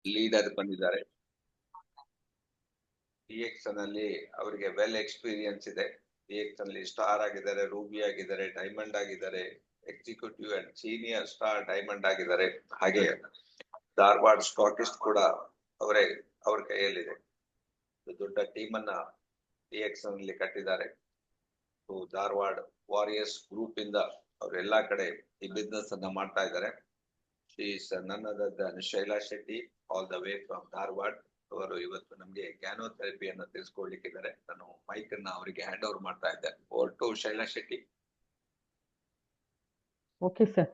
Leader ಬಂದಿದ್ದಾರೆ. DX ನಲ್ಲಿ ಅವರಿಗೆ ವೆಲ್ ಎಕ್ಸ್ಪೀರಿಯನ್ಸ್ ಇದೆ. DX ನಲ್ಲಿ ಸ್ಟಾರ್ ಆಗಿದ್ದಾರೆ, ರೂಬಿ ಆಗಿದ್ದಾರೆ, ಡೈಮಂಡ್ ಆಗಿದ್ದಾರೆ, executive and senior star diamond ಆಗಿದ್ದಾರೆ. ಹಾಗೆ ಧಾರವಾಡ ಸ್ಟಾಕಿಸ್ಟ್ ಕೂಡ ಅವ್ರ ಕೈಯಲ್ಲಿದೆ. ದೊಡ್ಡ ಟೀಮ್ ಅನ್ನ DX ನಲ್ಲಿ ಕಟ್ಟಿದ್ದಾರೆ. ಧಾರವಾಡ ವಾರಿಯರ್ಸ್ ಗ್ರೂಪ್ ಇಂದ ಅವರೆಲ್ಲಾ ಕಡೆ ಈ ಬಿಸ್ನೆಸ್ ಅನ್ನ ಮಾಡ್ತಾ ಇದ್ದಾರೆ. ನನ್ other than Shaila Shetty all the way from Dharwad. ಅವರು ಇವತ್ತು ನಮ್ಗೆ ಗ್ಯಾನೋಥೆರಪಿಯನ್ನ ತಿಳಿಸ್ಕೊಡ್ಲಿಕ್ಕಿದ್ದಾರೆ. ನಾನು ಮೈಕ್ ಅನ್ನ ಅವರಿಗೆ ಹ್ಯಾಂಡ್ ಓವರ್ ಮಾಡ್ತಾ ಇದ್ದೆ. Over to Shaila Shetty. Okay, sir.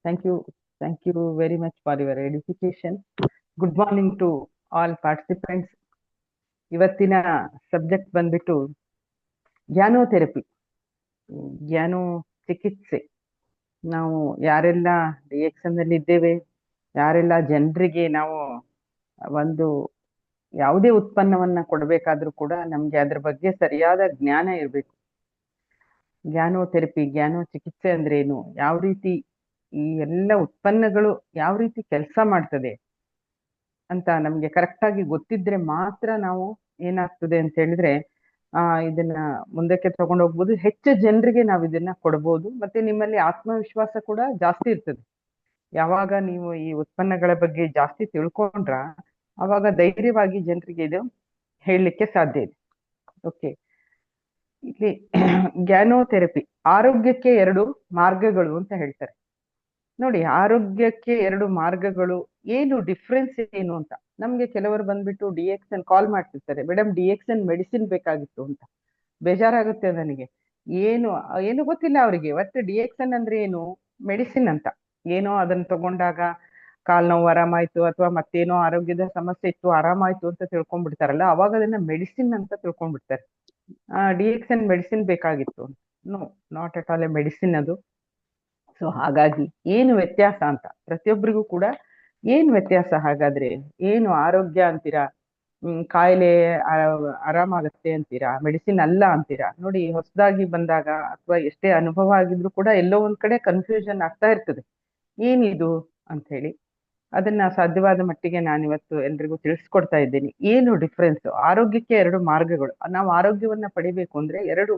Thank you. Thank you very much for your edification. Good morning to all participants. ಇವತ್ತಿನ ಸಬ್ಜೆಕ್ಟ್ ಬಂದ್ಬಿಟ್ಟು ಗ್ಯಾನೋಥೆರಪಿ, ಗ್ಯಾನೋ ಚಿಕಿತ್ಸೆ. ನಾವು ಯಾರೆಲ್ಲ DX ನಲ್ಲಿ ಇದ್ದೇವೆ, ಯಾರೆಲ್ಲ ಜನರಿಗೆ ನಾವು ಒಂದು ಯಾವುದೇ ಉತ್ಪನ್ನವನ್ನ ಕೊಡಬೇಕಾದ್ರೂ ಕೂಡ ನಮ್ಗೆ ಅದ್ರ ಬಗ್ಗೆ ಸರಿಯಾದ ಜ್ಞಾನ ಇರಬೇಕು. ಗ್ಯಾನೋಥೆರಪಿ, ಗ್ಯಾನೋ ಚಿಕಿತ್ಸೆ ಅಂದ್ರೆ ಏನು, ಯಾವ ರೀತಿ ಈ ಎಲ್ಲ ಉತ್ಪನ್ನಗಳು ಯಾವ ರೀತಿ ಕೆಲಸ ಮಾಡ್ತದೆ ಅಂತ ನಮ್ಗೆ ಕರೆಕ್ಟ್ ಆಗಿ ಗೊತ್ತಿದ್ರೆ ಮಾತ್ರ ನಾವು ಏನಾಗ್ತದೆ ಅಂತ ಹೇಳಿದ್ರೆ ಇದನ್ನ ಮುಂದಕ್ಕೆ ತಗೊಂಡೋಗ್ಬೋದು. ಹೆಚ್ಚು ಜನರಿಗೆ ನಾವು ಇದನ್ನ ಕೊಡ್ಬೋದು. ಮತ್ತೆ ನಿಮ್ಮಲ್ಲಿ ಆತ್ಮವಿಶ್ವಾಸ ಕೂಡ ಜಾಸ್ತಿ ಇರ್ತದೆ. ಯಾವಾಗ ನೀವು ಈ ಉತ್ಪನ್ನಗಳ ಬಗ್ಗೆ ಜಾಸ್ತಿ ತಿಳ್ಕೊಂಡ್ರ ಅವಾಗ ಧೈರ್ಯವಾಗಿ ಜನರಿಗೆ ಇದು ಹೇಳಲಿಕ್ಕೆ ಸಾಧ್ಯ ಇದೆ. ಓಕೆ, ಇಲ್ಲಿ ಗ್ಯಾನೋಥೆರಪಿ ಆರೋಗ್ಯಕ್ಕೆ 2 ಮಾರ್ಗಗಳು ಅಂತ ಹೇಳ್ತಾರೆ. ನೋಡಿ, ಆರೋಗ್ಯಕ್ಕೆ 2 ಮಾರ್ಗಗಳು, ಏನು ಡಿಫ್ರೆನ್ಸ್ ಏನು ಅಂತ. ನಮ್ಗೆ ಕೆಲವರು ಬಂದ್ಬಿಟ್ಟು DX ಕಾಲ್ ಮಾಡ್ತಿರ್ತಾರೆ, ಮೇಡಮ್ DX ಮೆಡಿಸಿನ್ ಬೇಕಾಗಿತ್ತು ಅಂತ. ಬೇಜಾರಾಗುತ್ತೆ ನನಗೆ. ಏನು ಗೊತ್ತಿಲ್ಲ ಅವರಿಗೆ. ಒಟ್ಟು DX ಅಂದ್ರೆ ಏನು, ಮೆಡಿಸಿನ್ ಅಂತ. ಏನೋ ಅದನ್ನ ತಗೊಂಡಾಗ ಕಾಲ್ ನೋವು ಆರಾಮಾಯ್ತು ಅಥವಾ ಮತ್ತೇನೋ ಆರೋಗ್ಯದ ಸಮಸ್ಯೆ ಇತ್ತು ಆರಾಮಾಯ್ತು ಅಂತ ತಿಳ್ಕೊಂಡ್ಬಿಡ್ತಾರಲ್ಲ, ಅವಾಗ ಅದನ್ನ ಮೆಡಿಸಿನ್ ಅಂತ ತಿಳ್ಕೊಂಡ್ಬಿಡ್ತಾರೆ. DX ಮೆಡಿಸಿನ್ ಬೇಕಾಗಿತ್ತು. No, not at all a medicine ಅದು. ಸೊ ಹಾಗಾಗಿ ಏನು ವ್ಯತ್ಯಾಸ ಅಂತ ಪ್ರತಿಯೊಬ್ಬರಿಗೂ ಕೂಡ ಏನು ವ್ಯತ್ಯಾಸ, ಹಾಗಾದ್ರೆ ಏನು ಆರೋಗ್ಯ ಅಂತೀರಾ, ಕಾಯಿಲೆ ಆರಾಮಾಗತ್ತೆ ಅಂತೀರಾ, ಮೆಡಿಸಿನ್ ಅಲ್ಲ ಅಂತೀರಾ. ನೋಡಿ, ಹೊಸದಾಗಿ ಬಂದಾಗ ಅಥವಾ ಎಷ್ಟೇ ಅನುಭವ ಆಗಿದ್ರು ಕೂಡ ಎಲ್ಲೋ ಒಂದ್ ಕಡೆ ಕನ್ಫ್ಯೂಷನ್ ಆಗ್ತಾ ಇರ್ತದೆ, ಏನಿದು ಅಂತ ಹೇಳಿ. ಅದನ್ನ ಸಾಧ್ಯವಾದ ಮಟ್ಟಿಗೆ ನಾನಿವತ್ತು ಎಲ್ರಿಗೂ ತಿಳಿಸ್ಕೊಡ್ತಾ ಇದ್ದೀನಿ. ಏನು ಡಿಫ್ರೆನ್ಸ್, ಆರೋಗ್ಯಕ್ಕೆ 2 ಮಾರ್ಗಗಳು. ನಾವು ಆರೋಗ್ಯವನ್ನ ಪಡಿಬೇಕು ಅಂದ್ರೆ 2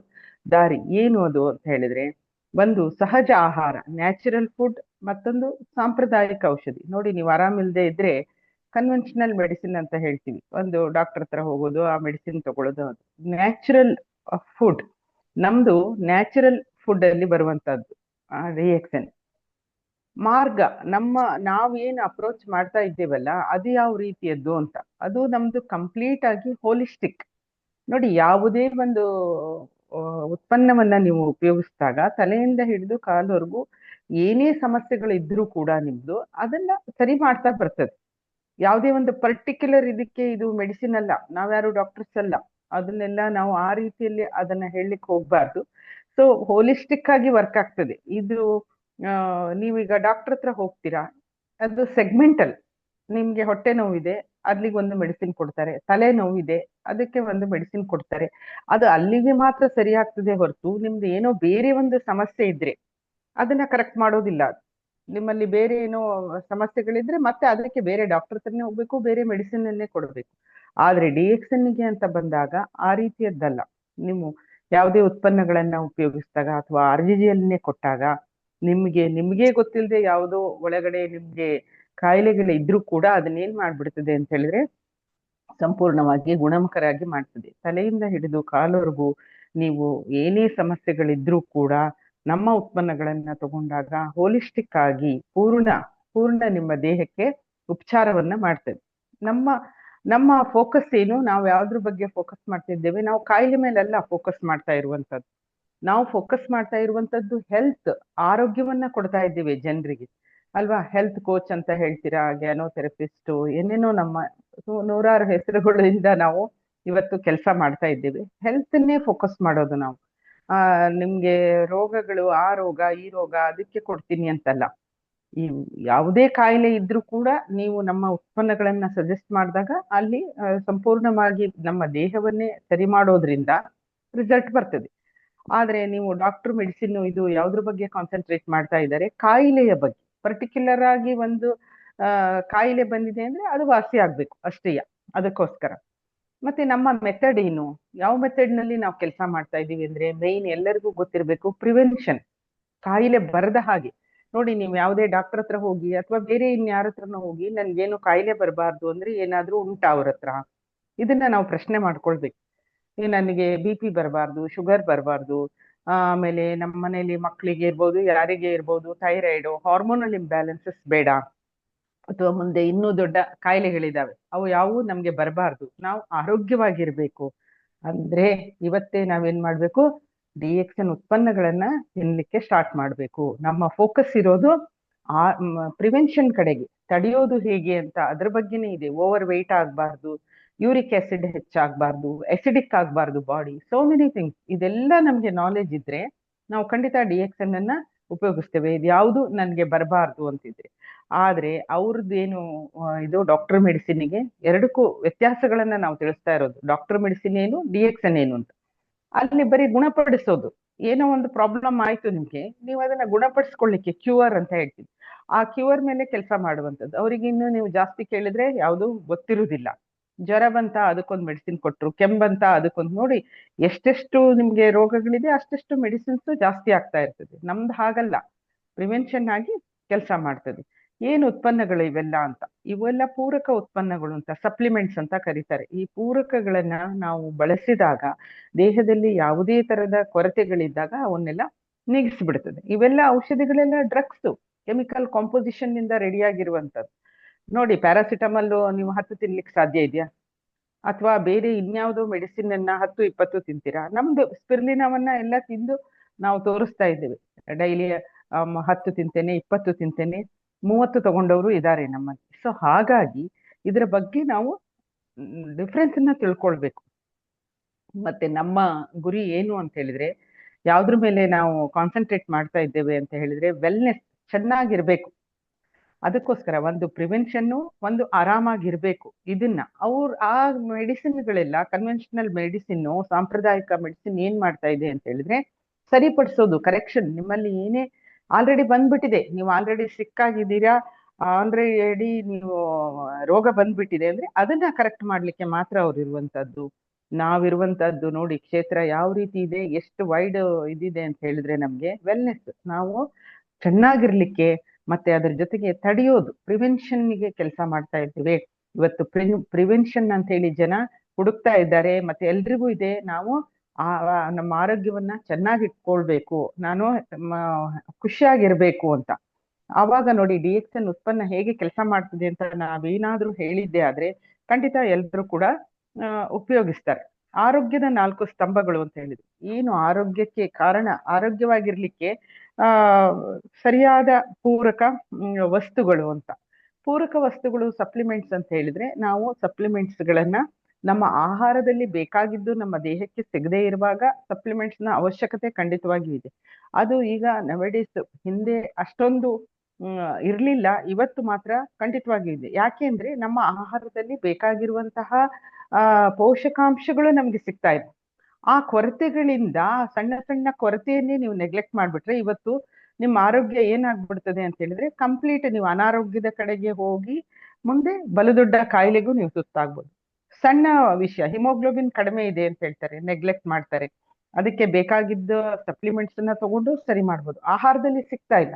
ದಾರಿ. ಏನು ಅದು ಅಂತ ಹೇಳಿದ್ರೆ, ಒಂದು ಸಹಜ ಆಹಾರ, ನ್ಯಾಚುರಲ್ ಫುಡ್, ಮತ್ತೊಂದು ಸಾಂಪ್ರದಾಯಿಕ ಔಷಧಿ. ನೋಡಿ, ನೀವು ಆರಾಮಿಲ್ದೇ ಇದ್ರೆ ಕನ್ವೆನ್ಷನಲ್ ಮೆಡಿಸಿನ್ ಅಂತ ಹೇಳ್ತೀವಿ, ಒಂದು ಡಾಕ್ಟರ್ ಹತ್ರ ಹೋಗೋದು, ಆ ಮೆಡಿಸಿನ್ ತಗೊಳ್ಳೋದು. ನ್ಯಾಚುರಲ್ ಫುಡ್, ನಮ್ದು ನ್ಯಾಚುರಲ್ ಫುಡ್ ಅಲ್ಲಿ ಬರುವಂತದ್ದು DX ಮಾರ್ಗ. ನಾವೇನು ಅಪ್ರೋಚ್ ಮಾಡ್ತಾ ಇದ್ದೇವಲ್ಲ ಅದು ಯಾವ ರೀತಿಯದ್ದು ಅಂತ, ಅದು ನಮ್ದು ಕಂಪ್ಲೀಟ್ ಆಗಿ ಹೋಲಿಸ್ಟಿಕ್. ನೋಡಿ, ಯಾವುದೇ ಒಂದು ಉತ್ಪನ್ನವನ್ನ ನೀವು ಉಪಯೋಗಿಸಿದಾಗ ತಲೆಯಿಂದ ಹಿಡಿದು ಕಾಲವರೆಗೂ ಏನೇ ಸಮಸ್ಯೆಗಳು ಇದ್ರೂ ಕೂಡ ನಿಮ್ದು ಅದನ್ನ ಸರಿ ಮಾಡ್ತಾ ಬರ್ತದೆ. ಯಾವುದೇ ಒಂದು ಪರ್ಟಿಕ್ಯುಲರ್ ಇದಕ್ಕೆ ಇದು ಮೆಡಿಸಿನ್ ಅಲ್ಲ, ನಾವ್ಯಾರು ಡಾಕ್ಟರ್ಸ್ ಅಲ್ಲ, ಅದನ್ನೆಲ್ಲ ನಾವು ಆ ರೀತಿಯಲ್ಲಿ ಅದನ್ನ ಹೇಳಲಿಕ್ಕೆ ಹೋಗ್ಬಾರ್ದು. ಸೊ ಹೋಲಿಸ್ಟಿಕ್ ಆಗಿ ವರ್ಕ್ ಆಗ್ತದೆ ಇದು. ನೀವೀಗ ಡಾಕ್ಟರ್ ಹತ್ರ ಹೋಗ್ತೀರಾ, ಅದು ಸೆಗ್ಮೆಂಟಲ್. ನಿಮ್ಗೆ ಹೊಟ್ಟೆ ನೋವಿದೆ, ಅಲ್ಲಿಗೆ ಒಂದು ಮೆಡಿಸಿನ್ ಕೊಡ್ತಾರೆ. ತಲೆ ನೋವಿದೆ, ಅದಕ್ಕೆ ಒಂದು ಮೆಡಿಸಿನ್ ಕೊಡ್ತಾರೆ. ಅದು ಅಲ್ಲಿಗೆ ಮಾತ್ರ ಸರಿ ಆಗ್ತದೆ ಹೊರತು ನಿಮ್ದು ಏನೋ ಬೇರೆ ಒಂದು ಸಮಸ್ಯೆ ಇದ್ರೆ ಅದನ್ನ ಕರೆಕ್ಟ್ ಮಾಡೋದಿಲ್ಲ. ನಿಮ್ಮಲ್ಲಿ ಬೇರೆ ಏನೋ ಸಮಸ್ಯೆಗಳಿದ್ರೆ ಮತ್ತೆ ಅದಕ್ಕೆ ಬೇರೆ ಡಾಕ್ಟರ್ ಹತ್ರನೇ ಹೋಗ್ಬೇಕು, ಬೇರೆ ಮೆಡಿಸಿನ್ ಅನ್ನೇ ಕೊಡಬೇಕು. ಆದ್ರೆ DX ಅಂತ ಬಂದಾಗ ಆ ರೀತಿಯದ್ದಲ್ಲ. ನೀವು ಯಾವುದೇ ಉತ್ಪನ್ನಗಳನ್ನ ಉಪಯೋಗಿಸಿದಾಗ ಅಥವಾ RGGLನೇ ಕೊಟ್ಟಾಗ ನಿಮ್ಗೆ ಗೊತ್ತಿಲ್ಲದೆ ಯಾವುದೋ ಒಳಗಡೆ ನಿಮ್ಗೆ ಕಾಯಿಲೆಗಳು ಇದ್ರೂ ಕೂಡ ಅದನ್ನೇನ್ ಮಾಡ್ಬಿಡ್ತದೆ ಅಂತ ಹೇಳಿದ್ರೆ ಸಂಪೂರ್ಣವಾಗಿ ಗುಣಮುಖರಾಗಿ ಮಾಡ್ತದೆ. ತಲೆಯಿಂದ ಹಿಡಿದು ಕಾಲವರೆಗೂ ನೀವು ಏನೇ ಸಮಸ್ಯೆಗಳಿದ್ರೂ ಕೂಡ ನಮ್ಮ ಉತ್ಪನ್ನಗಳನ್ನ ತಗೊಂಡಾಗ ಹೋಲಿಸ್ಟಿಕ್ ಆಗಿ ಪೂರ್ಣ ನಿಮ್ಮ ದೇಹಕ್ಕೆ ಉಪಚಾರವನ್ನ ಮಾಡ್ತದೆ. ನಮ್ಮ ಫೋಕಸ್ ಏನು, ನಾವು ಯಾವ್ದ್ರ ಬಗ್ಗೆ ಫೋಕಸ್ ಮಾಡ್ತಿದ್ದೇವೆ, ನಾವು ಕಾಯಿಲೆ ಮೇಲೆಲ್ಲ ಫೋಕಸ್ ಮಾಡ್ತಾ ಇರುವಂತದ್ದು. ನಾವು ಫೋಕಸ್ ಮಾಡ್ತಾ ಇರುವಂತದ್ದು ಹೆಲ್ತ್, ಆರೋಗ್ಯವನ್ನ ಕೊಡ್ತಾ ಇದ್ದೇವೆ ಜನರಿಗೆ ಅಲ್ವಾ. ಹೆಲ್ತ್ ಕೋಚ್ ಅಂತ ಹೇಳ್ತೀರಾ, ಗ್ಯಾನೋಥೆರಪಿಸ್ಟ್, ಏನೇನೋ ನಮ್ಮ ನೂರಾರು ಹೆಸರುಗಳಿಂದ ನಾವು ಇವತ್ತು ಕೆಲಸ ಮಾಡ್ತಾ ಇದ್ದೇವೆ. ಹೆಲ್ತ್ನ್ನೇ ಫೋಕಸ್ ಮಾಡೋದು ನಾವು. ನಿಮ್ಗೆ ರೋಗಗಳು, ಆ ರೋಗ ಈ ರೋಗ ಅದಕ್ಕೆ ಕೊಡ್ತೀನಿ ಅಂತಲ್ಲ. ಈ ಯಾವುದೇ ಕಾಯಿಲೆ ಇದ್ರೂ ಕೂಡ ನೀವು ನಮ್ಮ ಉತ್ಪನ್ನಗಳನ್ನ ಸಜೆಸ್ಟ್ ಮಾಡಿದಾಗ ಅಲ್ಲಿ ಸಂಪೂರ್ಣವಾಗಿ ನಮ್ಮ ದೇಹವನ್ನೇ ಸರಿ ಮಾಡೋದ್ರಿಂದ ರಿಸಲ್ಟ್ ಬರ್ತದೆ. ಆದ್ರೆ ನೀವು ಡಾಕ್ಟರ್ ಮೆಡಿಸಿನ್ ಇದು ಯಾವ್ದ್ರ ಬಗ್ಗೆ ಕಾನ್ಸಂಟ್ರೇಟ್ ಮಾಡ್ತಾ ಇದ್ದಾರೆ, ಕಾಯಿಲೆಯ ಬಗ್ಗೆ. ಪರ್ಟಿಕ್ಯುಲರ್ ಆಗಿ ಒಂದು ಕಾಯಿಲೆ ಬಂದಿದೆ ಅಂದ್ರೆ ಅದು ವಾಸಿ ಆಗ್ಬೇಕು ಅಷ್ಟೇಯ. ಅದಕ್ಕೋಸ್ಕರ ಮತ್ತೆ ನಮ್ಮ ಮೆಥಡ್ ಏನು, ಯಾವ ಮೆಥಡ್ ನಲ್ಲಿ ನಾವು ಕೆಲಸ ಮಾಡ್ತಾ ಇದೀವಿ ಅಂದ್ರೆ ಮೇನ್ ಎಲ್ಲರಿಗೂ ಗೊತ್ತಿರಬೇಕು ಪ್ರಿವೆನ್ಷನ್. ಕಾಯಿಲೆ ಬರದ ಹಾಗೆ ನೋಡಿ, ನೀವು ಯಾವುದೇ ಡಾಕ್ಟರ್ ಹತ್ರ ಹೋಗಿ ಅಥವಾ ಬೇರೆ ಇನ್ಯಾರ ಹತ್ರನೂ ಹೋಗಿ ನನ್ಗೇನು ಕಾಯಿಲೆ ಬರಬಾರ್ದು ಅಂದ್ರೆ ಏನಾದ್ರೂ ಉಂಟಾ ಅವ್ರ ಹತ್ರ, ಇದನ್ನ ನಾವು ಪ್ರಶ್ನೆ ಮಾಡ್ಕೊಳ್ಬೇಕು. ನನಗೆ BP ಬರಬಾರ್ದು, ಶುಗರ್ ಬರಬಾರ್ದು, ಆಮೇಲೆ ನಮ್ಮ ಮನೇಲಿ ಮಕ್ಕಳಿಗೆ ಇರ್ಬೋದು, ಯಾರಿಗೆ ಇರ್ಬೋದು, ಥೈರಾಯ್ಡ್, ಹಾರ್ಮೋನಲ್ ಇಂಬ್ಯಾಲೆನ್ಸಸ್ ಬೇಡ, ಅಥವಾ ಮುಂದೆ ಇನ್ನೂ ದೊಡ್ಡ ಕಾಯಿಲೆಗಳಿದಾವೆ, ಅವು ಯಾವುವು ನಮ್ಗೆ ಬರಬಾರ್ದು, ನಾವು ಆರೋಗ್ಯವಾಗಿರ್ಬೇಕು ಅಂದ್ರೆ ಇವತ್ತೇ ನಾವೇನ್ ಮಾಡ್ಬೇಕು, DXN ಉತ್ಪನ್ನಗಳನ್ನ ತಿನ್ಲಿಕ್ಕೆ ಸ್ಟಾರ್ಟ್ ಮಾಡ್ಬೇಕು. ನಮ್ಮ ಫೋಕಸ್ ಇರೋದು ಆ ಪ್ರಿವೆನ್ಷನ್ ಕಡೆಗೆ, ತಡೆಯೋದು ಹೇಗೆ ಅಂತ ಅದ್ರ ಬಗ್ಗೆನೇ ಇದೆ. ಓವರ್ ವೆಯ್ಟ್ ಆಗ್ಬಾರ್ದು, ಯೂರಿಕ್ ಆಸಿಡ್ ಹೆಚ್ಚಾಗಬಾರ್ದು, ಎಸಿಡಿಕ್ ಆಗ್ಬಾರ್ದು ಬಾಡಿ, ಸೋ ಮೆನಿ ಥಿಂಗ್ಸ್. ಇದೆಲ್ಲ ನಮ್ಗೆ ನಾಲೆಜ್ ಇದ್ರೆ ನಾವು ಖಂಡಿತ DXN ಅನ್ನ ಉಪಯೋಗಿಸ್ತೇವೆ. ಇದು ಯಾವುದು ನನ್ಗೆ ಬರಬಾರ್ದು ಅಂತಿದ್ರೆ. ಆದ್ರೆ ಅವ್ರದ್ದೇನು ಇದು ಡಾಕ್ಟರ್ ಮೆಡಿಸಿನ್ಗೆ ಎರಡಕ್ಕೂ ವ್ಯತ್ಯಾಸಗಳನ್ನ ನಾವು ತಿಳಿಸ್ತಾ ಇರೋದು. ಡಾಕ್ಟರ್ ಮೆಡಿಸಿನ್ ಏನು, DXN ಏನು ಅಂತ. ಅಲ್ಲಿ ಬರೀ ಗುಣಪಡಿಸೋದು, ಏನೋ ಒಂದು ಪ್ರಾಬ್ಲಮ್ ಆಯ್ತು ನಿಮ್ಗೆ, ನೀವು ಅದನ್ನ ಗುಣಪಡಿಸ್ಕೊಳ್ಳಿಕ್ಕೆ ಕ್ಯೂರ್ ಅಂತ ಹೇಳ್ತೀವಿ. ಆ ಕ್ಯೂರ್ ಮೇಲೆ ಕೆಲಸ ಮಾಡುವಂಥದ್ದು. ಅವ್ರಿಗೆ ಇನ್ನು ನೀವು ಜಾಸ್ತಿ ಕೇಳಿದ್ರೆ ಯಾವುದು ಗೊತ್ತಿರುವುದಿಲ್ಲ. ಜ್ವರ ಬಂತ ಅದಕ್ಕೊಂದು ಮೆಡಿಸಿನ್ ಕೊಟ್ರು, ಕೆಮ್ಮಂತ ಅದಕ್ಕೊಂದು, ನೋಡಿ ಎಷ್ಟೆಷ್ಟು ನಿಮ್ಗೆ ರೋಗಗಳಿದೆ ಅಷ್ಟೆಷ್ಟು ಮೆಡಿಸಿನ್ಸ್ ಜಾಸ್ತಿ ಆಗ್ತಾ ಇರ್ತದೆ. ನಮ್ದು ಹಾಗಲ್ಲ, ಪ್ರಿವೆನ್ಷನ್ ಆಗಿ ಕೆಲಸ ಮಾಡ್ತದೆ. ಏನು ಉತ್ಪನ್ನಗಳು ಇವೆಲ್ಲ ಅಂತ, ಇವೆಲ್ಲ ಪೂರಕ ಉತ್ಪನ್ನಗಳು ಅಂತ, ಸಪ್ಲಿಮೆಂಟ್ಸ್ ಅಂತ ಕರೀತಾರೆ. ಈ ಪೂರಕಗಳನ್ನ ನಾವು ಬಳಸಿದಾಗ ದೇಹದಲ್ಲಿ ಯಾವುದೇ ತರದ ಕೊರತೆಗಳಿದ್ದಾಗ ಅವನ್ನೆಲ್ಲ ನೀಗಿಸ್ಬಿಡ್ತದೆ. ಇವೆಲ್ಲ ಔಷಧಿಗಳೆಲ್ಲ ಡ್ರಗ್ಸ್, ಕೆಮಿಕಲ್ ಕಾಂಪೋಸಿಷನ್ ನಿಂದ ರೆಡಿಯಾಗಿರುವಂತದ್ದು. ನೋಡಿ, ಪ್ಯಾರಾಸಿಟಮಲ್ ನೀವು 10 ತಿನ್ಲಿಕ್ಕೆ ಸಾಧ್ಯ ಇದೆಯಾ? ಅಥವಾ ಬೇರೆ ಇನ್ಯಾವುದೋ ಮೆಡಿಸಿನ್ ಅನ್ನ 10-20 ತಿಂತೀರಾ? ನಮ್ದು ಸ್ಪಿರ್ಲಿನಾವನ್ನ ಎಲ್ಲ ತಿಂದು ನಾವು ತೋರಿಸ್ತಾ ಇದ್ದೇವೆ. ಡೈಲಿ 10 ತಿಂತೇನೆ, 20 ತಿಂತೇನೆ, 30 ತಗೊಂಡವರು ಇದ್ದಾರೆ ನಮ್ಮಲ್ಲಿ. ಸೊ ಹಾಗಾಗಿ ಇದರ ಬಗ್ಗೆ ನಾವು ಡಿಫ್ರೆನ್ಸ್ ಅನ್ನ ತಿಳ್ಕೊಳ್ಬೇಕು. ಮತ್ತೆ ನಮ್ಮ ಗುರಿ ಏನು ಅಂತ ಹೇಳಿದ್ರೆ, ಯಾವ್ದ್ರ ಮೇಲೆ ನಾವು ಕಾನ್ಸಂಟ್ರೇಟ್ ಮಾಡ್ತಾ ಇದ್ದೇವೆ ಅಂತ ಹೇಳಿದ್ರೆ, ವೆಲ್ನೆಸ್, ಚೆನ್ನಾಗಿರ್ಬೇಕು. ಅದಕ್ಕೋಸ್ಕರ ಒಂದು ಪ್ರಿವೆನ್ಷನ್, ಒಂದು ಆರಾಮಾಗಿರ್ಬೇಕು. ಇದನ್ನ ಆ ಮೆಡಿಸಿನ್ಗಳೆಲ್ಲ, ಕನ್ವೆನ್ಷನಲ್ ಮೆಡಿಸಿನ್, ಸಾಂಪ್ರದಾಯಿಕ ಮೆಡಿಸಿನ್ ಏನ್ ಮಾಡ್ತಾ ಇದೆ ಅಂತ ಹೇಳಿದ್ರೆ, ಸರಿಪಡಿಸೋದು, ಕರೆಕ್ಷನ್. ನಿಮ್ಮಲ್ಲಿ ಏನೇ ಆಲ್ರೆಡಿ ಬಂದ್ಬಿಟ್ಟಿದೆ, ನೀವು ಆಲ್ರೆಡಿ ಸಿಕ್ ಆಗಿದ್ದೀರಾ, ಆಲ್ರೆಡಿ ನೀವು ರೋಗ ಬಂದ್ಬಿಟ್ಟಿದೆ ಅಂದ್ರೆ ಅದನ್ನ ಕರೆಕ್ಟ್ ಮಾಡ್ಲಿಕ್ಕೆ ಮಾತ್ರ ಅವ್ರು ಇರುವಂತದ್ದು. ನಾವಿರುವಂತದ್ದು ನೋಡಿ, ಕ್ಷೇತ್ರ ಯಾವ ರೀತಿ ಇದೆ, ಎಷ್ಟು ವೈಡ್ ಇದಿದೆ ಅಂತ ಹೇಳಿದ್ರೆ, ನಮ್ಗೆ ವೆಲ್ನೆಸ್, ನಾವು ಚೆನ್ನಾಗಿರ್ಲಿಕ್ಕೆ ಮತ್ತೆ ಅದ್ರ ಜೊತೆಗೆ ತಡೆಯೋದು, ಪ್ರಿವೆನ್ಷನ್ಗೆ ಕೆಲಸ ಮಾಡ್ತಾ ಇರ್ತೇವೆ. ಇವತ್ತು ಪ್ರಿವೆನ್ಷನ್ ಅಂತ ಹೇಳಿ ಜನ ಹುಡುಕ್ತಾ ಇದ್ದಾರೆ, ಮತ್ತೆ ಎಲ್ರಿಗೂ ಇದೆ. ನಾವು ನಮ್ಮ ಆರೋಗ್ಯವನ್ನ ಚೆನ್ನಾಗಿ ಇಟ್ಕೊಳ್ಬೇಕು, ನಾನು ಖುಷಿಯಾಗಿರ್ಬೇಕು ಅಂತ. ಆವಾಗ ನೋಡಿ DXN ಉತ್ಪನ್ನ ಹೇಗೆ ಕೆಲಸ ಮಾಡ್ತದೆ ಅಂತ ನಾವೇನಾದ್ರೂ ಹೇಳಿದ್ದೆ ಆದ್ರೆ ಖಂಡಿತ ಎಲ್ರು ಕೂಡ ಉಪಯೋಗಿಸ್ತಾರೆ. ಆರೋಗ್ಯದ 4 ಸ್ತಂಭಗಳು ಅಂತ ಹೇಳಿದ್ರು. ಏನು ಆರೋಗ್ಯಕ್ಕೆ ಕಾರಣ, ಆರೋಗ್ಯವಾಗಿರ್ಲಿಕ್ಕೆ ಸರಿಯಾದ ಪೂರಕ ವಸ್ತುಗಳು ಅಂತ. ಪೂರಕ ವಸ್ತುಗಳು ಸಪ್ಲಿಮೆಂಟ್ಸ್ ಅಂತ ಹೇಳಿದ್ರೆ, ನಾವು ಸಪ್ಲಿಮೆಂಟ್ಸ್ ಗಳನ್ನ ನಮ್ಮ ಆಹಾರದಲ್ಲಿ ಬೇಕಾಗಿದ್ದು ನಮ್ಮ ದೇಹಕ್ಕೆ ಸಿಗದೆ ಇರುವಾಗ ಸಪ್ಲಿಮೆಂಟ್ಸ್ ನ ಅವಶ್ಯಕತೆ ಖಂಡಿತವಾಗಿಯೂ ಇದೆ. ಅದು ಈಗ ನವೆಡೇಸ್, ಹಿಂದೆ ಅಷ್ಟೊಂದು ಇರ್ಲಿಲ್ಲ, ಇವತ್ತು ಮಾತ್ರ ಖಂಡಿತವಾಗಿಯೂ ಇದೆ. ಯಾಕೆ ಅಂದ್ರೆ ನಮ್ಮ ಆಹಾರದಲ್ಲಿ ಬೇಕಾಗಿರುವಂತಹ ಪೋಷಕಾಂಶಗಳು ನಮ್ಗೆ ಸಿಗ್ತಾ ಇದೆ. ಆ ಕೊರತೆಗಳಿಂದ, ಸಣ್ಣ ಸಣ್ಣ ಕೊರತೆಯನ್ನೇ ನೀವು ನೆಗ್ಲೆಕ್ಟ್ ಮಾಡ್ಬಿಟ್ರೆ ಇವತ್ತು ನಿಮ್ಮ ಆರೋಗ್ಯ ಏನಾಗ್ಬಿಡ್ತದೆ ಅಂತ ಹೇಳಿದ್ರೆ, ಕಂಪ್ಲೀಟ್ ನೀವು ಅನಾರೋಗ್ಯದ ಕಡೆಗೆ ಹೋಗಿ ಮುಂದೆ ಬಲು ದೊಡ್ಡ ಕಾಯಿಲೆಗೂ ನೀವು ತುತ್ತಾಗ್ಬೋದು. ಸಣ್ಣ ವಿಷಯ, ಹಿಮೋಗ್ಲೋಬಿನ್ ಕಡಿಮೆ ಇದೆ ಅಂತ ಹೇಳ್ತಾರೆ, ನೆಗ್ಲೆಕ್ಟ್ ಮಾಡ್ತಾರೆ. ಅದಕ್ಕೆ ಬೇಕಾಗಿದ್ದ ಸಪ್ಲಿಮೆಂಟ್ಸ್ ಅನ್ನ ತಗೊಂಡು ಸರಿ ಮಾಡ್ಬೋದು. ಆಹಾರದಲ್ಲಿ ಸಿಗ್ತಾ ಇಲ್ಲ.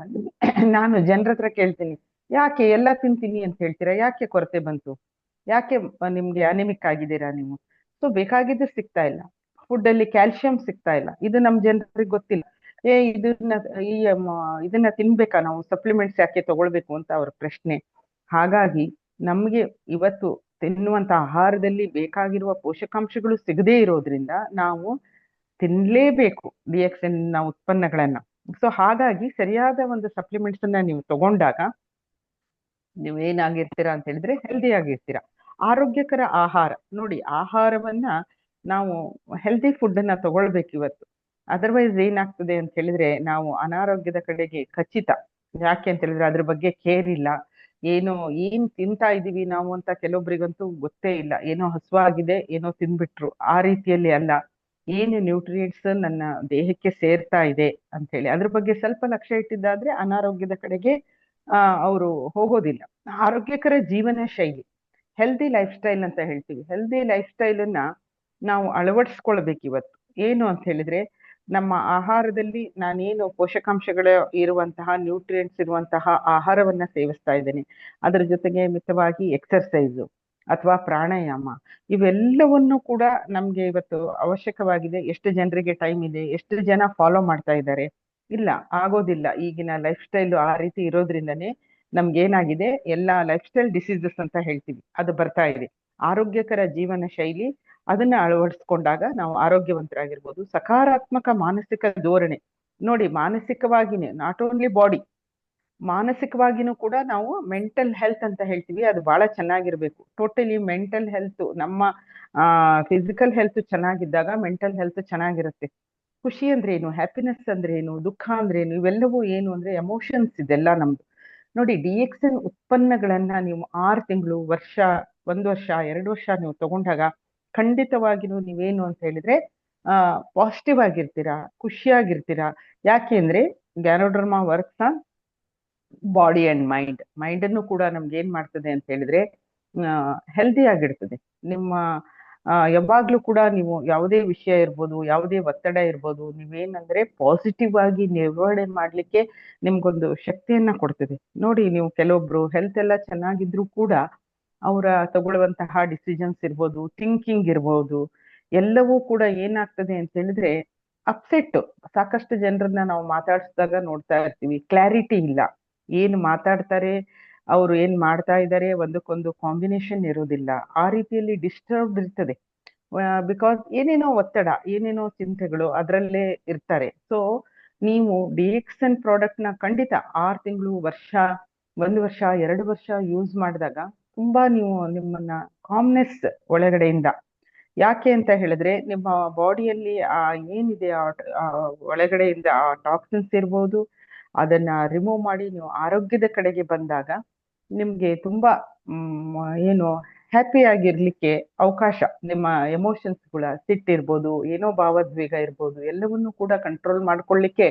ನಾನು ಜನರ ಹತ್ರ ಕೇಳ್ತೀನಿ, ಯಾಕೆ ಎಲ್ಲ ತಿಂತೀನಿ ಅಂತ ಹೇಳ್ತೀರಾ, ಯಾಕೆ ಕೊರತೆ ಬಂತು, ಯಾಕೆ ನಿಮ್ಗೆ ಅನಿಮಿಕ್ ಆಗಿದ್ದೀರಾ ನೀವು? ಸೊ ಬೇಕಾಗಿದ್ದು ಸಿಗ್ತಾ ಇಲ್ಲ. ಫುಡ್ ಅಲ್ಲಿ ಕ್ಯಾಲ್ಸಿಯಂ ಸಿಗ್ತಾ ಇಲ್ಲ. ಇದು ನಮ್ ಜನರಿಗೆ ಗೊತ್ತಿಲ್ಲ. ಇದನ್ನ ತಿನ್ಬೇಕಾ ನಾವು, ಸಪ್ಲಿಮೆಂಟ್ಸ್ ಯಾಕೆ ತಗೊಳ್ಬೇಕು ಅಂತ ಅವ್ರ ಪ್ರಶ್ನೆ. ಹಾಗಾಗಿ ನಮ್ಗೆ ಇವತ್ತು ತಿನ್ನುವಂತ ಆಹಾರದಲ್ಲಿ ಬೇಕಾಗಿರುವ ಪೋಷಕಾಂಶಗಳು ಸಿಗದೇ ಇರೋದ್ರಿಂದ ನಾವು ತಿನ್ಲೇಬೇಕು DXN ಉತ್ಪನ್ನಗಳನ್ನ. ಸೊ ಹಾಗಾಗಿ ಸರಿಯಾದ ಒಂದು ಸಪ್ಲಿಮೆಂಟ್ಸ್ ಅನ್ನ ನೀವು ತಗೊಂಡಾಗ ನೀವು ಏನಾಗಿರ್ತೀರಾ ಅಂತ ಹೇಳಿದ್ರೆ, ಹೆಲ್ದಿ ಆಗಿರ್ತೀರಾ. ಆರೋಗ್ಯಕರ ಆಹಾರ ನೋಡಿ, ಆಹಾರವನ್ನ ನಾವು ಹೆಲ್ದಿ ಫುಡ್ ಅನ್ನ ತಗೊಳ್ಬೇಕು ಇವತ್ತು. ಅದರ್ವೈಸ್ ಏನಾಗ್ತದೆ ಅಂತ ಹೇಳಿದ್ರೆ, ನಾವು ಅನಾರೋಗ್ಯದ ಕಡೆಗೆ ಖಚಿತ. ಯಾಕೆ ಅಂತ ಹೇಳಿದ್ರೆ ಅದ್ರ ಬಗ್ಗೆ ಕೇರ್ ಇಲ್ಲ. ಏನ್ ತಿಂತಾ ಇದೀವಿ ನಾವು ಅಂತ ಕೆಲವೊಬ್ರಿಗಂತೂ ಗೊತ್ತೇ ಇಲ್ಲ. ಏನೋ ಹಸುವಾಗಿದೆ, ಏನೋ ತಿನ್ಬಿಟ್ರು, ಆ ರೀತಿಯಲ್ಲಿ ಅಲ್ಲ. ಏನು ನ್ಯೂಟ್ರಿಯೆಂಟ್ಸ್ ನನ್ನ ದೇಹಕ್ಕೆ ಸೇರ್ತಾ ಇದೆ ಅಂತ ಹೇಳಿ ಅದ್ರ ಬಗ್ಗೆ ಸ್ವಲ್ಪ ಲಕ್ಷ್ಯ ಇಟ್ಟಿದ್ದಾದ್ರೆ ಅನಾರೋಗ್ಯದ ಕಡೆಗೆ ಅವರು ಹೋಗೋದಿಲ್ಲ. ಆರೋಗ್ಯಕರ ಜೀವನ ಶೈಲಿ, ಹೆಲ್ದಿ ಲೈಫ್ ಸ್ಟೈಲ್ ಅಂತ ಹೇಳ್ತೀವಿ. ಹೆಲ್ದಿ ಲೈಫ್ ಸ್ಟೈಲನ್ನ ನಾವು ಅಳವಡಿಸ್ಕೊಳ್ಬೇಕು ಇವತ್ತು. ಏನು ಅಂತ ಹೇಳಿದ್ರೆ, ನಮ್ಮ ಆಹಾರದಲ್ಲಿ ನಾನೇನು ಪೋಷಕಾಂಶಗಳ ಇರುವಂತಹ, ನ್ಯೂಟ್ರಿಯೆಂಟ್ಸ್ ಇರುವಂತಹ ಆಹಾರವನ್ನ ಸೇವಿಸ್ತಾ ಇದ್ದೇನೆ, ಅದರ ಜೊತೆಗೆ ಮಿತವಾಗಿ ಎಕ್ಸರ್ಸೈಸು ಅಥವಾ ಪ್ರಾಣಾಯಾಮ, ಇವೆಲ್ಲವನ್ನು ಕೂಡ ನಮ್ಗೆ ಇವತ್ತು ಅವಶ್ಯಕವಾಗಿದೆ. ಎಷ್ಟು ಜನರಿಗೆ ಟೈಮ್ ಇದೆ, ಎಷ್ಟು ಜನ ಫಾಲೋ ಮಾಡ್ತಾ ಇದ್ದಾರೆ? ಇಲ್ಲ, ಆಗೋದಿಲ್ಲ. ಈಗಿನ ಲೈಫ್ ಸ್ಟೈಲ್ ಆ ರೀತಿ ಇರೋದ್ರಿಂದನೇ ನಮ್ಗೇನಾಗಿದೆ, ಎಲ್ಲ ಲೈಫ್ ಸ್ಟೈಲ್ ಡಿಸೀಸಸ್ ಅಂತ ಹೇಳ್ತೀವಿ, ಅದು ಬರ್ತಾ ಇದೆ. ಆರೋಗ್ಯಕರ ಜೀವನ ಶೈಲಿ, ಅದನ್ನ ಅಳವಡಿಸ್ಕೊಂಡಾಗ ನಾವು ಆರೋಗ್ಯವಂತರಾಗಿರ್ಬೋದು. ಸಕಾರಾತ್ಮಕ ಮಾನಸಿಕ ಧೋರಣೆ, ನೋಡಿ, ಮಾನಸಿಕವಾಗಿನೇ, ನಾಟ್ ಓನ್ಲಿ ಬಾಡಿ, ಮಾನಸಿಕವಾಗಿನೂ ಕೂಡ ನಾವು ಮೆಂಟಲ್ ಹೆಲ್ತ್ ಅಂತ ಹೇಳ್ತೀವಿ, ಅದು ಬಹಳ ಚೆನ್ನಾಗಿರ್ಬೇಕು. ಟೋಟಲಿ ಮೆಂಟಲ್ ಹೆಲ್ತ್, ನಮ್ಮ ಫಿಸಿಕಲ್ ಹೆಲ್ತ್ ಚೆನ್ನಾಗಿದ್ದಾಗ ಮೆಂಟಲ್ ಹೆಲ್ತ್ ಚೆನ್ನಾಗಿರುತ್ತೆ. ಖುಷಿ ಅಂದ್ರೆ ಏನು, ಹ್ಯಾಪಿನೆಸ್ ಅಂದ್ರೆ ಏನು, ದುಃಖ ಅಂದ್ರೆ ಏನು, ಇವೆಲ್ಲವೂ ಏನು ಅಂದ್ರೆ ಎಮೋಷನ್ಸ್, ಇದೆಲ್ಲ ನಮ್ದು. ನೋಡಿ, DXN ಉತ್ಪನ್ನಗಳನ್ನ ನೀವು 6 ತಿಂಗಳು, ವರ್ಷ, 1 ವರ್ಷ, 2 ವರ್ಷ ನೀವು ತಗೊಂಡಾಗ ಖಂಡಿತವಾಗಿನೂ ನೀವೇನು ಅಂತ ಹೇಳಿದ್ರೆ ಪಾಸಿಟಿವ್ ಆಗಿರ್ತೀರಾ, ಖುಷಿಯಾಗಿರ್ತೀರಾ. ಯಾಕೆ ಅಂದ್ರೆ ganoderma works on body and mind. Mind ಅನ್ನು ಕೂಡ ನಮ್ಗೆ ಏನ್ ಮಾಡ್ತದೆ ಅಂತ ಹೇಳಿದ್ರೆ ಹೆಲ್ದಿ ಆಗಿಡ್ತದೆ. ನಿಮ್ಮ ಯಾವಾಗ್ಲೂ ಕೂಡ ನೀವು ಯಾವುದೇ ವಿಷಯ ಇರ್ಬೋದು, ಯಾವುದೇ ಒತ್ತಡ ಇರ್ಬೋದು, ನೀವೇನಂದ್ರೆ ಪಾಸಿಟಿವ್ ಆಗಿ ನಿರ್ವಹಣೆ ಮಾಡ್ಲಿಕ್ಕೆ ನಿಮ್ಗೊಂದು ಶಕ್ತಿಯನ್ನ ಕೊಡ್ತದೆ. ನೋಡಿ, ನೀವು ಕೆಲವೊಬ್ರು ಹೆಲ್ತ್ ಎಲ್ಲ ಚೆನ್ನಾಗಿದ್ರು ಕೂಡ ಅವರ ತಗೊಳ್ಳುವಂತಹ ಡಿಸಿಷನ್ಸ್ ಇರ್ಬೋದು, ಥಿಂಕಿಂಗ್ ಇರ್ಬೋದು, ಎಲ್ಲವೂ ಕೂಡ ಏನಾಗ್ತದೆ ಅಂತ ಹೇಳಿದ್ರೆ ಅಪ್ಸೆಟ್. ಸಾಕಷ್ಟು ಜನರನ್ನ ನಾವು ಮಾತಾಡಿಸಿದಾಗ ನೋಡ್ತಾ ಇರ್ತೀವಿ, ಕ್ಲಾರಿಟಿ ಇಲ್ಲ. ಏನ್ ಮಾತಾಡ್ತಾರೆ, ಅವರು ಏನ್ ಮಾಡ್ತಾ ಇದ್ದಾರೆ, ಒಂದಕ್ಕೊಂದು ಕಾಂಬಿನೇಷನ್ ಇರೋದಿಲ್ಲ. ಆ ರೀತಿಯಲ್ಲಿ ಡಿಸ್ಟರ್ಬ್ಡ್ ಇರ್ತದೆ. ಬಿಕಾಸ್ ಏನೇನೋ ಒತ್ತಡ, ಏನೇನೋ ಚಿಂತೆಗಳು ಅದರಲ್ಲೇ ಇರ್ತಾರೆ. ಸೊ ನೀವು DXN ಪ್ರಾಡಕ್ಟ್ ನ ಖಂಡಿತ 6 ತಿಂಗಳು, ವರ್ಷ, 1 ವರ್ಷ, 2 ವರ್ಷ ಯೂಸ್ ಮಾಡಿದಾಗ ತುಂಬಾ ನೀವು ನಿಮ್ಮನ್ನ ಕಾಮ್ನೆಸ್ ಒಳಗಡೆಯಿಂದ, ಯಾಕೆ ಅಂತ ಹೇಳಿದ್ರೆ ನಿಮ್ಮ ಬಾಡಿಯಲ್ಲಿ ಏನಿದೆ ಒಳಗಡೆಯಿಂದ ಆ ಟಾಕ್ಸಿನ್ಸ್ ಇರ್ಬೋದು, ಅದನ್ನ ರಿಮೂವ್ ಮಾಡಿ ನೀವು ಆರೋಗ್ಯದ ಕಡೆಗೆ ಬಂದಾಗ ನಿಮ್ಗೆ ತುಂಬಾ ಏನು ಹ್ಯಾಪಿ ಆಗಿರ್ಲಿಕ್ಕೆ ಅವಕಾಶ. ನಿಮ್ಮ ಎಮೋಷನ್ಸ್ಗಳ, ಸಿಟ್ಟಿರ್ಬೋದು, ಏನೋ ಭಾವೋದ್ವೇಗ ಇರ್ಬೋದು, ಎಲ್ಲವನ್ನೂ ಕೂಡ ಕಂಟ್ರೋಲ್ ಮಾಡ್ಕೊಳ್ಳಿಕ್ಕೆ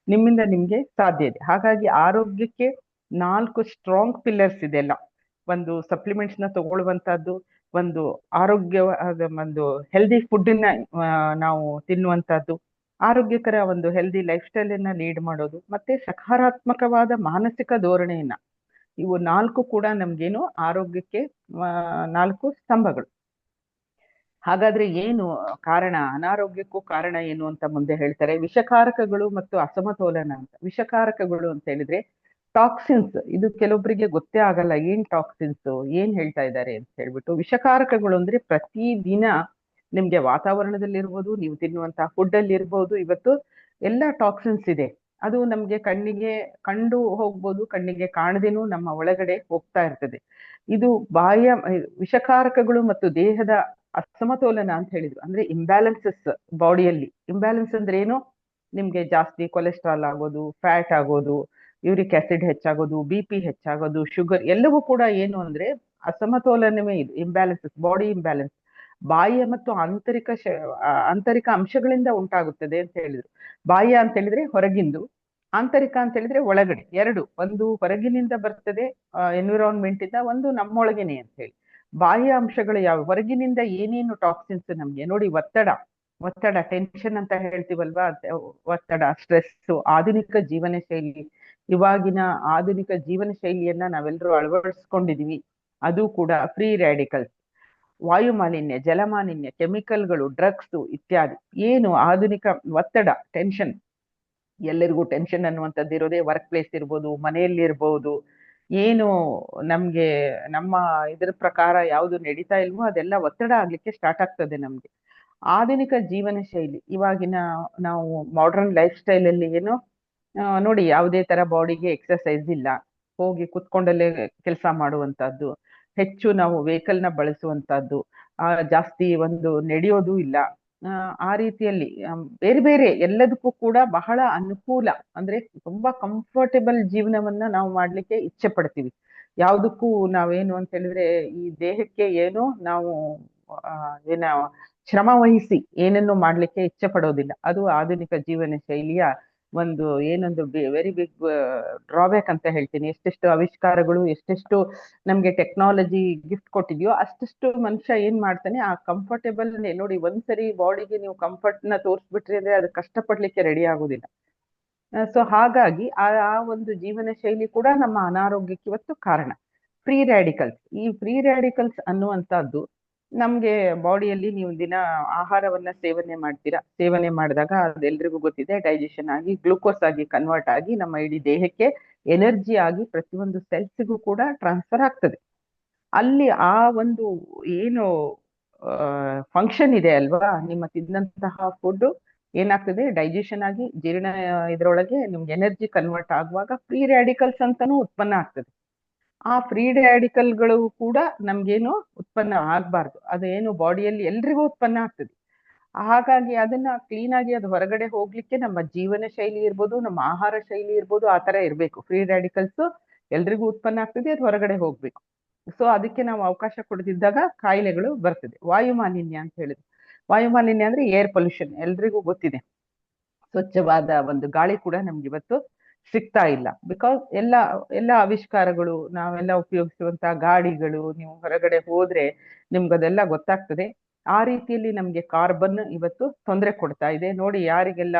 ನಿಮ್ಮಿಂದ ನಿಮ್ಗೆ ಸಾಧ್ಯ ಇದೆ. ಹಾಗಾಗಿ ಆರೋಗ್ಯಕ್ಕೆ 4 ಸ್ಟ್ರಾಂಗ್ ಪಿಲ್ಲರ್ಸ್ ಇದೆಲ್ಲ. ಒಂದು ಸಪ್ಲಿಮೆಂಟ್ಸ್ ನ ತಗೊಳ್ಳುವಂತಹದ್ದು, ಒಂದು ಆರೋಗ್ಯವಾದ ಒಂದು ಹೆಲ್ದಿ ಫುಡ್ ನ ನಾವು ತಿನ್ನುವಂತಹದ್ದು, ಆರೋಗ್ಯಕರ ಒಂದು ಹೆಲ್ದಿ ಲೈಫ್ ಸ್ಟೈಲ್ ಅನ್ನ ಲೀಡ್ ಮಾಡೋದು, ಮತ್ತೆ ಸಕಾರಾತ್ಮಕವಾದ ಮಾನಸಿಕ ಧೋರಣೆಯನ್ನ, ಇವು 4 ಕೂಡ ನಮ್ಗೇನು ಆರೋಗ್ಯಕ್ಕೆ 4 ಸ್ತಂಭಗಳು. ಹಾಗಾದ್ರೆ ಏನು ಕಾರಣ, ಅನಾರೋಗ್ಯಕ್ಕೂ ಕಾರಣ ಏನು ಅಂತ ಮುಂದೆ ಹೇಳ್ತಾರೆ. ವಿಷಕಾರಕಗಳು ಮತ್ತು ಅಸಮತೋಲನ ಅಂತ. ವಿಷಕಾರಕಗಳು ಅಂತ ಹೇಳಿದ್ರೆ ಟಾಕ್ಸಿನ್ಸ್. ಇದು ಕೆಲವೊಬ್ಬರಿಗೆ ಗೊತ್ತೇ ಆಗಲ್ಲ, ಏನ್ ಟಾಕ್ಸಿನ್ಸ್, ಏನ್ ಹೇಳ್ತಾ ಇದ್ದಾರೆ ಅಂತ ಹೇಳ್ಬಿಟ್ಟು. ವಿಷಕಾರಕಗಳು ಅಂದ್ರೆ ಪ್ರತಿದಿನ ನಿಮ್ಗೆ ವಾತಾವರಣದಲ್ಲಿ ಇರ್ಬೋದು, ನೀವು ತಿನ್ನುವಂತಹ ಫುಡ್ ಅಲ್ಲಿ ಇರ್ಬೋದು, ಇವತ್ತು ಎಲ್ಲ ಟಾಕ್ಸಿನ್ಸ್ ಇದೆ. ಅದು ನಮ್ಗೆ ಕಣ್ಣಿಗೆ ಕಂಡು ಹೋಗ್ಬೋದು, ಕಣ್ಣಿಗೆ ಕಾಣದೇನು ನಮ್ಮ ಒಳಗಡೆ ಹೋಗ್ತಾ ಇರ್ತದೆ. ಇದು ಬಾಹ್ಯ ವಿಷಕಾರಕಗಳು ಮತ್ತು ದೇಹದ ಅಸಮತೋಲನ ಅಂತ ಹೇಳಿದ್ರು. ಅಂದ್ರೆ ಇಂಬ್ಯಾಲೆನ್ಸಸ್ ಬಾಡಿಯಲ್ಲಿ. ಇಂಬ್ಯಾಲೆನ್ಸ್ ಅಂದ್ರೆ ಏನು, ನಿಮ್ಗೆ ಜಾಸ್ತಿ ಕೊಲೆಸ್ಟ್ರಾಲ್ ಆಗೋದು, ಫ್ಯಾಟ್ ಆಗೋದು, ಯೂರಿಕ್ ಆಸಿಡ್ ಹೆಚ್ಚಾಗೋದು, BP ಹೆಚ್ಚಾಗೋದು, ಶುಗರ್, ಎಲ್ಲವೂ ಕೂಡ ಏನು ಅಂದ್ರೆ ಅಸಮತೋಲನವೇ ಇದು, ಇಂಬ್ಯಾಲೆನ್ಸಸ್, ಬಾಡಿ ಇಂಬ್ಯಾಲೆನ್ಸ್. ಬಾಹ್ಯ ಮತ್ತು ಆಂತರಿಕ ಅಂಶಗಳಿಂದ ಉಂಟಾಗುತ್ತದೆ ಅಂತ ಹೇಳಿದ್ರು. ಬಾಹ್ಯ ಅಂತ ಹೇಳಿದ್ರೆ ಹೊರಗಿಂದು, ಆಂತರಿಕ ಅಂತ ಹೇಳಿದ್ರೆ ಒಳಗಡೆ. ಎರಡು, ಒಂದು ಹೊರಗಿನಿಂದ ಬರ್ತದೆ ಎನ್ವಿರಾನ್ಮೆಂಟ್ ಇಂದ, ಒಂದು ನಮ್ಮೊಳಗೇನೆ ಅಂತ ಹೇಳಿ. ಬಾಹ್ಯ ಅಂಶಗಳು ಯಾವ, ಹೊರಗಿನಿಂದ ಏನೇನು ಟಾಕ್ಸಿನ್ಸ್ ನಮ್ಗೆ, ನೋಡಿ, ಒತ್ತಡ ಟೆನ್ಷನ್ ಅಂತ ಹೇಳ್ತೀವಲ್ವಾ, ಒತ್ತಡ, ಸ್ಟ್ರೆಸ್, ಆಧುನಿಕ ಜೀವನ ಶೈಲಿ, ಇವಾಗಿನ ಆಧುನಿಕ ಜೀವನ ಶೈಲಿಯನ್ನ ನಾವೆಲ್ಲರೂ ಅಳವಡಿಸ್ಕೊಂಡಿದೀವಿ. ಅದು ಕೂಡ ಫ್ರೀ ರ್ಯಾಡಿಕಲ್ಸ್, ವಾಯು ಮಾಲಿನ್ಯ, ಜಲ ಮಾಲಿನ್ಯ, ಕೆಮಿಕಲ್ಗಳು, ಡ್ರಗ್ಸ್ ಇತ್ಯಾದಿ. ಏನು ಆಧುನಿಕ ಒತ್ತಡ, ಟೆನ್ಷನ್, ಎಲ್ಲರಿಗೂ ಟೆನ್ಷನ್ ಅನ್ನುವಂಥದ್ದು ಇರೋದೇ. ವರ್ಕ್ ಪ್ಲೇಸ್ ಇರ್ಬೋದು, ಮನೆಯಲ್ಲಿ ಇರ್ಬೋದು, ಏನು ನಮ್ಗೆ ನಮ್ಮ ಇದ್ರ ಪ್ರಕಾರ ಯಾವುದು ನಡೀತಾ ಇಲ್ವೋ ಅದೆಲ್ಲ ಒತ್ತಡ ಆಗ್ಲಿಕ್ಕೆ ಸ್ಟಾರ್ಟ್ ಆಗ್ತದೆ ನಮ್ಗೆ. ಆಧುನಿಕ ಜೀವನ ಶೈಲಿ, ಇವಾಗಿನ ನಾವು ಮಾಡರ್ನ್ ಲೈಫ್ ಸ್ಟೈಲ್ ಅಲ್ಲಿ ಏನು ನೋಡಿ, ಯಾವುದೇ ತರ ಬಾಡಿಗೆ ಎಕ್ಸರ್ಸೈಸ್ ಇಲ್ಲ, ಹೋಗಿ ಕುತ್ಕೊಂಡಲ್ಲೇ ಕೆಲಸ ಮಾಡುವಂತಹದ್ದು, ಹೆಚ್ಚು ನಾವು ವೆಹಿಕಲ್ ನ ಬಳಸುವಂತಹದ್ದು, ಜಾಸ್ತಿ ಒಂದು ನಡೆಯೋದು ಇಲ್ಲ. ಆ ರೀತಿಯಲ್ಲಿ ಬೇರೆ ಬೇರೆ ಎಲ್ಲದಕ್ಕೂ ಕೂಡ ಬಹಳ ಅನುಕೂಲ, ಅಂದ್ರೆ ತುಂಬಾ ಕಂಫರ್ಟೇಬಲ್ ಜೀವನವನ್ನ ನಾವು ಮಾಡ್ಲಿಕ್ಕೆ ಇಚ್ಛೆ ಪಡ್ತೀವಿ. ಯಾವುದಕ್ಕೂ ನಾವೇನು ಅಂತ ಹೇಳಿದ್ರೆ ಈ ದೇಹಕ್ಕೆ ಏನು ನಾವು ಏನ ಶ್ರಮ ವಹಿಸಿ ಏನನ್ನು ಮಾಡ್ಲಿಕ್ಕೆ ಇಚ್ಛೆ ಪಡೋದಿಲ್ಲ. ಅದು ಆಧುನಿಕ ಜೀವನ ಶೈಲಿಯ ಒಂದು ಏನೊಂದು ವೆರಿ ಬಿಗ್ ಡ್ರಾಬ್ಯಾಕ್ ಅಂತ ಹೇಳ್ತೀನಿ. ಎಷ್ಟೆಷ್ಟು ಆವಿಷ್ಕಾರಗಳು, ಎಷ್ಟೆಷ್ಟು ನಮ್ಗೆ ಟೆಕ್ನಾಲಜಿ ಗಿಫ್ಟ್ ಕೊಟ್ಟಿದ್ಯೋ ಅಷ್ಟಷ್ಟು ಮನುಷ್ಯ ಏನ್ ಮಾಡ್ತಾನೆ, ಆ ಕಂಫರ್ಟೇಬಲ್ ನೋಡಿ, ಒಂದ್ಸರಿ ಬಾಡಿಗೆ ನೀವು ಕಂಫರ್ಟ್ ನ ತೋರಿಸ್ಬಿಟ್ರಿ ಅಂದ್ರೆ ಅದು ಕಷ್ಟಪಡ್ಲಿಕ್ಕೆ ರೆಡಿ ಆಗುದಿಲ್ಲ. ಸೊ ಹಾಗಾಗಿ ಆ ಒಂದು ಜೀವನ ಶೈಲಿ ಕೂಡ ನಮ್ಮ ಅನಾರೋಗ್ಯಕ್ಕೆ ಇವತ್ತು ಕಾರಣ. ಫ್ರೀ ರ್ಯಾಡಿಕಲ್ಸ್, ಈ ಫ್ರೀ ರ್ಯಾಡಿಕಲ್ಸ್ ಅನ್ನುವಂಥದ್ದು ನಮ್ಗೆ ಬಾಡಿಯಲ್ಲಿ ನೀವು ದಿನ ಆಹಾರವನ್ನ ಸೇವನೆ ಮಾಡ್ತೀರಾ, ಸೇವನೆ ಮಾಡಿದಾಗ ಅದೆಲ್ರಿಗೂ ಗೊತ್ತಿದೆ, ಡೈಜೆಷನ್ ಆಗಿ ಗ್ಲೂಕೋಸ್ ಆಗಿ ಕನ್ವರ್ಟ್ ಆಗಿ ನಮ್ಮ ಇಡೀ ದೇಹಕ್ಕೆ ಎನರ್ಜಿ ಆಗಿ ಪ್ರತಿಯೊಂದು ಸೆಲ್ಸ್ಗೂ ಕೂಡ ಟ್ರಾನ್ಸ್ಫರ್ ಆಗ್ತದೆ. ಅಲ್ಲಿ ಆ ಒಂದು ಏನು ಫಂಕ್ಷನ್ ಇದೆ ಅಲ್ವಾ, ನಿಮ್ಮ ತಿಂದಂತಹ ಫುಡ್ ಏನಾಗ್ತದೆ, ಡೈಜೆಷನ್ ಆಗಿ ಜೀರ್ಣ ಇದ್ರೊಳಗೆ ನಿಮ್ಗೆ ಎನರ್ಜಿ ಕನ್ವರ್ಟ್ ಆಗುವಾಗ ಫ್ರೀ ರ್ಯಾಡಿಕಲ್ಸ್ ಅಂತಾನೂ ಉತ್ಪನ್ನ ಆಗ್ತದೆ. ಆ ಫ್ರೀ ರ್ಯಾಡಿಕಲ್ಗಳು ಕೂಡ ನಮ್ಗೇನು ಉತ್ಪನ್ನ ಆಗ್ಬಾರ್ದು, ಅದೇನು ಬಾಡಿಯಲ್ಲಿ ಎಲ್ರಿಗೂ ಉತ್ಪನ್ನ ಆಗ್ತದೆ. ಹಾಗಾಗಿ ಅದನ್ನ ಕ್ಲೀನ್ ಆಗಿ ಅದು ಹೊರಗಡೆ ಹೋಗ್ಲಿಕ್ಕೆ ನಮ್ಮ ಜೀವನ ಶೈಲಿ ಇರ್ಬೋದು, ನಮ್ಮ ಆಹಾರ ಶೈಲಿ ಇರ್ಬೋದು, ಆ ತರ ಇರ್ಬೇಕು. ಫ್ರೀ ರ್ಯಾಡಿಕಲ್ಸ್ ಎಲ್ರಿಗೂ ಉತ್ಪನ್ನ ಆಗ್ತದೆ, ಅದು ಹೊರಗಡೆ ಹೋಗ್ಬೇಕು. ಸೊ ಅದಕ್ಕೆ ನಾವು ಅವಕಾಶ ಕೊಡದಿದ್ದಾಗ ಕಾಯಿಲೆಗಳು ಬರ್ತದೆ. ವಾಯು ಮಾಲಿನ್ಯ ಅಂತ ಹೇಳಿದ್ರು, ವಾಯು ಮಾಲಿನ್ಯ ಅಂದ್ರೆ ಏರ್ ಪೊಲ್ಯೂಷನ್, ಎಲ್ರಿಗೂ ಗೊತ್ತಿದೆ. ಸ್ವಚ್ಛವಾದ ಒಂದು ಗಾಳಿ ಕೂಡ ನಮ್ಗೆ ಇವತ್ತು ಸಿಗ್ತಾ ಇಲ್ಲ. ಬಿಕಾಸ್ ಎಲ್ಲ ಆವಿಷ್ಕಾರಗಳು, ನಾವೆಲ್ಲ ಉಪಯೋಗಿಸುವಂತಹ ಗಾಡಿಗಳು, ನೀವು ಹೊರಗಡೆ ಹೋದ್ರೆ ನಿಮ್ಗದೆಲ್ಲ ಗೊತ್ತಾಗ್ತದೆ. ಆ ರೀತಿಯಲ್ಲಿ ನಮ್ಗೆ ಕಾರ್ಬನ್ ಇವತ್ತು ತೊಂದರೆ ಕೊಡ್ತಾ ಇದೆ. ನೋಡಿ, ಯಾರಿಗೆಲ್ಲ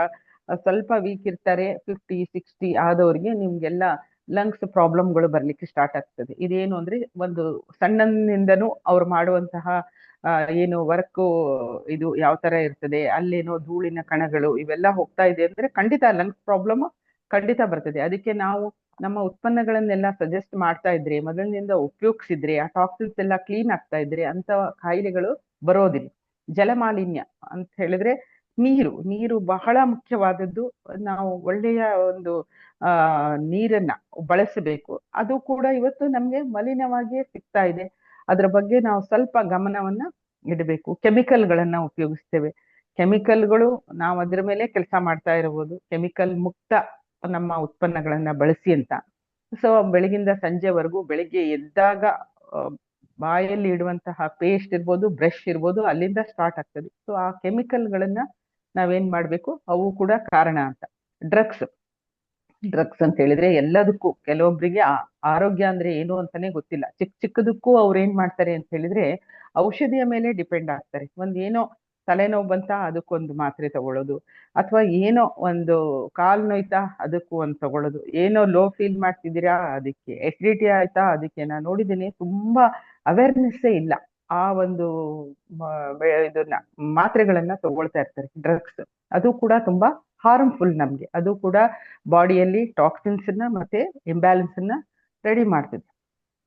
ಸ್ವಲ್ಪ ವೀಕ್ ಇರ್ತಾರೆ, 50-60 ಆದವ್ರಿಗೆ ನಿಮ್ಗೆಲ್ಲ ಲಂಗ್ಸ್ ಪ್ರಾಬ್ಲಮ್ಗಳು ಬರ್ಲಿಕ್ಕೆ ಸ್ಟಾರ್ಟ್ ಆಗ್ತದೆ. ಇದೇನು ಅಂದ್ರೆ ಒಂದು ಸಣ್ಣನಿಂದನೂ ಅವ್ರು ಮಾಡುವಂತಹ ಏನು ವರ್ಕ್ ಇದು ಯಾವ ತರ ಇರ್ತದೆ, ಅಲ್ಲೇನೋ ಧೂಳಿನ ಕಣಗಳು ಇವೆಲ್ಲ ಹೋಗ್ತಾ ಇದೆ ಅಂದ್ರೆ ಖಂಡಿತ ಲಂಗ್ಸ್ ಪ್ರಾಬ್ಲಮ್ ಖಂಡಿತ ಬರ್ತದೆ. ಅದಕ್ಕೆ ನಾವು ನಮ್ಮ ಉತ್ಪನ್ನಗಳನ್ನೆಲ್ಲ ಸಜೆಸ್ಟ್ ಮಾಡ್ತಾ ಇದ್ರೆ, ಮೊದಲಿನಿಂದ ಉಪಯೋಗಿಸಿದ್ರೆ, ಆ ಟಾಕ್ಸಿನ್ಸ್ ಎಲ್ಲ ಕ್ಲೀನ್ ಆಗ್ತಾ ಇದ್ರೆ ಅಂತ ಕಾಯಿಲೆಗಳು ಬರೋದಿಲ್ಲ. ಜಲಮಾಲಿನ್ಯ ಅಂತ ಹೇಳಿದ್ರೆ ನೀರು ಬಹಳ ಮುಖ್ಯವಾದದ್ದು. ನಾವು ಒಳ್ಳೆಯ ಒಂದು ನೀರನ್ನ ಬಳಸಬೇಕು. ಅದು ಕೂಡ ಇವತ್ತು ನಮ್ಗೆ ಮಲಿನವಾಗಿಯೇ ಸಿಗ್ತಾ ಇದೆ. ಅದ್ರ ಬಗ್ಗೆ ನಾವು ಸ್ವಲ್ಪ ಗಮನವನ್ನ ಇಡಬೇಕು. ಕೆಮಿಕಲ್ಗಳನ್ನ ಉಪಯೋಗಿಸ್ತೇವೆ. ಕೆಮಿಕಲ್ಗಳು, ನಾವು ಅದ್ರ ಮೇಲೆ ಕೆಲಸ ಮಾಡ್ತಾ ಇರಬಹುದು, ಕೆಮಿಕಲ್ ಮುಕ್ತ ನಮ್ಮ ಉತ್ಪನ್ನಗಳನ್ನ ಬಳಸಿ ಅಂತ. ಸೊ ಬೆಳಗಿಂದ ಸಂಜೆವರೆಗೂ, ಬೆಳಿಗ್ಗೆ ಎದ್ದಾಗ ಬಾಯಲ್ಲಿ ಇಡುವಂತಹ ಪೇಸ್ಟ್ ಇರ್ಬೋದು, ಬ್ರಷ್ ಇರ್ಬೋದು, ಅಲ್ಲಿಂದ ಸ್ಟಾರ್ಟ್ ಆಗ್ತದೆ. ಸೊ ಆ ಕೆಮಿಕಲ್ಗಳನ್ನ ನಾವೇನ್ ಮಾಡ್ಬೇಕು, ಅವು ಕೂಡ ಕಾರಣ ಅಂತ. ಡ್ರಗ್ಸ್ ಅಂತ ಹೇಳಿದ್ರೆ ಎಲ್ಲದಕ್ಕೂ, ಕೆಲವೊಬ್ಬರಿಗೆ ಆರೋಗ್ಯ ಅಂದ್ರೆ ಏನು ಅಂತಾನೆ ಗೊತ್ತಿಲ್ಲ. ಚಿಕ್ಕದಕ್ಕೂ ಅವ್ರು ಏನ್ ಮಾಡ್ತಾರೆ ಅಂತ ಹೇಳಿದ್ರೆ ಔಷಧಿಯ ಮೇಲೆ ಡಿಪೆಂಡ್ ಆಗ್ತಾರೆ. ಏನೋ ತಲೆನೋವು ಬಂತ ಅದಕ್ಕೊಂದು ಮಾತ್ರೆ ತಗೊಳ್ಳೋದು, ಅಥವಾ ಏನೋ ಒಂದು ಕಾಲ್ ನೋಯ್ತಾ ಅದಕ್ಕೂ ಒಂದು ತಗೊಳ್ಳೋದು, ಏನೋ ಲೋ ಫೀಲ್ ಮಾಡ್ತಿದ್ದೀರಾ ಅದಕ್ಕೆ, ಎಸಿಡಿಟಿ ಆಯ್ತಾ ಅದಕ್ಕೆ. ನಾನು ನೋಡಿದ್ದೀನಿ, ತುಂಬಾ ಅವೇರ್ನೆಸ್ಸೇ ಇಲ್ಲ. ಆ ಒಂದು ಇದನ್ನ ಮಾತ್ರೆಗಳನ್ನ ತಗೊಳ್ತಾ ಇರ್ತಾರೆ. ಡ್ರಗ್ಸ್ ಅದು ಕೂಡ ತುಂಬಾ ಹಾರ್ಮ್ಫುಲ್ ನಮ್ಗೆ. ಅದು ಕೂಡ ಬಾಡಿಯಲ್ಲಿ ಟಾಕ್ಸಿನ್ಸ್ ನ ಮತ್ತೆ ಇಂಬ್ಯಾಲೆನ್ಸ್ ಅನ್ನ ರೆಡಿ ಮಾಡ್ತದೆ.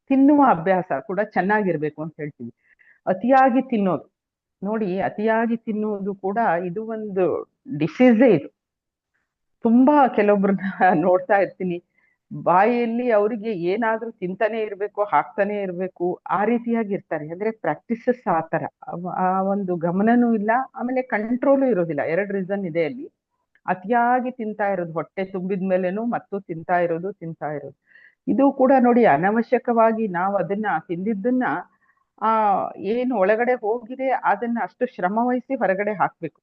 ತಿನ್ನುವ ಅಭ್ಯಾಸ ಕೂಡ ಚೆನ್ನಾಗಿರ್ಬೇಕು ಅಂತ ಹೇಳ್ತೀವಿ. ಅತಿಯಾಗಿ ತಿನ್ನೋದು, ನೋಡಿ, ಅತಿಯಾಗಿ ತಿನ್ನುವುದು ಕೂಡ ಇದು ಒಂದು ಡಿಸೀಸೇ. ಇದು ತುಂಬಾ ಕೆಲವೊಬ್ರನ್ನ ನೋಡ್ತಾ ಇರ್ತೀನಿ, ಬಾಯಲ್ಲಿ ಅವರಿಗೆ ಏನಾದ್ರೂ ತಿಂತಾನೆ ಇರ್ಬೇಕು, ಹಾಕ್ತಾನೆ ಇರ್ಬೇಕು, ಆ ರೀತಿಯಾಗಿ ಇರ್ತಾರೆ. ಅಂದ್ರೆ ಪ್ರಾಕ್ಟೀಸಸ್ ಆ ತರ. ಆ ಒಂದು ಗಮನನೂ ಇಲ್ಲ, ಆಮೇಲೆ ಕಂಟ್ರೋಲು ಇರೋದಿಲ್ಲ. 2 ರೀಸನ್ ಇದೆ ಅಲ್ಲಿ. ಅತಿಯಾಗಿ ತಿಂತಾ ಇರೋದು, ಹೊಟ್ಟೆ ತುಂಬಿದ ಮೇಲೇನು ಮತ್ತು ತಿಂತಾ ಇರೋದು. ಇದು ಕೂಡ ನೋಡಿ, ಅನವಶ್ಯಕವಾಗಿ ನಾವು ಅದನ್ನ ತಿಂದಿದ್ದನ್ನ ಏನು ಒಳಗಡೆ ಹೋಗಿದೆ ಅದನ್ನ ಅಷ್ಟು ಶ್ರಮ ವಹಿಸಿ ಹೊರಗಡೆ ಹಾಕ್ಬೇಕು.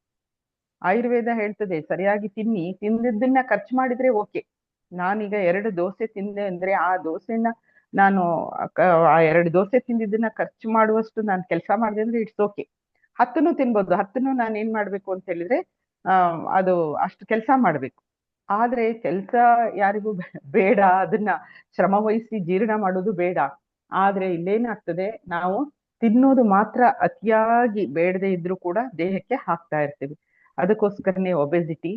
ಆಯುರ್ವೇದ ಹೇಳ್ತದೆ, ಸರಿಯಾಗಿ ತಿಂದಿದ್ದನ್ನ ಖರ್ಚು ಮಾಡಿದ್ರೆ ಓಕೆ. ನಾನೀಗ 2 ದೋಸೆ ತಿಂದೆ ಅಂದ್ರೆ ಆ ದೋಸೆನ ನಾನು ಆ 2 ದೋಸೆ ತಿಂದಿದ್ದನ್ನ ಖರ್ಚು ಮಾಡುವಷ್ಟು ನಾನು ಕೆಲಸ ಮಾಡಿದೆ ಅಂದ್ರೆ ಇಟ್ಸ್ ಓಕೆ. 10 ತಿನ್ಬೋದು. 10 ನಾನು ಏನ್ ಮಾಡ್ಬೇಕು ಅಂತ ಹೇಳಿದ್ರೆ ಅದು ಅಷ್ಟು ಕೆಲಸ ಮಾಡ್ಬೇಕು. ಆದ್ರೆ ಕೆಲಸ ಯಾರಿಗೂ ಬೇಡ, ಅದನ್ನ ಶ್ರಮ ವಹಿಸಿ ಜೀರ್ಣ ಮಾಡೋದು ಬೇಡ. ಆದ್ರೆ ಇಲ್ಲೇನಾಗ್ತದೆ, ನಾವು ತಿನ್ನೋದು ಮಾತ್ರ ಅತಿಯಾಗಿ ಬೇಡದೆ ಇದ್ರೂ ಕೂಡ ದೇಹಕ್ಕೆ ಹಾಕ್ತಾ ಇರ್ತೀವಿ. ಅದಕ್ಕೋಸ್ಕರನೇ ಒಬೆಸಿಟಿ,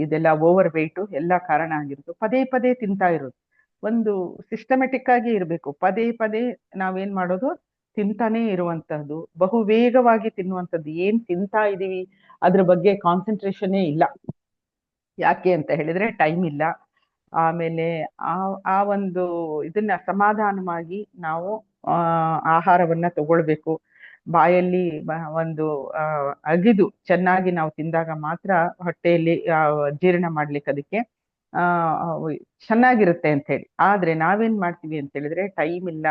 ಇದೆಲ್ಲ ಓವರ್ ವೆಯ್ಟು ಎಲ್ಲ ಕಾರಣ ಆಗಿರೋದು. ಪದೇ ತಿಂತಾ ಇರೋದು. ಒಂದು ಸಿಸ್ಟಮೆಟಿಕ್ ಆಗಿ ಇರಬೇಕು. ಪದೇ ನಾವೇನ್ ಮಾಡೋದು, ತಿಂತಾನೆ ಇರುವಂತಹದ್ದು, ಬಹು ವೇಗವಾಗಿ ತಿನ್ನುವಂಥದ್ದು. ಏನ್ ತಿಂತಾ ಇದೀವಿ ಅದ್ರ ಬಗ್ಗೆ ಕಾನ್ಸಂಟ್ರೇಷನ್ನೇ ಇಲ್ಲ. ಯಾಕೆ ಅಂತ ಹೇಳಿದ್ರೆ ಟೈಮ್ ಇಲ್ಲ. ಆಮೇಲೆ ಆ ಒಂದು ಇದನ್ನ ಸಮಾಧಾನವಾಗಿ ನಾವು ಆಹಾರವನ್ನ ತಗೊಳ್ಬೇಕು. ಬಾಯಲ್ಲಿ ಒಂದು ಅಗಿದು ಚೆನ್ನಾಗಿ ನಾವು ತಿಂದಾಗ ಮಾತ್ರ ಹೊಟ್ಟೆಯಲ್ಲಿ ಜೀರ್ಣ ಮಾಡ್ಲಿಕ್ಕೆ ಅದಕ್ಕೆ ಚೆನ್ನಾಗಿರುತ್ತೆ ಅಂತ ಹೇಳಿ. ಆದ್ರೆ ನಾವೇನ್ ಮಾಡ್ತೀವಿ ಅಂತ ಹೇಳಿದ್ರೆ, ಟೈಮ್ ಇಲ್ಲ,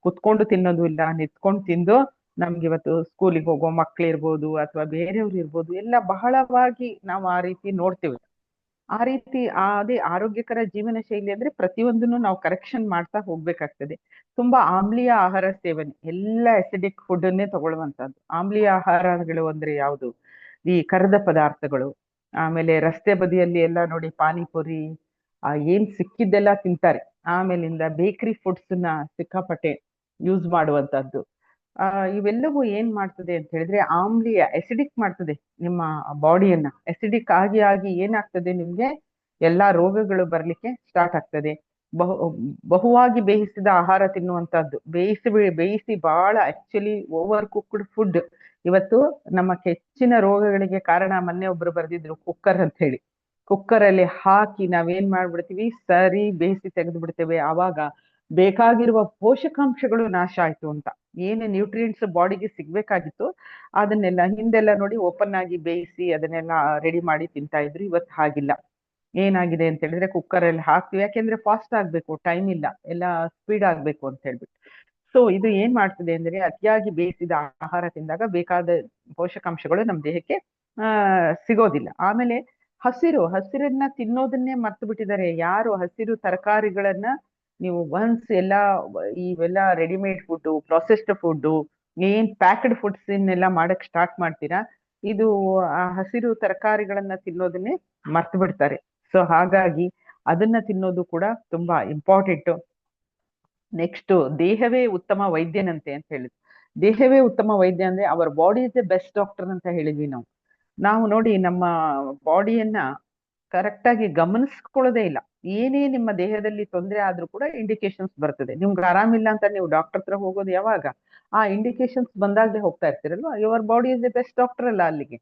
ಕುತ್ಕೊಂಡು ತಿನ್ನೋದು ಇಲ್ಲ, ನಿಂತ್ಕೊಂಡು ತಿಂದು ನಮ್ಗೆ ಇವತ್ತು ಸ್ಕೂಲಿಗೆ ಹೋಗೋ ಮಕ್ಳಿರ್ಬೋದು ಅಥವಾ ಬೇರೆಯವ್ರು ಇರ್ಬೋದು, ಎಲ್ಲ ಬಹಳವಾಗಿ ನಾವು ಆ ರೀತಿ ನೋಡ್ತೀವಿ. ಆ ರೀತಿ ಅದೇ ಆರೋಗ್ಯಕರ ಜೀವನ ಶೈಲಿ ಅಂದ್ರೆ ಪ್ರತಿಯೊಂದನ್ನು ನಾವು ಕರೆಕ್ಷನ್ ಮಾಡ್ತಾ ಹೋಗ್ಬೇಕಾಗ್ತದೆ. ತುಂಬಾ ಆಮ್ಲೀಯ ಆಹಾರ ಸೇವನೆ, ಎಲ್ಲ ಅಸಿಡಿಕ್ ಫುಡ್ ಅನ್ನೇ ತಗೊಳ್ಳುವಂತದ್ದು. ಆಮ್ಲೀಯ ಆಹಾರಗಳು ಅಂದ್ರೆ ಯಾವುದು? ಈ ಕರೆದ ಪದಾರ್ಥಗಳು, ಆಮೇಲೆ ರಸ್ತೆ ಬದಿಯಲ್ಲಿ ಎಲ್ಲ ನೋಡಿ ಪಾನಿಪುರಿ, ಏನ್ ಸಿಕ್ಕಿದ್ದೆಲ್ಲ ತಿಂತಾರೆ. ಆಮೇಲಿಂದ ಬೇಕರಿ ಫುಡ್ಸ್ ನ ಸಿಕ್ಕಾಪಟ್ಟೆ ಯೂಸ್ ಮಾಡುವಂತದ್ದು. ಇವೆಲ್ಲವೂ ಏನ್ ಮಾಡ್ತದೆ ಅಂತ ಹೇಳಿದ್ರೆ ಆಮ್ಲೀಯ ಅಸಿಡಿಕ್ ಮಾಡ್ತದೆ ನಿಮ್ಮ ಬಾಡಿಯನ್ನ. ಅಸಿಡಿಕ್ ಆಗಿ ಆಗಿ ಏನಾಗ್ತದೆ ನಿಮ್ಗೆ ಎಲ್ಲಾ ರೋಗಗಳು ಬರ್ಲಿಕ್ಕೆ ಸ್ಟಾರ್ಟ್ ಆಗ್ತದೆ. ಬಹುವಾಗಿ ಬೇಯಿಸಿದ ಆಹಾರ ತಿನ್ನುವಂತದ್ದು, ಬೇಯಿಸಿ ಬಹಳ ಆಕ್ಚುಲಿ ಓವರ್ ಕುಕ್ಡ್ ಫುಡ್ ಇವತ್ತು ನಮ್ಮ ಹೆಚ್ಚಿನ ರೋಗಗಳಿಗೆ ಕಾರಣ. ಮೊನ್ನೆ ಒಬ್ರು ಬರ್ದಿದ್ರು ಕುಕ್ಕರ್ ಅಂತ ಹೇಳಿ. ಕುಕ್ಕರ್ ಅಲ್ಲಿ ಹಾಕಿ ನಾವೇನ್ ಮಾಡ್ಬಿಡ್ತೀವಿ, ಸರಿ ಬೇಯಿಸಿ ತೆಗೆದು ಬಿಡ್ತೇವೆ. ಆವಾಗ ಬೇಕಾಗಿರುವ ಪೋಷಕಾಂಶಗಳು ನಾಶ ಆಯ್ತು ಅಂತ. ಏನು ನ್ಯೂಟ್ರಿಯೆಂಟ್ಸ್ ಬಾಡಿಗೆ ಸಿಗ್ಬೇಕಾಗಿತ್ತು ಅದನ್ನೆಲ್ಲ ಹಿಂದೆಲ್ಲ ನೋಡಿ ಓಪನ್ ಆಗಿ ಬೇಯಿಸಿ ಅದನ್ನೆಲ್ಲ ರೆಡಿ ಮಾಡಿ ತಿಂತಾ ಇದ್ರು. ಇವತ್ತು ಹಾಗಿಲ್ಲ. ಏನಾಗಿದೆ ಅಂತ ಹೇಳಿದ್ರೆ ಕುಕ್ಕರ್ ಅಲ್ಲಿ ಹಾಕ್ತಿವಿ, ಯಾಕೆಂದ್ರೆ ಫಾಸ್ಟ್ ಆಗ್ಬೇಕು, ಟೈಮ್ ಇಲ್ಲ, ಎಲ್ಲ ಸ್ಪೀಡ್ ಆಗ್ಬೇಕು ಅಂತ ಹೇಳ್ಬಿಟ್ಟು. ಸೊ ಇದು ಏನ್ ಮಾಡ್ತದೆ ಅಂದ್ರೆ ಅತಿಯಾಗಿ ಬೇಯಿಸಿದ ಆಹಾರ ತಿಂದಾಗ ಬೇಕಾದ ಪೋಷಕಾಂಶಗಳು ನಮ್ಮ ದೇಹಕ್ಕೆ ಸಿಗೋದಿಲ್ಲ. ಆಮೇಲೆ ಹಸಿರನ್ನ ತಿನ್ನೋದನ್ನೇ ಮರ್ತು ಬಿಟ್ಟಿದ್ದಾರೆ. ಯಾರು ಹಸಿರು ತರಕಾರಿಗಳನ್ನ ನೀವು ಒನ್ಸ್ ಇವೆಲ್ಲ ರೆಡಿಮೇಡ್ ಫುಡ್, ಪ್ರೊಸೆಸ್ಡ್ ಫುಡ್, ಏನ್ ಪ್ಯಾಕ್ಡ್ ಫುಡ್ಸ್ ಇನ್ನೆಲ್ಲ ಮಾಡಕ್ ಸ್ಟಾರ್ಟ್ ಮಾಡ್ತೀರಾ, ಇದು ಆ ಹಸಿರು ತರಕಾರಿಗಳನ್ನ ತಿನ್ನೋದನ್ನೇ ಮರ್ತು ಬಿಡ್ತಾರೆ. ಸೊ ಹಾಗಾಗಿ ಅದನ್ನ ತಿನ್ನೋದು ಕೂಡ ತುಂಬಾ ಇಂಪಾರ್ಟೆಂಟ್. ನೆಕ್ಸ್ಟ್, ದೇಹವೇ ಉತ್ತಮ ವೈದ್ಯನಂತೆ ಅಂತ ಹೇಳಿದ್ರು. ದೇಹವೇ ಉತ್ತಮ ವೈದ್ಯ ಅಂದ್ರೆ our body is the best doctor ಅಂತ ಹೇಳಿದ್ವಿ ನಾವು. ನಾವು ನೋಡಿ ನಮ್ಮ ಬಾಡಿಯನ್ನ ಕರೆಕ್ಟ್ ಆಗಿ ಗಮನಿಸ್ಕೊಳ್ಳೋದೇ ಇಲ್ಲ. ಏನೇ ನಿಮ್ಮ ದೇಹದಲ್ಲಿ ತೊಂದರೆ ಆದ್ರೂ ಕೂಡ ಇಂಡಿಕೇಶನ್ಸ್ ಬರ್ತದೆ. ನಿಮ್ಗೆ ಆರಾಮಿಲ್ಲ ಅಂತ ನೀವು ಡಾಕ್ಟರ್ ಹತ್ರ ಹೋಗೋದು ಯಾವಾಗ? ಆ ಇಂಡಿಕೇಶನ್ಸ್ ಬಂದಾಗಲೇ ಹೋಗ್ತಾ ಇರ್ತೀರಲ್ವಾ. Your body is the best doctor ಅಲ್ಲ ಅಲ್ಲಿಗೆ.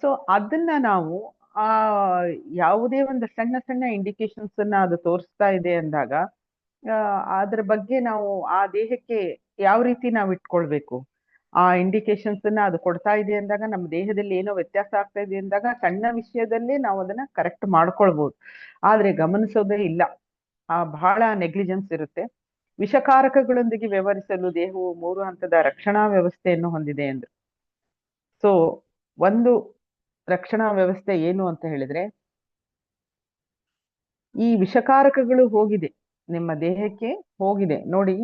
ಸೊ ಅದನ್ನ ನಾವು ಆ ಯಾವುದೇ ಒಂದು ಸಣ್ಣ ಸಣ್ಣ ಇಂಡಿಕೇಶನ್ಸ್ ಅನ್ನ ಅದು ತೋರಿಸ್ತಾ ಇದೆ ಅಂದಾಗ ಅದ್ರ ಬಗ್ಗೆ ನಾವು ಆ ದೇಹಕ್ಕೆ ಯಾವ ರೀತಿ ನಾವು ಇಟ್ಕೊಳ್ಬೇಕು, ಆ ಇಂಡಿಕೇಶನ್ಸ್ ಅನ್ನ ಅದು ಕೊಡ್ತಾ ಇದೆ ಅಂದಾಗ ನಮ್ಮ ದೇಹದಲ್ಲಿ ಏನೋ ವ್ಯತ್ಯಾಸ ಆಗ್ತಾ ಇದೆ ಅಂದಾಗ ಸಣ್ಣ ವಿಷಯದಲ್ಲೇ ನಾವು ಅದನ್ನ ಕರೆಕ್ಟ್ ಮಾಡ್ಕೊಳ್ಬಹುದು. ಆದ್ರೆ ಗಮನಿಸೋದೇ ಇಲ್ಲ, ಬಹಳ ನೆಗ್ಲಿಜೆನ್ಸ್ ಇರುತ್ತೆ. ವಿಷಕಾರಕಗಳೊಂದಿಗೆ ವ್ಯವಹರಿಸಲು ದೇಹವು 3 ಹಂತದ ರಕ್ಷಣಾ ವ್ಯವಸ್ಥೆಯನ್ನು ಹೊಂದಿದೆ ಎಂದು. ಸೊ ಒಂದು ರಕ್ಷಣಾ ವ್ಯವಸ್ಥೆ ಏನು ಅಂತ ಹೇಳಿದ್ರೆ, ಈ ವಿಷಕಾರಕಗಳು ಹೋಗಿದೆ ನಿಮ್ಮ ದೇಹಕ್ಕೆ ಹೋಗಿದೆ ನೋಡಿ.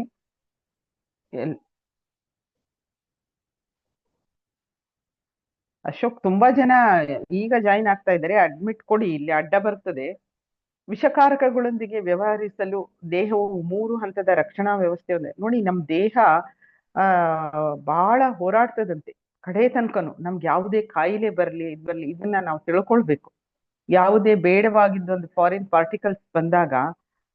ಅಶೋಕ್, ತುಂಬಾ ಜನ ಈಗ ಜಾಯಿನ್ ಆಗ್ತಾ ಇದ್ದಾರೆ, ಅಡ್ಮಿಟ್ ಕೊಡಿ, ಇಲ್ಲಿ ಅಡ್ಡ ಬರ್ತದೆ. ವಿಷಕಾರಕಗಳೊಂದಿಗೆ ವ್ಯವಹರಿಸಲು ದೇಹವು 3 ಹಂತದ ರಕ್ಷಣಾ ವ್ಯವಸ್ಥೆ ನೋಡಿ. ನಮ್ ದೇಹ ಬಹಳ ಹೋರಾಡ್ತದಂತೆ ಕಡೆ ತನಕನು. ನಮ್ಗೆ ಯಾವುದೇ ಕಾಯಿಲೆ ಬರ್ಲಿ ಇದನ್ನ ನಾವು ತಿಳ್ಕೊಳ್ಬೇಕು. ಯಾವುದೇ ಬೇಡವಾಗಿದ್ದೊಂದು ಫಾರಿನ್ ಪಾರ್ಟಿಕಲ್ಸ್ ಬಂದಾಗ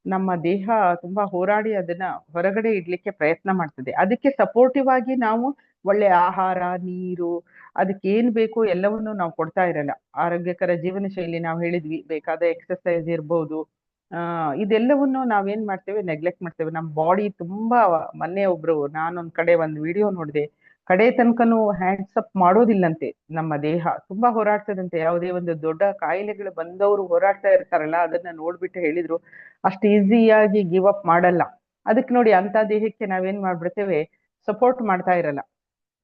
ನಮ್ಮ ದೇಹ ತುಂಬಾ ಹೋರಾಡಿ ಅದನ್ನ ಹೊರಗಡೆ ಇಡ್ಲಿಕ್ಕೆ ಪ್ರಯತ್ನ ಮಾಡ್ತದೆ. ಅದಕ್ಕೆ ಸಪೋರ್ಟಿವ್ ಆಗಿ ನಾವು ಒಳ್ಳೆ ಆಹಾರ, ನೀರು, ಅದಕ್ಕೆ ಏನ್ ಬೇಕು ಎಲ್ಲವನ್ನೂ ನಾವು ಕೊಡ್ತಾ ಇರಲ್ಲ. ಆರೋಗ್ಯಕರ ಜೀವನ ಶೈಲಿ ನಾವು ಹೇಳಿದ್ವಿ, ಬೇಕಾದ ಎಕ್ಸರ್ಸೈಸ್ ಇರ್ಬೋದು, ಇದೆಲ್ಲವನ್ನು ನಾವೇನ್ ಮಾಡ್ತೇವೆ, ನೆಗ್ಲೆಕ್ಟ್ ಮಾಡ್ತೇವೆ. ನಮ್ಮ ಬಾಡಿ ತುಂಬಾ, ಮೊನ್ನೆ ನಾನೊಂದ್ ಕಡೆ ಒಂದು ವಿಡಿಯೋ ನೋಡಿದೆ, ಕಡೆ ತನಕನೂ ಹ್ಯಾಂಡ್ಸ್ ಅಪ್ ಮಾಡೋದಿಲ್ಲಂತೆ. ನಮ್ಮ ದೇಹ ತುಂಬಾ ಹೋರಾಡ್ತದಂತೆ. ಯಾವುದೇ ಒಂದು ದೊಡ್ಡ ಕಾಯಿಲೆಗಳು ಬಂದವರು ಹೋರಾಡ್ತಾ ಇರ್ತಾರಲ್ಲ, ಅದನ್ನ ನೋಡ್ಬಿಟ್ಟು ಹೇಳಿದ್ರು ಅಷ್ಟು ಈಸಿಯಾಗಿ ಗಿವ್ ಅಪ್ ಮಾಡಲ್ಲ. ಅದಕ್ಕೆ ನೋಡಿ ಅಂತ ದೇಹಕ್ಕೆ ನಾವೇನ್ ಮಾಡ್ಬಿಡ್ತೇವೆ, ಸಪೋರ್ಟ್ ಮಾಡ್ತಾ ಇರಲ್ಲ.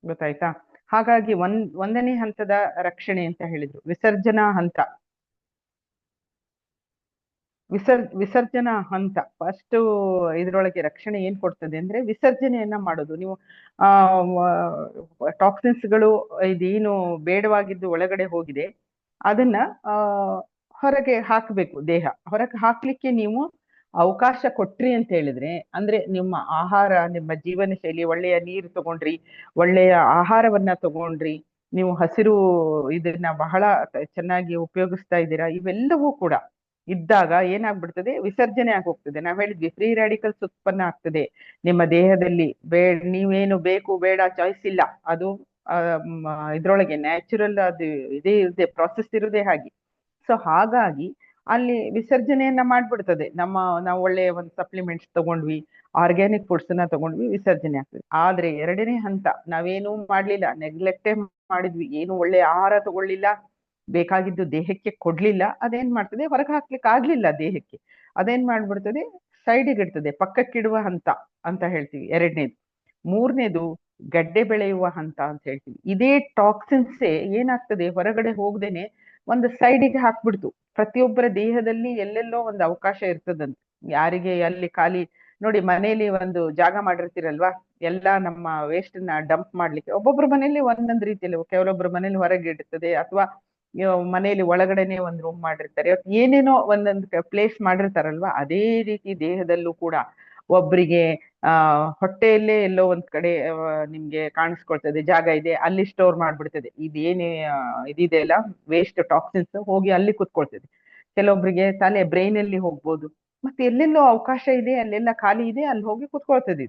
ಗೊತ್ತಾಯ್ತಾ? ಹಾಗಾಗಿ ಒಂದನೇ ಹಂತದ ರಕ್ಷಣೆ ಅಂತ ಹೇಳಿದ್ರು ವಿಸರ್ಜನಾ ಹಂತ. ವಿಸರ್ಜನಾ ಹಂತ ಫಸ್ಟ್ ಇದ್ರೊಳಗೆ ರಕ್ಷಣೆ ಏನ್ ಕೊಡ್ತದೆ ಅಂದ್ರೆ ವಿಸರ್ಜನೆಯನ್ನ ಮಾಡೋದು. ನೀವು ಟಾಕ್ಸಿನ್ಸ್ಗಳು ಇದೇನು ಬೇಡವಾಗಿದ್ದು ಒಳಗಡೆ ಹೋಗಿದೆ ಅದನ್ನ ಹೊರಗೆ ಹಾಕ್ಬೇಕು. ದೇಹ ಹೊರಗೆ ಹಾಕ್ಲಿಕ್ಕೆ ನೀವು ಅವಕಾಶ ಕೊಟ್ರಿ ಅಂತ ಹೇಳಿದ್ರೆ, ಅಂದ್ರೆ ನಿಮ್ಮ ಆಹಾರ, ನಿಮ್ಮ ಜೀವನ ಶೈಲಿ, ಒಳ್ಳೆಯ ನೀರು ತಗೊಂಡ್ರಿ, ಒಳ್ಳೆಯ ಆಹಾರವನ್ನ ತಗೊಂಡ್ರಿ, ನೀವು ಹಸಿರು ಇದನ್ನ ಬಹಳ ಚೆನ್ನಾಗಿ ಉಪಯೋಗಿಸ್ತಾ ಇದ್ದೀರಾ, ಇವೆಲ್ಲವೂ ಕೂಡ ಇದ್ದಾಗ ಏನಾಗ್ಬಿಡ್ತದೆ, ವಿಸರ್ಜನೆ ಆಗೋಗ್ತದೆ. ನಾವ್ ಹೇಳಿದ್ವಿ ಫ್ರೀ ರ್ಯಾಡಿಕಲ್ಸ್ ಉತ್ಪನ್ನ ಆಗ್ತದೆ ನಿಮ್ಮ ದೇಹದಲ್ಲಿ. ನೀವೇನು ಬೇಕು ಬೇಡ ಚಾಯ್ಸ್ ಇಲ್ಲ, ಅದು ಇದ್ರೊಳಗೆ ನ್ಯಾಚುರಲ್ ಅದು ಇದೇ ಇದೆ, ಪ್ರಾಸೆಸ್ ಇರುದೇ ಹಾಗೆ. ಸೊ ಹಾಗಾಗಿ ಅಲ್ಲಿ ವಿಸರ್ಜನೆಯನ್ನ ಮಾಡ್ಬಿಡ್ತದೆ. ನಾವು ಒಳ್ಳೆಯ ಒಂದು ಸಪ್ಲಿಮೆಂಟ್ಸ್ ತಗೊಂಡ್ವಿ, ಆರ್ಗ್ಯಾನಿಕ್ ಫುಡ್ಸ್ ನ ತಗೊಂಡ್ವಿ, ವಿಸರ್ಜನೆ ಆಗ್ತದೆ. ಆದ್ರೆ ಎರಡನೇ ಹಂತ ನಾವೇನು ಮಾಡ್ಲಿಲ್ಲ, ನೆಗ್ಲೆಕ್ಟೇ ಮಾಡಿದ್ವಿ, ಏನು ಒಳ್ಳೆ ಆಹಾರ ತಗೊಳ್ಳಿಲ್ಲ, ಬೇಕಾಗಿದ್ದು ದೇಹಕ್ಕೆ ಕೊಡ್ಲಿಲ್ಲ, ಅದೇನ್ ಮಾಡ್ತದೆ, ಹೊರಗೆ ಹಾಕ್ಲಿಕ್ಕೆ ಆಗ್ಲಿಲ್ಲ ದೇಹಕ್ಕೆ, ಅದೇನ್ ಮಾಡ್ಬಿಡ್ತದೆ, ಸೈಡಿಗೆ ಇಡ್ತದೆ, ಪಕ್ಕಕ್ಕಿಡುವ ಹಂತ ಅಂತ ಹೇಳ್ತೀವಿ ಎರಡನೇದು. ಮೂರನೇದು ಗಡ್ಡೆ ಬೆಳೆಯುವ ಹಂತ ಅಂತ ಹೇಳ್ತೀವಿ. ಇದೇ ಟಾಕ್ಸಿನ್ಸೇ ಏನಾಗ್ತದೆ, ಹೊರಗಡೆ ಹೋಗ್ದೇನೆ ಒಂದು ಸೈಡಿಗೆ ಹಾಕ್ಬಿಡ್ತು. ಪ್ರತಿಯೊಬ್ಬರ ದೇಹದಲ್ಲಿ ಎಲ್ಲೆಲ್ಲೋ ಒಂದು ಅವಕಾಶ ಇರ್ತದಂತೆ. ಯಾರಿಗೆ ಅಲ್ಲಿ ಖಾಲಿ ನೋಡಿ, ಮನೇಲಿ ಒಂದು ಜಾಗ ಮಾಡಿರ್ತೀರಲ್ವಾ, ಎಲ್ಲ ನಮ್ಮ ವೇಸ್ಟ್ ನ ಡಂಪ್ ಮಾಡ್ಲಿಕ್ಕೆ. ಒಬ್ಬೊಬ್ರ ಮನೇಲಿ ಒಂದೊಂದ್ ರೀತಿಯಲ್ಲಿ, ಕೆಲವೊಬ್ರ ಮನೇಲಿ ಹೊರಗೆ ಇಡ್ತದೆ, ಅಥವಾ ಮನೇಲಿ ಒಳಗಡೆನೆ ಒಂದ್ ರೂಮ್ ಮಾಡಿರ್ತಾರೆ. ಏನೇನೋ ಒಂದೊಂದ್ ಪ್ಲೇಸ್ ಮಾಡಿರ್ತಾರಲ್ವಾ, ಅದೇ ರೀತಿ ದೇಹದಲ್ಲೂ ಕೂಡ ಒಬ್ರಿಗೆ ಹೊಟ್ಟೆಯಲ್ಲೇ ಎಲ್ಲೋ ಒಂದ್ ಕಡೆ ನಿಮ್ಗೆ ಕಾಣಿಸ್ಕೊಳ್ತದೆ, ಜಾಗ ಇದೆ, ಅಲ್ಲಿ ಸ್ಟೋರ್ ಮಾಡ್ಬಿಡ್ತದೆ ಇದೇನೇ ಇದಿದೆ ಅಲ್ಲ, ವೇಸ್ಟ್ ಟಾಕ್ಸಿನ್ಸ್ ಹೋಗಿ ಅಲ್ಲಿ ಕುತ್ಕೊಳ್ತದೆ. ಕೆಲವೊಬ್ರಿಗೆ ತಲೆ ಬ್ರೈನ್ ಅಲ್ಲಿ ಹೋಗ್ಬೋದು, ಮತ್ತೆ ಎಲ್ಲೆಲ್ಲೋ ಅವಕಾಶ ಇದೆ, ಅಲ್ಲೆಲ್ಲ ಖಾಲಿ ಇದೆ, ಅಲ್ಲಿ ಹೋಗಿ ಕುತ್ಕೊಳ್ತದೆ.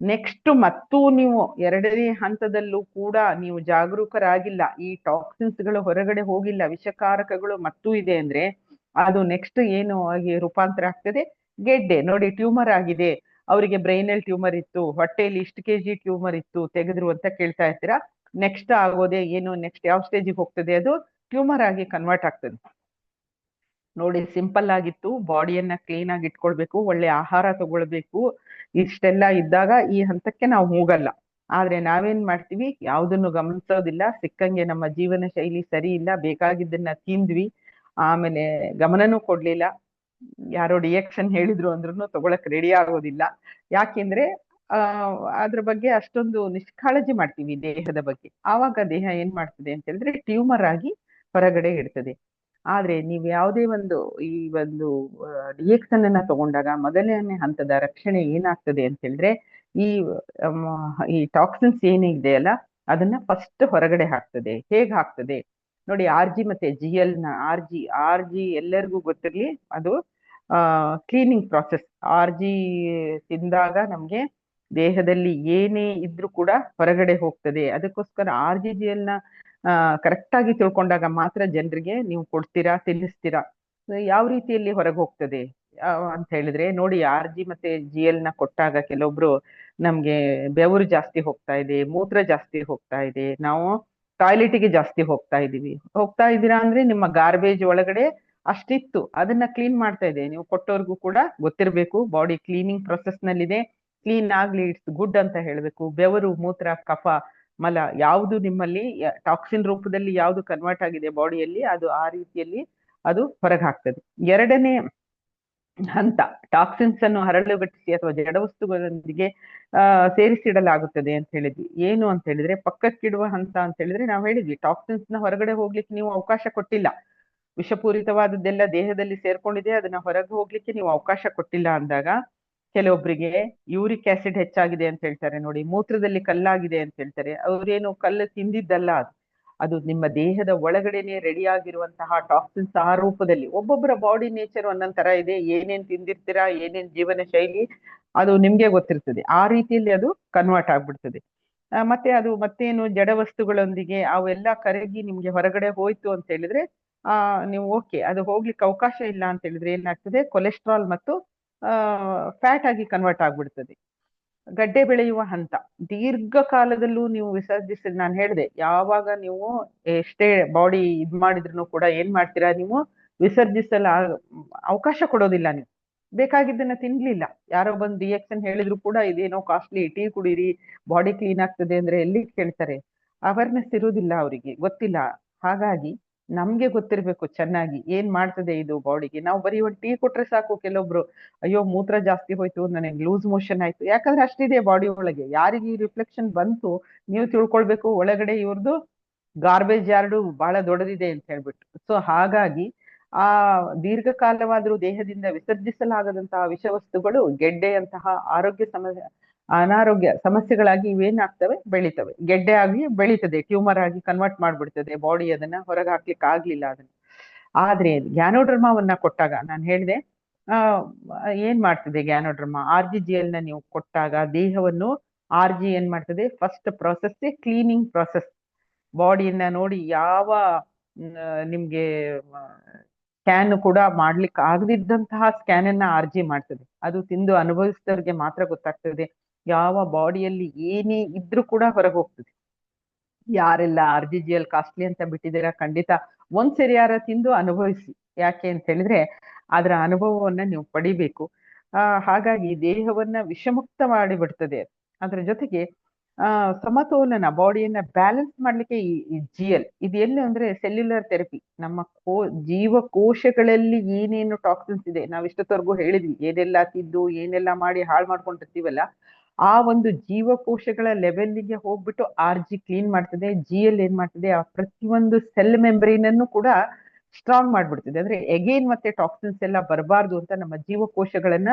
ನೆಕ್ಸ್ಟ್ ಮತ್ತೂ ನೀವು ಎರಡನೇ ಹಂತದಲ್ಲೂ ಕೂಡ ನೀವು ಜಾಗರೂಕರಾಗಿಲ್ಲ, ಈ ಟಾಕ್ಸಿನ್ಸ್ ಗಳು ಹೊರಗಡೆ ಹೋಗಿಲ್ಲ, ವಿಷಕಾರಕಗಳು ಮತ್ತೂ ಇದೆ ಅಂದ್ರೆ, ಅದು ನೆಕ್ಸ್ಟ್ ಏನು ಆಗಿ ರೂಪಾಂತರ ಆಗ್ತದೆ, ಗೆಡ್ಡೆ. ನೋಡಿ, ಟ್ಯೂಮರ್ ಆಗಿದೆ, ಅವರಿಗೆ ಬ್ರೈನ್ ಅಲ್ಲಿ ಟ್ಯೂಮರ್ ಇತ್ತು, ಹೊಟ್ಟೆಯಲ್ಲಿ ಇಷ್ಟು ಕೆಜಿ ಟ್ಯೂಮರ್ ಇತ್ತು, ತೆಗೆದ್ರು ಅಂತ ಕೇಳ್ತಾ ಇರ್ತೀರಾ. ನೆಕ್ಸ್ಟ್ ಆಗೋದೇ ಏನು, ನೆಕ್ಸ್ಟ್ ಯಾವ ಸ್ಟೇಜಿಗೆ ಹೋಗ್ತದೆ, ಅದು ಟ್ಯೂಮರ್ ಆಗಿ ಕನ್ವರ್ಟ್ ಆಗ್ತದೆ. ನೋಡಿ, ಸಿಂಪಲ್ ಆಗಿತ್ತು, ಬಾಡಿಯನ್ನ ಕ್ಲೀನ್ ಆಗಿ ಇಟ್ಕೊಳ್ಬೇಕು, ಒಳ್ಳೆ ಆಹಾರ ತಗೊಳ್ಬೇಕು, ಇಷ್ಟೆಲ್ಲ ಇದ್ದಾಗ ಈ ಹಂತಕ್ಕೆ ನಾವು ಹೋಗಲ್ಲ. ಆದ್ರೆ ನಾವೇನ್ ಮಾಡ್ತೀವಿ, ಯಾವ್ದನ್ನು ಗಮನಿಸೋದಿಲ್ಲ, ಸಿಕ್ಕಂಗೆ ನಮ್ಮ ಜೀವನ ಶೈಲಿ ಸರಿ ಇಲ್ಲ, ಬೇಕಾಗಿದ್ದನ್ನ ತಿಂದ್ವಿ, ಆಮೇಲೆ ಗಮನನೂ ಕೊಡ್ಲಿಲ್ಲ, ಯಾರೋ ರಿಯಾಕ್ಷನ್ ಹೇಳಿದ್ರು ಅಂದ್ರೂ ತಗೊಳಕ್ ರೆಡಿ ಆಗೋದಿಲ್ಲ. ಯಾಕೆಂದ್ರೆ ಅದ್ರ ಬಗ್ಗೆ ಅಷ್ಟೊಂದು ನಿಷ್ಕಾಳಜಿ ಮಾಡ್ತೀವಿ ದೇಹದ ಬಗ್ಗೆ. ಆವಾಗ ದೇಹ ಏನ್ ಮಾಡ್ತದೆ ಅಂತ ಹೇಳಿದ್ರೆ, ಟ್ಯೂಮರ್ ಆಗಿ ಹೊರಗಡೆ ಇಡ್ತದೆ. ಆದ್ರೆ ನೀವು ಯಾವುದೇ ಒಂದು ಈ ಒಂದು ರಿಯಾಕ್ಷನ್ ಅನ್ನ ತಗೊಂಡಾಗ ಮೊದಲನೇ ಹಂತದ ರಕ್ಷಣೆ ಏನಾಗ್ತದೆ ಅಂತ ಹೇಳಿದ್ರೆ, ಈ ಈ ಟಾಕ್ಸಿನ್ಸ್ ಏನಿದೆಯಲ್ಲ, ಅದನ್ನ ಫಸ್ಟ್ ಹೊರಗಡೆ ಹಾಕ್ತದೆ. ಹೇಗ್ ಹಾಕ್ತದೆ ನೋಡಿ, RG ಮತ್ತೆ GL ನ, ಆರ್ ಜಿ ಎಲ್ಲರಿಗೂ ಗೊತ್ತಿರ್ಲಿ, ಅದು ಕ್ಲೀನಿಂಗ್ ಪ್ರಾಸೆಸ್. RG ತಿಂದಾಗ ನಮ್ಗೆ ದೇಹದಲ್ಲಿ ಏನೇ ಇದ್ರೂ ಕೂಡ ಹೊರಗಡೆ ಹೋಗ್ತದೆ. ಅದಕ್ಕೋಸ್ಕರ RGGL ನ ಕರೆಕ್ಟ್ ಆಗಿ ತಿಳ್ಕೊಂಡಾಗ ಮಾತ್ರ ಜನರಿಗೆ ನೀವು ಕೊಡ್ತೀರಾ, ತಿನ್ನಿಸ್ತೀರಾ. ಯಾವ ರೀತಿಯಲ್ಲಿ ಹೊರಗೆ ಹೋಗ್ತದೆ ಅಂತ ಹೇಳಿದ್ರೆ, ನೋಡಿ, RG ಮತ್ತೆ GL ನ ಕೊಟ್ಟಾಗ ಕೆಲವೊಬ್ರು ನಮ್ಗೆ ಬೆವರು ಜಾಸ್ತಿ ಹೋಗ್ತಾ ಇದೆ, ಮೂತ್ರ ಜಾಸ್ತಿ ಹೋಗ್ತಾ ಇದೆ, ನಾವು ಟಾಯ್ಲೆಟ್ಗೆ ಜಾಸ್ತಿ ಹೋಗ್ತಾ ಇದ್ದೀರಾ ಅಂದ್ರೆ ನಿಮ್ಮ ಗಾರ್ಬೇಜ್ ಒಳಗಡೆ ಅಷ್ಟಿತ್ತು, ಅದನ್ನ ಕ್ಲೀನ್ ಮಾಡ್ತಾ ಇದೆ. ನೀವು ಕೊಟ್ಟವ್ರಿಗೂ ಕೂಡ ಗೊತ್ತಿರಬೇಕು, ಬಾಡಿ ಕ್ಲೀನಿಂಗ್ ಪ್ರೊಸೆಸ್ ನಲ್ಲಿದೆ, ಕ್ಲೀನ್ ಆಗ್ಲಿ, ಇಟ್ಸ್ ಗುಡ್ ಅಂತ ಹೇಳ್ಬೇಕು. ಬೆವರು, ಮೂತ್ರ, ಕಫ, ಮಲ ಯಾವುದು ನಿಮ್ಮಲ್ಲಿ ಟಾಕ್ಸಿನ್ ರೂಪದಲ್ಲಿ ಯಾವುದು ಕನ್ವರ್ಟ್ ಆಗಿದೆ ಬಾಡಿಯಲ್ಲಿ, ಅದು ಆ ರೀತಿಯಲ್ಲಿ ಅದು ಹೊರಗೆ ಹಾಕ್ತದೆ. ಎರಡನೇ ಹಂತ, ಟಾಕ್ಸಿನ್ಸ್ ಅನ್ನು ಹರಳುಗಟ್ಟಿಸಿ ಅಥವಾ ಜಡವಸ್ತುಗಳೊಂದಿಗೆ ಸೇರಿಸಿಡಲಾಗುತ್ತದೆ ಅಂತ ಹೇಳಿದ್ವಿ. ಏನು ಅಂತ ಹೇಳಿದ್ರೆ, ಪಕ್ಕಕ್ಕಿಡುವ ಹಂತ ಅಂತ ಹೇಳಿದ್ರೆ, ನಾವು ಹೇಳಿದ್ವಿ ಟಾಕ್ಸಿನ್ಸ್ ನ ಹೊರಗಡೆ ಹೋಗ್ಲಿಕ್ಕೆ ನೀವು ಅವಕಾಶ ಕೊಟ್ಟಿಲ್ಲ, ವಿಷಪೂರಿತವಾದದ್ದೆಲ್ಲ ದೇಹದಲ್ಲಿ ಸೇರ್ಕೊಂಡಿದೆ, ಅದನ್ನ ಹೊರಗೆ ಹೋಗ್ಲಿಕ್ಕೆ ನೀವು ಅವಕಾಶ ಕೊಟ್ಟಿಲ್ಲ ಅಂದಾಗ, ಕೆಲವೊಬ್ಬರಿಗೆ ಯೂರಿಕ್ ಆಸಿಡ್ ಹೆಚ್ಚಾಗಿದೆ ಅಂತ ಹೇಳ್ತಾರೆ, ನೋಡಿ, ಮೂತ್ರದಲ್ಲಿ ಕಲ್ಲಾಗಿದೆ ಅಂತ ಹೇಳ್ತಾರೆ. ಅವ್ರೇನು ಕಲ್ಲು ತಿಂದಿದ್ದಲ್ಲ, ಅದು ನಿಮ್ಮ ದೇಹದ ಒಳಗಡೆನೆ ರೆಡಿ ಆಗಿರುವಂತಹ ಟಾಕ್ಸಿನ್ಸ್ ಆ ರೂಪದಲ್ಲಿ. ಒಬ್ಬೊಬ್ಬರ ಬಾಡಿ ನೇಚರ್ ಒಂದೊಂದ್ ತರ ಇದೆ, ಏನೇನ್ ತಿಂದಿರ್ತೀರಾ, ಏನೇನ್ ಜೀವನ ಶೈಲಿ, ಅದು ನಿಮ್ಗೆ ಗೊತ್ತಿರ್ತದೆ, ಆ ರೀತಿಯಲ್ಲಿ ಅದು ಕನ್ವರ್ಟ್ ಆಗ್ಬಿಡ್ತದೆ. ಮತ್ತೆ ಅದು ಮತ್ತೇನು, ಜಡ ವಸ್ತುಗಳೊಂದಿಗೆ ಅವೆಲ್ಲ ಕರಗಿ ನಿಮ್ಗೆ ಹೊರಗಡೆ ಹೋಯ್ತು ಅಂತ ಹೇಳಿದ್ರೆ, ನೀವು ಓಕೆ, ಅದು ಹೋಗ್ಲಿಕ್ಕೆ ಅವಕಾಶ ಇಲ್ಲ ಅಂತ ಹೇಳಿದ್ರೆ ಏನಾಗ್ತದೆ, ಕೊಲೆಸ್ಟ್ರಾಲ್ ಮತ್ತು ಫ್ಯಾಟ್ ಆಗಿ ಕನ್ವರ್ಟ್ ಆಗ್ಬಿಡ್ತದೆ. ಗಡ್ಡೆ ಬೆಳೆಯುವ ಹಂತ, ದೀರ್ಘಕಾಲದಲ್ಲೂ ನೀವು ವಿಸರ್ಜಿಸಿದ, ನಾನು ಹೇಳಿದೆ, ಯಾವಾಗ ನೀವು ಎಷ್ಟೇ ಬಾಡಿ ಇದ್ ಮಾಡಿದ್ರು ಕೂಡ ಏನ್ ಮಾಡ್ತೀರಾ, ನೀವು ವಿಸರ್ಜಿಸಲು ಅವಕಾಶ ಕೊಡೋದಿಲ್ಲ. ನೀವು ಬೇಕಾಗಿದ್ದನ್ನ ತಿನ್ಲಿಲ್ಲ, ಯಾರೋ ಬಂದು ರಿಯಾಕ್ಷನ್ ಹೇಳಿದ್ರು ಕೂಡ ಇದೇನೋ ಕಾಸ್ಟ್ಲಿ, ಟೀ ಕುಡೀರಿ ಬಾಡಿ ಕ್ಲೀನ್ ಆಗ್ತದೆ ಅಂದ್ರೆ ಎಲ್ಲಿ ಕೇಳ್ತಾರೆ, ಅವೇರ್ನೆಸ್ ಇರುವುದಿಲ್ಲ, ಅವರಿಗೆ ಗೊತ್ತಿಲ್ಲ. ಹಾಗಾಗಿ ನಮ್ಗೆ ಗೊತ್ತಿರ್ಬೇಕು ಚೆನ್ನಾಗಿ ಏನ್ ಮಾಡ್ತದೆ ಇದು ಬಾಡಿಗೆ. ನಾವು ಬರೀ ಒಂದು ಟೀ ಕೊಟ್ರೆ ಸಾಕು, ಕೆಲವೊಬ್ರು ಅಯ್ಯೋ ಮೂತ್ರ ಜಾಸ್ತಿ ಹೋಯ್ತು, ನನಗೆ ಲೂಸ್ ಮೋಷನ್ ಆಯ್ತು, ಯಾಕಂದ್ರೆ ಅಷ್ಟಿದೆ ಬಾಡಿ ಒಳಗೆ. ಯಾರಿಗೆ ಈ ರಿಫ್ಲೆಕ್ಷನ್ ಬಂತು, ನೀವು ತಿಳ್ಕೊಳ್ಬೇಕು, ಒಳಗಡೆ ಇವ್ರದ್ದು ಗಾರ್ಬೇಜ್ ಯಾರ್ಡು ಬಹಳ ದೊಡ್ಡದಿದೆ ಅಂತ ಹೇಳ್ಬಿಟ್ಟು. ಸೊ ಹಾಗಾಗಿ ಆ ದೀರ್ಘಕಾಲವಾದ್ರೂ ದೇಹದಿಂದ ವಿಸರ್ಜಿಸಲಾಗದಂತಹ ವಿಷವಸ್ತುಗಳು ಗೆಡ್ಡೆಯಂತಹ ಅನಾರೋಗ್ಯ ಸಮಸ್ಯೆಗಳಾಗಿ ಇವೇನಾಗ್ತವೆ, ಬೆಳಿತವೆ. ಗೆಡ್ಡೆ ಆಗಿ ಬೆಳೀತದೆ, ಟ್ಯೂಮರ್ ಆಗಿ ಕನ್ವರ್ಟ್ ಮಾಡ್ಬಿಡ್ತದೆ ಬಾಡಿ, ಅದನ್ನ ಹೊರಗೆ ಹಾಕ್ಲಿಕ್ಕೆ ಆಗ್ಲಿಲ್ಲ ಅದನ್ನ. ಆದ್ರೆ ಗ್ಯಾನೋಡ್ರಮಾವನ್ನ ಕೊಟ್ಟಾಗ, ನಾನು ಹೇಳಿದೆ, ಏನ್ ಮಾಡ್ತದೆ ಗ್ಯಾನೋಡ್ರಮಾ, RGGL ನ ನೀವು ಕೊಟ್ಟಾಗ ದೇಹವನ್ನು, RG ಏನ್ ಮಾಡ್ತದೆ, ಫಸ್ಟ್ ಪ್ರಾಸೆಸ್ ಕ್ಲೀನಿಂಗ್ ಪ್ರಾಸೆಸ್. ಬಾಡಿಯನ್ನ ನೋಡಿ, ಯಾವ ನಿಮ್ಗೆ ಸ್ಕ್ಯಾನ್ ಕೂಡ ಮಾಡ್ಲಿಕ್ಕೆ ಆಗದಿದ್ದಂತಹ ಸ್ಕ್ಯಾನ್ ಅನ್ನ RG ಮಾಡ್ತದೆ. ಅದು ತಿಂದು ಅನುಭವಿಸಿದವ್ರಿಗೆ ಮಾತ್ರ ಗೊತ್ತಾಗ್ತದೆ, ಯಾವ ಬಾಡಿಯಲ್ಲಿ ಏನೇ ಇದ್ರೂ ಕೂಡ ಹೊರಗೆ ಹೋಗ್ತದೆ. ಯಾರೆಲ್ಲ RGGL ಕಾಸ್ಟ್ಲಿ ಅಂತ ಬಿಟ್ಟಿದ್ದೀರಾ, ಖಂಡಿತ ಒಂದ್ಸರಿ ಯಾರ ತಿಂದು ಅನುಭವಿಸಿ. ಯಾಕೆ ಅಂತ ಹೇಳಿದ್ರೆ ಅದರ ಅನುಭವವನ್ನ ನೀವು ಪಡಿಬೇಕು. ಹಾಗಾಗಿ ದೇಹವನ್ನ ವಿಷಮುಕ್ತ ಮಾಡಿಬಿಡ್ತದೆ. ಅದ್ರ ಜೊತೆಗೆ ಸಮತೋಲನ, ಬಾಡಿಯನ್ನ ಬ್ಯಾಲೆನ್ಸ್ ಮಾಡ್ಲಿಕ್ಕೆ ಈ GL ಇದು ಎಲ್ಲಿ ಅಂದ್ರೆ ಸೆಲ್ಯುಲರ್ ಥೆರಪಿ. ನಮ್ಮ ಜೀವಕೋಶಗಳಲ್ಲಿ ಏನೇನು ಟಾಕ್ಸಿನ್ಸ್ ಇದೆ, ನಾವ್ ಇಷ್ಟೊತ್ತವರೆಗೂ ಹೇಳಿದ್ವಿ, ಏನೆಲ್ಲ ತಿದ್ದು ಏನೆಲ್ಲ ಮಾಡಿ ಹಾಳು ಮಾಡ್ಕೊಂಡಿರ್ತೀವಲ್ಲ, ಆ ಒಂದು ಜೀವಕೋಶಗಳ ಲೆವೆಲ್ಗೆ ಹೋಗ್ಬಿಟ್ಟು RG ಕ್ಲೀನ್ ಮಾಡ್ತದೆ. GL ಏನ್ ಮಾಡ್ತದೆ, ಆ ಪ್ರತಿಯೊಂದು ಸೆಲ್ ಮೆಂಬ್ರೇನ್ ಅನ್ನು ಕೂಡ ಸ್ಟ್ರಾಂಗ್ ಮಾಡ್ಬಿಡ್ತದೆ. ಅಂದ್ರೆ ಎಗೇನ್ ಮತ್ತೆ ಟಾಕ್ಸಿನ್ಸ್ ಎಲ್ಲ ಬರಬಾರ್ದು ಅಂತ ನಮ್ಮ ಜೀವಕೋಶಗಳನ್ನ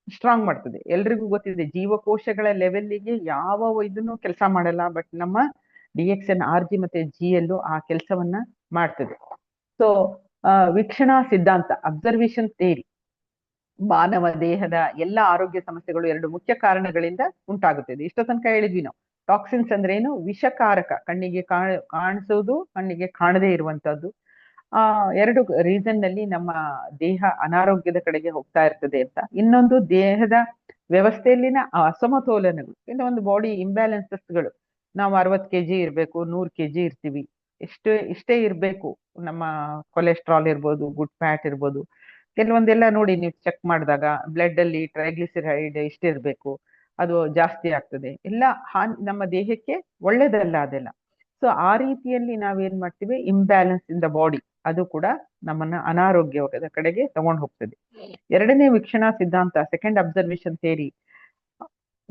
ಸ್ಟ್ರಾಂಗ್ ಮಾಡ್ತದೆ. ಎಲ್ರಿಗೂ ಗೊತ್ತಿದೆ, ಜೀವಕೋಶಗಳ ಲೆವೆಲ್ಗೆ ಯಾವ ಇದನ್ನು ಕೆಲಸ ಮಾಡಲ್ಲ, ಬಟ್ ನಮ್ಮ DXN, RG ಮತ್ತೆ GL ಆ ಕೆಲಸವನ್ನ ಮಾಡ್ತದೆ. ಸೊ ವೀಕ್ಷಣಾ ಸಿದ್ಧಾಂತ, ಅಬ್ಸರ್ವೇಷನ್ ಥಿಯರಿ, ಮಾನವ ದೇಹದ ಎಲ್ಲ ಆರೋಗ್ಯ ಸಮಸ್ಯೆಗಳು 2 ಮುಖ್ಯ ಕಾರಣಗಳಿಂದ ಉಂಟಾಗುತ್ತದೆ. ಇಷ್ಟೋ ತನಕ ಹೇಳಿದ್ವಿ ನಾವು. ಟಾಕ್ಸಿನ್ಸ್ ಅಂದ್ರೆ ಏನು, ವಿಷಕಾರಕ, ಕಣ್ಣಿಗೆ ಕಾಣಿಸೋದು, ಕಣ್ಣಿಗೆ ಕಾಣದೇ ಇರುವಂತದ್ದು. 2 ರೀಸನ್ ನಲ್ಲಿ ನಮ್ಮ ದೇಹ ಅನಾರೋಗ್ಯದ ಕಡೆಗೆ ಹೋಗ್ತಾ ಇರ್ತದೆ ಅಂತ. ಇನ್ನೊಂದು ದೇಹದ ವ್ಯವಸ್ಥೆಯಲ್ಲಿನ ಅಸಮತೋಲನಗಳು, ಒಂದು ಬಾಡಿ ಇಂಬ್ಯಾಲೆನ್ಸಸ್ಗಳು. ನಾವು 60 kg ಇರ್ಬೇಕು, 100 kg ಇರ್ತೀವಿ, ಇಷ್ಟೇ ಇರ್ಬೇಕು. ನಮ್ಮ ಕೊಲೆಸ್ಟ್ರಾಲ್ ಇರ್ಬೋದು, ಗುಡ್ ಫ್ಯಾಟ್ ಇರ್ಬೋದು. ಕೆಲವೊಂದೆಲ್ಲ ನೋಡಿ, ನೀವು ಚೆಕ್ ಮಾಡಿದಾಗ ಬ್ಲಡ್ ಅಲ್ಲಿ ಟ್ರೈಗ್ಲಿಸರೈಡ್ ಇಷ್ಟಿರ್ಬೇಕು, ಅದು ಜಾಸ್ತಿ ಆಗ್ತದೆ. ಎಲ್ಲ ನಮ್ಮ ದೇಹಕ್ಕೆ ಒಳ್ಳೇದಲ್ಲ ಅದೆಲ್ಲ. ಸೊ ಆ ರೀತಿಯಲ್ಲಿ ನಾವೇನ್ ಮಾಡ್ತೀವಿ, ಇಂಬ್ಯಾಲೆನ್ಸ್ ಇನ್ ದ ಬಾಡಿ, ಅದು ಕೂಡ ನಮ್ಮನ್ನ ಅನಾರೋಗ್ಯದ ಕಡೆಗೆ ತಗೊಂಡು ಹೋಗ್ತದೆ. 2ನೇ ವೀಕ್ಷಣಾ ಸಿದ್ಧಾಂತ, ಸೆಕೆಂಡ್ ಅಬ್ಸರ್ವೇಷನ್ ಥಿಯರಿ,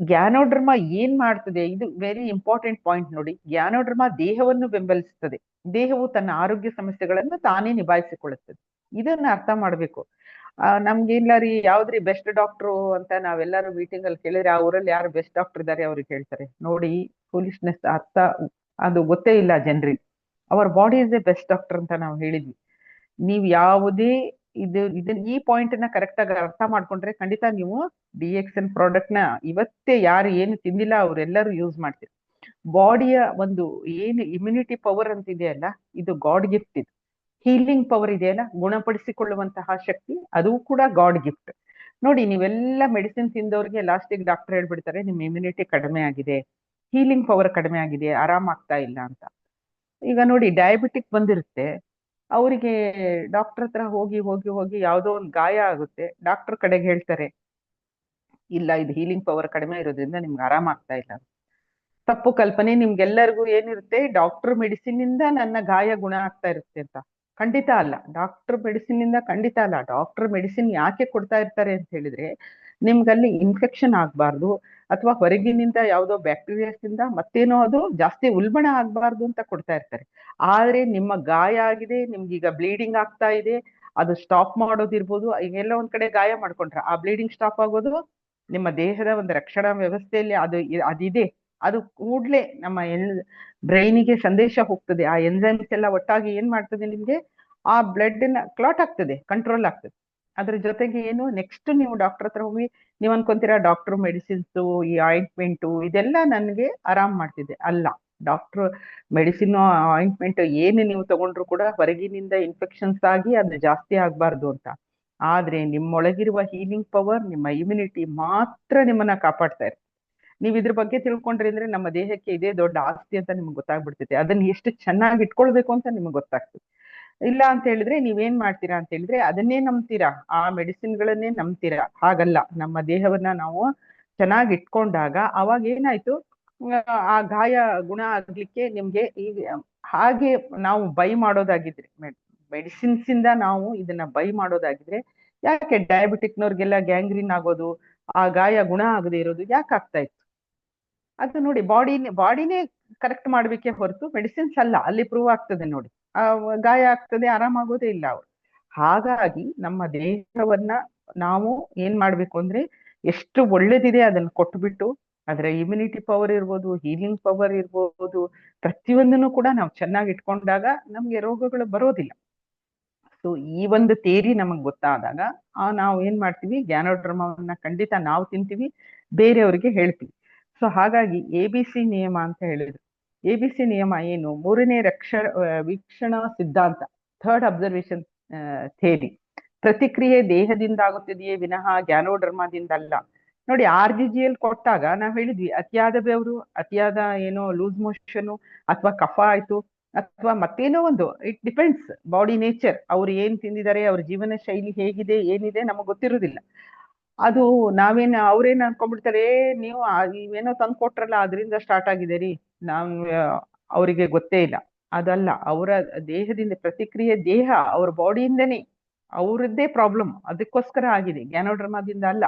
ಜ್ಞಾನೋಡ್ರಮ ಏನ್ ಮಾಡ್ತದೆ, ಇದು ವೆರಿ ಇಂಪಾರ್ಟೆಂಟ್ ಪಾಯಿಂಟ್ ನೋಡಿ. ಜ್ಞಾನೋಡ್ರಮ ದೇಹವನ್ನು ಬೆಂಬಲಿಸ್ತದೆ, ದೇಹವು ತನ್ನ ಆರೋಗ್ಯ ಸಮಸ್ಯೆಗಳನ್ನು ತಾನೇ ನಿಭಾಯಿಸಿಕೊಳ್ಳುತ್ತದೆ. ಇದನ್ನ ಅರ್ಥ ಮಾಡ್ಬೇಕು. ನಮ್ಗೇನಿಲ್ಲ ರೀ, ಯಾವ್ದ್ರಿ ಬೆಸ್ಟ್ ಡಾಕ್ಟ್ರು ಅಂತ ನಾವೆಲ್ಲರೂ ಮೀಟಿಂಗ್ ಅಲ್ಲಿ ಕೇಳಿದ್ರೆ, ಆ ಊರಲ್ಲಿ ಯಾರು ಬೆಸ್ಟ್ ಡಾಕ್ಟರ್ ಇದ್ದಾರೆ ಅವ್ರಿಗೆ ಹೇಳ್ತಾರೆ. ನೋಡಿ, ಫೂಲಿಶ್ನೆಸ್ ಅರ್ಥ ಅದು ಗೊತ್ತೇ ಇಲ್ಲ ಜನರಿಗೆ. Our body is A best doctor ಅಂತ ನಾವು ಹೇಳಿದ್ವಿ. ನೀವು ಯಾವುದೇ ಈ ಪಾಯಿಂಟ್ ನ ಕರೆಕ್ಟ್ ಆಗಿ ಅರ್ಥ ಮಾಡ್ಕೊಂಡ್ರೆ ಖಂಡಿತ ನೀವು DXN ಪ್ರಾಡಕ್ಟ್ ನ ಇವತ್ತೇ ಯಾರು ಏನು ತಿಂದಿಲ್ಲ ಅವರೆಲ್ಲರೂ ಯೂಸ್ ಮಾಡ್ತೀರಿ. ಬಾಡಿಯ ಒಂದು ಏನು ಇಮ್ಯುನಿಟಿ ಪವರ್ ಅಂತ ಇದೆಯಲ್ಲ, ಇದು ಗಾಡ್ ಗಿಫ್ಟ್. ಇದು ಹೀಲಿಂಗ್ ಪವರ್ ಇದೆಯಲ್ಲ, ಗುಣಪಡಿಸಿಕೊಳ್ಳುವಂತಹ ಶಕ್ತಿ, ಅದು ಕೂಡ ಗಾಡ್ ಗಿಫ್ಟ್. ನೋಡಿ, ನೀವೆಲ್ಲ ಮೆಡಿಸಿನ್ ತಿಂದವ್ರಿಗೆ ಲಾಸ್ಟಿಗೆ ಡಾಕ್ಟರ್ ಹೇಳ್ಬಿಡ್ತಾರೆ, ನಿಮ್ ಇಮ್ಯುನಿಟಿ ಕಡಿಮೆ ಆಗಿದೆ, ಹೀಲಿಂಗ್ ಪವರ್ ಕಡಿಮೆ ಆಗಿದೆ, ಆರಾಮ್ ಆಗ್ತಾ ಇಲ್ಲ ಅಂತ. ಈಗ ನೋಡಿ, ಡಯಾಬಿಟಿಕ್ ಬಂದಿರುತ್ತೆ, ಅವರಿಗೆ ಡಾಕ್ಟರ್ ಹತ್ರ ಹೋಗಿ ಹೋಗಿ ಹೋಗಿ ಯಾವುದೋ ಒಂದು ಗಾಯ ಆಗುತ್ತೆ, ಡಾಕ್ಟರ್ ಕಡೆಗೆ ಹೇಳ್ತಾರೆ, ಇಲ್ಲ ಇದು ಹೀಲಿಂಗ್ ಪವರ್ ಕಡಿಮೆ ಇರೋದ್ರಿಂದ ನಿಮ್ಗೆ ಆರಾಮ ಆಗ್ತಾ ಇಲ್ಲ. ತಪ್ಪು ಕಲ್ಪನೆ ನಿಮ್ಗೆಲ್ಲರಿಗೂ ಏನಿರುತ್ತೆ, ಡಾಕ್ಟರ್ ಮೆಡಿಸಿನ್ ಇಂದ ನನ್ನ ಗಾಯ ಗುಣ ಆಗ್ತಾ ಇರುತ್ತೆ ಅಂತ. ಖಂಡಿತ ಅಲ್ಲ, ಡಾಕ್ಟರ್ ಮೆಡಿಸಿನ್ ಇಂದ ಖಂಡಿತ ಅಲ್ಲ. ಡಾಕ್ಟರ್ ಮೆಡಿಸಿನ್ ಯಾಕೆ ಕೊಡ್ತಾ ಇರ್ತಾರೆ ಅಂತ ಹೇಳಿದ್ರೆ, ನಿಮ್ಗಲ್ಲಿ ಇನ್ಫೆಕ್ಷನ್ ಆಗ್ಬಾರ್ದು, ಅಥವಾ ಹೊರಗಿನಿಂದ ಯಾವುದೋ ಬ್ಯಾಕ್ಟೀರಿಯಾಸ್ ಇಂದ ಮತ್ತೇನೋ ಅದು ಜಾಸ್ತಿ ಉಲ್ಬಣ ಆಗ್ಬಾರ್ದು ಅಂತ ಕೊಡ್ತಾ ಇರ್ತಾರೆ. ಆದ್ರೆ ನಿಮ್ಮ ಗಾಯ ಆಗಿದೆ, ನಿಮ್ಗೀಗ ಬ್ಲೀಡಿಂಗ್ ಆಗ್ತಾ ಇದೆ, ಅದು ಸ್ಟಾಪ್ ಮಾಡೋದಿರ್ಬೋದು. ಈಗೆಲ್ಲ ಒಂದ್ ಕಡೆ ಗಾಯ ಮಾಡ್ಕೊಂಡ್ರೆ ಆ ಬ್ಲೀಡಿಂಗ್ ಸ್ಟಾಪ್ ಆಗೋದು ನಿಮ್ಮ ದೇಹದ ಒಂದು ರಕ್ಷಣಾ ವ್ಯವಸ್ಥೆಯಲ್ಲಿ ಅದಿದೆ, ಅದು ಕೂಡ್ಲೆ ನಮ್ಮ ಬ್ರೈನಿಗೆ ಸಂದೇಶ ಹೋಗ್ತದೆ. ಆ ಎನ್ಸೈಮ್ಸ್ ಎಲ್ಲ ಒಟ್ಟಾಗಿ ಏನ್ ಮಾಡ್ತದೆ, ನಿಮ್ಗೆ ಆ ಬ್ಲಡ್ ನ ಕ್ಲಾಟ್ ಆಗ್ತದೆ, ಕಂಟ್ರೋಲ್ ಆಗ್ತದೆ. ಅದ್ರ ಜೊತೆಗೆ ಏನು, ನೆಕ್ಸ್ಟ್ ನೀವು ಡಾಕ್ಟರ್ ಹತ್ರ ಹೋಗಿ ನೀವು ಅನ್ಕೊಂತೀರಾ ಡಾಕ್ಟರ್ ಮೆಡಿಸಿನ್ಸ್, ಈ ಆಯಿಂಟ್ಮೆಂಟು ಇದೆಲ್ಲ ನನ್ಗೆ ಆರಾಮ್ ಮಾಡ್ತಿದೆ. ಅಲ್ಲ, ಡಾಕ್ಟರ್ ಮೆಡಿಸಿನ್ ಆಯಿಂಟ್ಮೆಂಟ್ ಏನು ನೀವು ತಗೊಂಡ್ರು ಕೂಡ ಹೊರಗಿನಿಂದ ಇನ್ಫೆಕ್ಷನ್ಸ್ ಆಗಿ ಅದು ಜಾಸ್ತಿ ಆಗ್ಬಾರ್ದು ಅಂತ. ಆದ್ರೆ ನಿಮ್ಮೊಳಗಿರುವ ಹೀಲಿಂಗ್ ಪವರ್, ನಿಮ್ಮ ಇಮ್ಯುನಿಟಿ ಮಾತ್ರ ನಿಮ್ಮನ್ನ ಕಾಪಾಡ್ತಾ ಇರುತ್ತೆ. ನೀವ್ ಇದ್ರ ಬಗ್ಗೆ ತಿಳ್ಕೊಂಡ್ರಿ ಅಂದ್ರೆ ನಮ್ಮ ದೇಹಕ್ಕೆ ಇದೇ ದೊಡ್ಡ ಆಸ್ತಿ ಅಂತ ನಿಮ್ಗೆ ಗೊತ್ತಾಗ್ಬಿಡ್ತೈತೆ. ಅದನ್ನ ಎಷ್ಟು ಚೆನ್ನಾಗಿ ಇಟ್ಕೊಳ್ಬೇಕು ಅಂತ ನಿಮ್ಗೆ ಗೊತ್ತಾಗ್ತದೆ. ಇಲ್ಲ ಅಂತ ಹೇಳಿದ್ರೆ ನೀವೇನ್ ಮಾಡ್ತೀರಾ ಅಂತ ಹೇಳಿದ್ರೆ ಅದನ್ನೇ ನಂಬ್ತೀರಾ, ಆ ಮೆಡಿಸಿನ್ಗಳನ್ನೇ ನಂಬ್ತೀರಾ. ಹಾಗಲ್ಲ, ನಮ್ಮ ದೇಹವನ್ನ ನಾವು ಚೆನ್ನಾಗಿ ಇಟ್ಕೊಂಡಾಗ ಅವಾಗ ಏನಾಯ್ತು, ಆ ಗಾಯ ಗುಣ ಆಗ್ಲಿಕ್ಕೆ ನಿಮ್ಗೆ ಈಗ ಹಾಗೆ ನಾವು ಬೈ ಮಾಡೋದಾಗಿದ್ರೆ, ಮೆಡಿಸಿನ್ಸ್ ಇಂದ ನಾವು ಇದನ್ನ ಬೈ ಮಾಡೋದಾಗಿದ್ರೆ, ಯಾಕೆ ಡಯಾಬಿಟಿಕ್ನವ್ರಿಗೆಲ್ಲ ಗ್ಯಾಂಗ್ರೀನ್ ಆಗೋದು, ಆ ಗಾಯ ಗುಣ ಆಗದೆ ಇರೋದು ಯಾಕೆ ಆಗ್ತಾ ಇತ್ತು? ಅದು ನೋಡಿ, ಬಾಡಿನೇ ಕರೆಕ್ಟ್ ಮಾಡ್ಬೇಕೆ ಹೊರತು ಮೆಡಿಸಿನ್ಸ್ ಅಲ್ಲ. ಅಲ್ಲಿ ಪ್ರೂವ್ ಆಗ್ತದೆ ನೋಡಿ, ಆ ಗಾಯ ಆಗ್ತದೆ, ಆರಾಮಾಗೋದೇ ಇಲ್ಲ ಅವ್ರು. ಹಾಗಾಗಿ ನಮ್ಮ ದೇಹವನ್ನ ನಾವು ಏನ್ ಮಾಡ್ಬೇಕು ಅಂದ್ರೆ, ಎಷ್ಟು ಒಳ್ಳೇದಿದೆ ಅದನ್ನ ಕೊಟ್ಬಿಟ್ಟು, ಅದರ ಇಮ್ಯುನಿಟಿ ಪವರ್ ಇರ್ಬೋದು, ಹೀಲಿಂಗ್ ಪವರ್ ಇರ್ಬೋದು, ಪ್ರತಿಯೊಂದನ್ನು ಕೂಡ ನಾವು ಚೆನ್ನಾಗಿ ಇಟ್ಕೊಂಡಾಗ ನಮ್ಗೆ ರೋಗಗಳು ಬರೋದಿಲ್ಲ. ಸೊ ಈ ಒಂದು ಥಿಯರಿ ನಮಗ್ ಗೊತ್ತಾದಾಗ ನಾವು ಏನ್ ಮಾಡ್ತೀವಿ, ಜ್ಞಾನೋಡ್ರಮವನ್ನ ಖಂಡಿತ ನಾವು ತಿಂತೀವಿ, ಬೇರೆಯವ್ರಿಗೆ ಹೇಳ್ತೀವಿ. ಸೊ ಹಾಗಾಗಿ ABC ನಿಯಮ ಅಂತ ಹೇಳಿದ್ರು. ABC ನಿಯಮ ಏನು, 3ನೇ ವೀಕ್ಷಣಾ ಸಿದ್ಧಾಂತ, ಥರ್ಡ್ ಅಬ್ಸರ್ವೇಷನ್ ಥಿಯರಿ. ಪ್ರತಿಕ್ರಿಯೆ ದೇಹದಿಂದ ಆಗುತ್ತಿದೆಯೇ ವಿನಃ ಜ್ಞಾನೋಡ್ರಮದಿಂದ ಅಲ್ಲ. ನೋಡಿ, RGGL ಕೊಟ್ಟಾಗ ನಾವ್ ಹೇಳಿದ್ವಿ, ಅತಿಯಾದ ಬೆವರು, ಅತಿಯಾದ ಏನೋ ಲೂಸ್ ಮೋಷನ್, ಅಥವಾ ಕಫ ಆಯ್ತು, ಅಥವಾ ಮತ್ತೇನೋ ಒಂದು, ಇಟ್ ಡಿಪೆಂಡ್ಸ್ ಬಾಡಿ ನೇಚರ್. ಅವ್ರು ಏನ್ ತಿಂದಿದ್ದಾರೆ, ಅವ್ರ ಜೀವನ ಶೈಲಿ ಹೇಗಿದೆ ಏನಿದೆ ನಮಗ್ ಗೊತ್ತಿರುವುದಿಲ್ಲ. ಅದು ನಾವೇನ್ ಅವ್ರೇನ್ ಅನ್ಕೊಂಡ್ಬಿಡ್ತಾರೆ, ನೀವು ನೀವೇನೋ ತಂದು ಕೊಟ್ರಲ್ಲ ಅದರಿಂದ ಸ್ಟಾರ್ಟ್ ಆಗಿದೆ ರೀ, ನಾವ್ ಅವರಿಗೆ ಗೊತ್ತೇ ಇಲ್ಲ. ಅದಲ್ಲ, ಅವರ ದೇಹದಿಂದ ಪ್ರತಿಕ್ರಿಯೆ, ದೇಹ ಅವ್ರ ಬಾಡಿಯಿಂದನೇ ಅವರದ್ದೇ ಪ್ರಾಬ್ಲಮ್, ಅದಕ್ಕೋಸ್ಕರ ಆಗಿದೆ, ಜ್ಞಾನೋಡರ್ಮದಿಂದ ಅಲ್ಲ.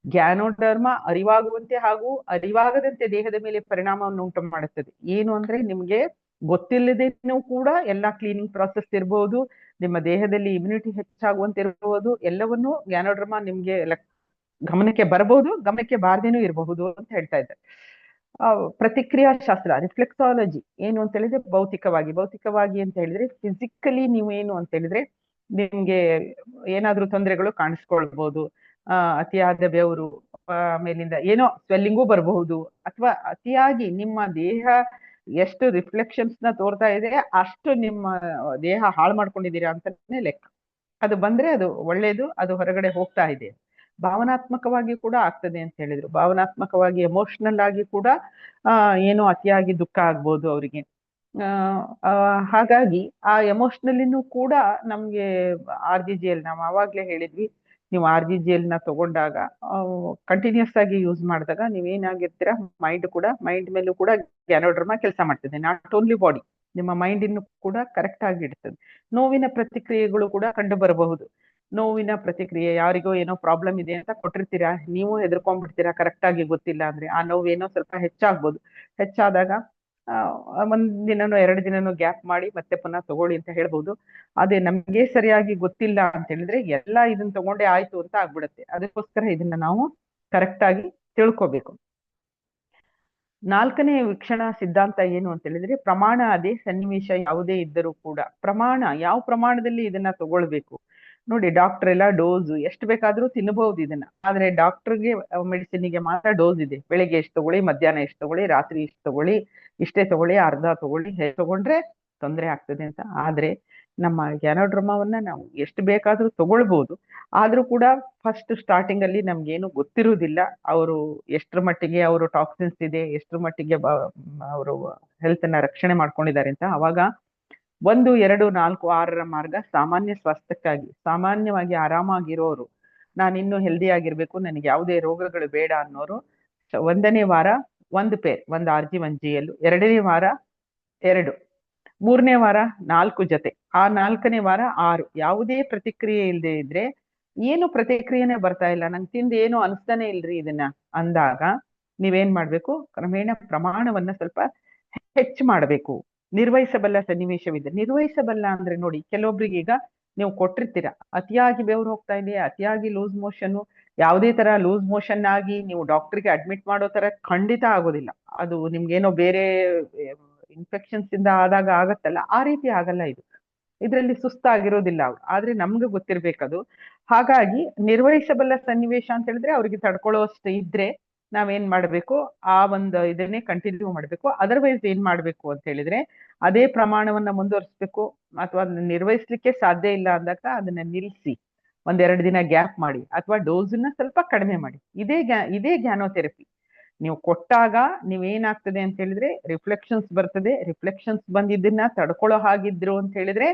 ಜ್ಞಾನೋಧರ್ಮ ಅರಿವಾಗುವಂತೆ ಹಾಗೂ ಅರಿವಾಗದಂತೆ ದೇಹದ ಮೇಲೆ ಪರಿಣಾಮವನ್ನು ಉಂಟು ಮಾಡುತ್ತದೆ. ಏನು ಅಂದ್ರೆ ನಿಮ್ಗೆ ಗೊತ್ತಿಲ್ಲದೇನೂ ಕೂಡ ಎಲ್ಲಾ ಕ್ಲೀನಿಂಗ್ ಪ್ರಾಸೆಸ್ ಇರಬಹುದು, ನಿಮ್ಮ ದೇಹದಲ್ಲಿ ಇಮ್ಯುನಿಟಿ ಹೆಚ್ಚಾಗುವಂತೆ ಇರಬಹುದು, ಎಲ್ಲವನ್ನೂ ಜ್ಞಾನೋಧರ್ಮ ನಿಮ್ಗೆ ಗಮನಕ್ಕೆ ಬರಬಹುದು, ಗಮನಕ್ಕೆ ಬಾರದೇನೂ ಇರಬಹುದು ಅಂತ ಹೇಳ್ತಾ ಇದ್ದಾರೆ. ಪ್ರತಿಕ್ರಿಯಾ ಶಾಸ್ತ್ರ, ರಿಫ್ಲೆಕ್ಸಾಲಜಿ ಏನು ಅಂತ ಹೇಳಿದ್ರೆ ಭೌತಿಕವಾಗಿ ಅಂತ ಹೇಳಿದ್ರೆ ಫಿಸಿಕಲಿ ನೀವು ಏನು ಅಂತ ಹೇಳಿದ್ರೆ ನಿಮ್ಗೆ ಏನಾದ್ರೂ ತೊಂದರೆಗಳು ಕಾಣಿಸ್ಕೊಳ್ಬಹುದು. ಅತಿಯಾದ ಬೆವರು, ಆಮೇಲಿಂದ ಏನೋ ಸ್ವೆಲ್ಲಿಂಗು ಬರಬಹುದು, ಅಥವಾ ಅತಿಯಾಗಿ ನಿಮ್ಮ ದೇಹ ಎಷ್ಟು ರಿಫ್ಲೆಕ್ಷನ್ಸ್ ನ ತೋರ್ತಾ ಇದೆ ಅಷ್ಟು ನಿಮ್ಮ ದೇಹ ಹಾಳು ಮಾಡ್ಕೊಂಡಿದ್ದೀರಾ ಅಂತಾನೆ ಲೆಕ್ಕ. ಅದು ಬಂದ್ರೆ ಅದು ಒಳ್ಳೇದು, ಅದು ಹೊರಗಡೆ ಹೋಗ್ತಾ ಇದೆ. ಭಾವನಾತ್ಮಕವಾಗಿ ಕೂಡ ಆಗ್ತದೆ ಅಂತ ಹೇಳಿದ್ರು. ಭಾವನಾತ್ಮಕವಾಗಿ ಎಮೋಷನಲ್ ಆಗಿ ಕೂಡ ಏನೋ ಅತಿಯಾಗಿ ದುಃಖ ಆಗ್ಬೋದು ಅವರಿಗೆ. ಹಾಗಾಗಿ ಆ ಎಮೋಷನಲಿನೂ ಕೂಡ ನಮ್ಗೆ RGGL, ನಾವು ಆವಾಗ್ಲೇ ಹೇಳಿದ್ವಿ, ನೀವು RGGL ನ ತಗೊಂಡಾಗ ಕಂಟಿನ್ಯೂಸ್ ಆಗಿ ಯೂಸ್ ಮಾಡಿದಾಗ ನೀವೇನಾಗಿರ್ತೀರಾ, ಮೈಂಡ್ ಮೇಲೂ ಕೂಡ ಜ್ಞಾನೋಧರ್ಮ ಕೆಲಸ ಮಾಡ್ತದೆ. ನಾಟ್ ಓನ್ಲಿ ಬಾಡಿ, ನಿಮ್ಮ ಮೈಂಡ್ ಇನ್ನು ಕೂಡ ಕರೆಕ್ಟ್ ಆಗಿ ಇಡ್ತದೆ. ನೋವಿನ ಪ್ರತಿಕ್ರಿಯೆಗಳು ಕೂಡ ಕಂಡು ಬರಬಹುದು. ನೋವಿನ ಪ್ರತಿಕ್ರಿಯೆ, ಯಾರಿಗೋ ಏನೋ ಪ್ರಾಬ್ಲಮ್ ಇದೆ ಅಂತ ಕೊಟ್ಟಿರ್ತೀರಾ, ನೀವು ಹೆದರ್ಕೊಂಡ್ಬಿಡ್ತೀರಾ ಕರೆಕ್ಟ್ ಆಗಿ ಗೊತ್ತಿಲ್ಲ ಅಂದ್ರೆ, ಆ ನೋವೇನೋ ಸ್ವಲ್ಪ ಹೆಚ್ಚಾಗ್ಬೋದು. ಹೆಚ್ಚಾದಾಗ ಒಂದ್ ದಿನನೋ 2 ದಿನನೋ ಗ್ಯಾಪ್ ಮಾಡಿ ಮತ್ತೆ ಪುನಃ ತಗೊಳ್ಳಿ ಅಂತ ಹೇಳ್ಬೋದು. ಅದೇ ನಮ್ಗೆ ಸರಿಯಾಗಿ ಗೊತ್ತಿಲ್ಲ ಅಂತ ಹೇಳಿದ್ರೆ ಎಲ್ಲ ಇದನ್ನ ತಗೊಂಡೆ ಆಯ್ತು ಅಂತ ಆಗ್ಬಿಡುತ್ತೆ. ಅದಕ್ಕೋಸ್ಕರ ಇದನ್ನ ನಾವು ಕರೆಕ್ಟ್ ಆಗಿ ತಿಳ್ಕೊಬೇಕು. 4ನೇ ವೀಕ್ಷಣಾ ಸಿದ್ಧಾಂತ ಏನು ಅಂತ ಹೇಳಿದ್ರೆ, ಪ್ರಮಾಣ ಅದೇ, ಸನ್ನಿವೇಶ ಯಾವುದೇ ಇದ್ದರೂ ಕೂಡ ಪ್ರಮಾಣ, ಯಾವ ಪ್ರಮಾಣದಲ್ಲಿ ಇದನ್ನ ತಗೊಳ್ಬೇಕು. ನೋಡಿ, ಡಾಕ್ಟರ್ ಎಲ್ಲ ಡೋಸ್ ಎಷ್ಟು ಬೇಕಾದ್ರೂ ತಿನ್ನಬಹುದು ಇದನ್ನ, ಆದ್ರೆ ಡಾಕ್ಟರ್ಗೆ ಮೆಡಿಸಿನ್ಗೆ ಮಾತ್ರ ಡೋಸ್ ಇದೆ. ಬೆಳಿಗ್ಗೆ ಎಷ್ಟು ತಗೊಳ್ಳಿ, ಮಧ್ಯಾಹ್ನ ಎಷ್ಟು ತಗೊಳ್ಳಿ, ರಾತ್ರಿ ಎಷ್ಟು ತಗೊಳ್ಳಿ, ಇಷ್ಟೇ ತಗೊಳ್ಳಿ, ಅರ್ಧ ತಗೊಳ್ಳಿ, ತಗೊಂಡ್ರೆ ತೊಂದರೆ ಆಗ್ತದೆ ಅಂತ. ಆದ್ರೆ ನಮ್ಮ ಜ್ಞಾನೋಧರ್ಮವನ್ನ ನಾವು ಎಷ್ಟು ಬೇಕಾದ್ರೂ ತಗೊಳ್ಬಹುದು, ಆದ್ರೂ ಕೂಡ ಫಸ್ಟ್ ಸ್ಟಾರ್ಟಿಂಗ್ ಅಲ್ಲಿ ನಮ್ಗೇನು ಗೊತ್ತಿರುವುದಿಲ್ಲ, ಅವರು ಎಷ್ಟರ ಮಟ್ಟಿಗೆ ಅವರು ಟಾಕ್ಸಿನ್ಸ್ ಇದೆ, ಎಷ್ಟರ ಮಟ್ಟಿಗೆ ಅವರು ಹೆಲ್ತ್ ಅನ್ನ ರಕ್ಷಣೆ ಮಾಡ್ಕೊಂಡಿದ್ದಾರೆ ಅಂತ. ಅವಾಗ 1, 2, 4, 6ರ ಮಾರ್ಗ ಸಾಮಾನ್ಯ ಸ್ವಾಸ್ಥ್ಯಕ್ಕಾಗಿ, ಸಾಮಾನ್ಯವಾಗಿ ಆರಾಮಾಗಿರೋರು, ನಾನು ಇನ್ನೂ ಹೆಲ್ದಿ ಆಗಿರ್ಬೇಕು, ನನಗೆ ಯಾವುದೇ ರೋಗಗಳು ಬೇಡ ಅನ್ನೋರು 1ನೇ ವಾರ 1 ಪೇರ್, 1 RG 1 GL, 2ನೇ ವಾರ 2, 3ನೇ ವಾರ 4 ಜೊತೆ, ಆ 4ನೇ ವಾರ 6. ಯಾವುದೇ ಪ್ರತಿಕ್ರಿಯೆ ಇಲ್ಲದೆ ಇದ್ರೆ, ಏನು ಪ್ರತಿಕ್ರಿಯೆನೇ ಬರ್ತಾ ಇಲ್ಲ, ನಂಗೆ ತಿಂದು ಏನು ಅನಿಸ್ತಾನೆ ಇಲ್ರಿ ಇದನ್ನ ಅಂದಾಗ ನೀವೇನ್ ಮಾಡ್ಬೇಕು, ಕ್ರಮೇಣ ಪ್ರಮಾಣವನ್ನ ಸ್ವಲ್ಪ ಹೆಚ್ಚು ಮಾಡಬೇಕು. ನಿರ್ವಹಿಸಬಲ್ಲ ಸನ್ನಿವೇಶವಿದೆ. ನಿರ್ವಹಿಸಬಲ್ಲ ಅಂದ್ರೆ ನೋಡಿ, ಕೆಲವೊಬ್ರಿಗೆ ಈಗ ನೀವು ಕೊಟ್ಟಿರ್ತೀರಾ, ಅತಿಯಾಗಿ ಬೆವರು ಹೋಗ್ತಾ ಇದೆಯಾ, ಅತಿಯಾಗಿ ಲೂಸ್ ಮೋಷನ್, ಯಾವುದೇ ತರ ಲೂಸ್ ಮೋಷನ್ ಆಗಿ ನೀವು ಡಾಕ್ಟರ್ಗೆ ಅಡ್ಮಿಟ್ ಮಾಡೋ ತರ ಖಂಡಿತ ಆಗೋದಿಲ್ಲ. ಅದು ನಿಮ್ಗೇನೋ ಬೇರೆ ಇನ್ಫೆಕ್ಷನ್ಸ್ ಇಂದ ಆದಾಗ ಆಗತ್ತಲ್ಲ, ಆ ರೀತಿ ಆಗಲ್ಲ ಇದು. ಇದರಲ್ಲಿ ಸುಸ್ತಾಗಿರೋದಿಲ್ಲ ಅವ್ರು, ಆದ್ರೆ ನಮ್ಗೆ ಗೊತ್ತಿರ್ಬೇಕದು. ಹಾಗಾಗಿ ನಿರ್ವಹಿಸಬಲ್ಲ ಸನ್ನಿವೇಶ ಅಂತ ಹೇಳಿದ್ರೆ ಅವ್ರಿಗೆ ತಡ್ಕೊಳ್ಳೋಷ್ಟು ಇದ್ರೆ ನಾವೇನ್ ಮಾಡ್ಬೇಕು, ಆ ಒಂದು ಇದನ್ನೇ ಕಂಟಿನ್ಯೂ ಮಾಡ್ಬೇಕು. ಅದರ್ವೈಸ್ ಏನ್ ಮಾಡ್ಬೇಕು ಅಂತ ಹೇಳಿದ್ರೆ, ಅದೇ ಪ್ರಮಾಣವನ್ನ ಮುಂದುವರಿಸ್ಬೇಕು. ಅಥವಾ ನಿರ್ವಹಿಸ್ಲಿಕ್ಕೆ ಸಾಧ್ಯ ಇಲ್ಲ ಅಂದಾಗ ಅದನ್ನ ನಿಲ್ಲಿಸಿ 1-2 ದಿನ ಗ್ಯಾಪ್ ಮಾಡಿ, ಅಥವಾ ಡೋಸನ್ನ ಸ್ವಲ್ಪ ಕಡಿಮೆ ಮಾಡಿ. ಇದೇ ಜ್ಞಾನೋಥೆರಪಿ. ನೀವು ಕೊಟ್ಟಾಗ ನೀವೇನಾಗ್ತದೆ ಅಂತ ಹೇಳಿದ್ರೆ ರಿಫ್ಲೆಕ್ಷನ್ಸ್ ಬರ್ತದೆ. ರಿಫ್ಲೆಕ್ಷನ್ಸ್ ಬಂದಿದ್ದನ್ನ ತಡ್ಕೊಳ್ಳೋ ಹಾಗಿದ್ರು ಅಂತ ಹೇಳಿದ್ರೆ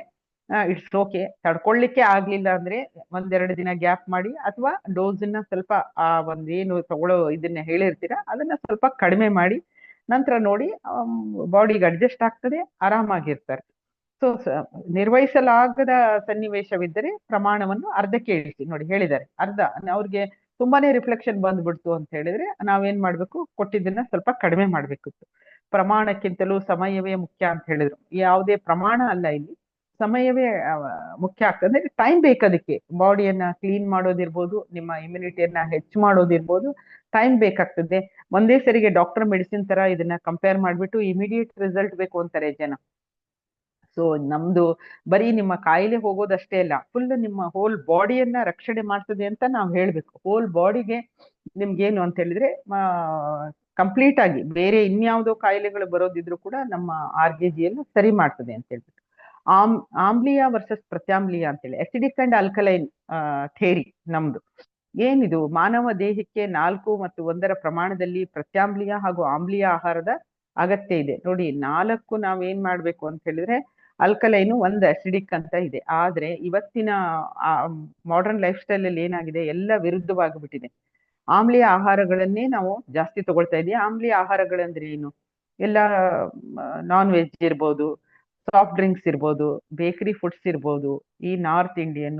ಇಟ್ಸ್ ಓಕೆ. ತಡ್ಕೊಳ್ಳಿಕ್ಕೆ ಆಗ್ಲಿಲ್ಲ ಅಂದ್ರೆ 1-2 ದಿನ ಗ್ಯಾಪ್ ಮಾಡಿ, ಅಥವಾ ಡೋಸನ್ನ ಸ್ವಲ್ಪ ಆ ಒಂದೇನು ತಗೊಳ್ಳೋ ಇದನ್ನ ಹೇಳಿರ್ತೀರಾ ಅದನ್ನ ಸ್ವಲ್ಪ ಕಡಿಮೆ ಮಾಡಿ, ನಂತರ ನೋಡಿ ಬಾಡಿಗೆ ಅಡ್ಜಸ್ಟ್ ಆಗ್ತದೆ, ಆರಾಮಾಗಿರ್ತಾರೆ. ಸೊ ನಿರ್ವಹಿಸಲಾಗದ ಸನ್ನಿವೇಶವಿದ್ದರೆ ಪ್ರಮಾಣವನ್ನು ಅರ್ಧಕ್ಕೆ ಇಳಿಸಿ. ನೋಡಿ, ಹೇಳಿದ್ದಾರೆ ಅರ್ಧ. ಅವ್ರಿಗೆ ತುಂಬಾನೇ ರಿಫ್ಲೆಕ್ಷನ್ ಬಂದ್ಬಿಡ್ತು ಅಂತ ಹೇಳಿದ್ರೆ ನಾವೇನ್ ಮಾಡ್ಬೇಕು, ಕೊಟ್ಟಿದ್ದನ್ನ ಸ್ವಲ್ಪ ಕಡಿಮೆ ಮಾಡ್ಬೇಕಿತ್ತು. ಪ್ರಮಾಣಕ್ಕಿಂತಲೂ ಸಮಯವೇ ಮುಖ್ಯ ಅಂತ ಹೇಳಿದ್ರು. ಯಾವುದೇ ಪ್ರಮಾಣ ಅಲ್ಲ ಇಲ್ಲಿ, ಸಮಯವೇ ಮುಖ್ಯ ಆಗ್ತದೆ. ಟೈಮ್ ಬೇಕಾದಕ್ಕೆ, ಬಾಡಿಯನ್ನ ಕ್ಲೀನ್ ಮಾಡೋದಿರ್ಬೋದು, ನಿಮ್ಮ ಇಮ್ಯುನಿಟಿಯನ್ನ ಹೆಚ್ಚು ಮಾಡೋದಿರ್ಬೋದು, ಟೈಮ್ ಬೇಕಾಗ್ತದೆ. ಒಂದೇ ಸರಿಗೆ ಡಾಕ್ಟರ್ ಮೆಡಿಸಿನ್ ತರ ಇದನ್ನ ಕಂಪೇರ್ ಮಾಡ್ಬಿಟ್ಟು ಇಮಿಡಿಯೇಟ್ ರಿಸಲ್ಟ್ ಬೇಕು ಅಂತಾರೆ ಜನ. ಸೊ ನಮ್ದು ಬರೀ ನಿಮ್ಮ ಕಾಯಿಲೆ ಹೋಗೋದಷ್ಟೇ ಅಲ್ಲ, ಫುಲ್ ನಿಮ್ಮ ಹೋಲ್ ಬಾಡಿಯನ್ನ ರಕ್ಷಣೆ ಮಾಡ್ತದೆ ಅಂತ ನಾವು ಹೇಳ್ಬೇಕು. ಹೋಲ್ ಬಾಡಿಗೆ ನಿಮ್ಗೇನು ಅಂತ ಹೇಳಿದ್ರೆ ಕಂಪ್ಲೀಟ್ ಆಗಿ ಬೇರೆ ಇನ್ಯಾವುದೋ ಕಾಯಿಲೆಗಳು ಬರೋದಿದ್ರು ಕೂಡ ನಮ್ಮ RGGL ಸರಿ ಮಾಡ್ತದೆ ಅಂತ ಹೇಳ್ಬಿಟ್ಟು. ಆಮ್ಲೀಯ ವರ್ಸಸ್ ಪ್ರತ್ಯಾಮ್ಲೀಯ ಅಂತೇಳಿ, ಅಸಿಡಿಕ್ ಅಂಡ್ ಅಲ್ಕಲೈನ್ ಥೇರಿ ನಮ್ದು. ಏನಿದು, ಮಾನವ ದೇಹಕ್ಕೆ 4 ಮತ್ತು 1ರ ಪ್ರಮಾಣದಲ್ಲಿ ಪ್ರತ್ಯಾಮ್ಲೀಯ ಹಾಗೂ ಆಮ್ಲೀಯ ಆಹಾರದ ಅಗತ್ಯ ಇದೆ. ನೋಡಿ, 4 ನಾವೇನ್ ಮಾಡ್ಬೇಕು ಅಂತ ಹೇಳಿದ್ರೆ ಅಲ್ಕಲೈನು ಒಂದು ಅಸಿಡಿಕ್ ಅಂತ ಇದೆ. ಆದ್ರೆ ಇವತ್ತಿನ ಮಾಡರ್ನ್ ಲೈಫ್ ಸ್ಟೈಲ್ ಅಲ್ಲಿ ಏನಾಗಿದೆ, ಎಲ್ಲ ವಿರುದ್ಧವಾಗಿಬಿಟ್ಟಿದೆ. ಆಮ್ಲೀಯ ಆಹಾರಗಳನ್ನೇ ನಾವು ಜಾಸ್ತಿ ತಗೊಳ್ತಾ ಇದೀವಿ. ಆಮ್ಲೀಯ ಆಹಾರಗಳಂದ್ರೆ ಏನು? ಎಲ್ಲ ನಾನ್ ವೆಜ್ ಇರ್ಬೋದು, ಸಾಫ್ಟ್ ಡ್ರಿಂಕ್ಸ್ ಇರ್ಬೋದು, ಬೇಕರಿ ಫುಡ್ಸ್ ಇರ್ಬೋದು, ಈ ನಾರ್ತ್ ಇಂಡಿಯನ್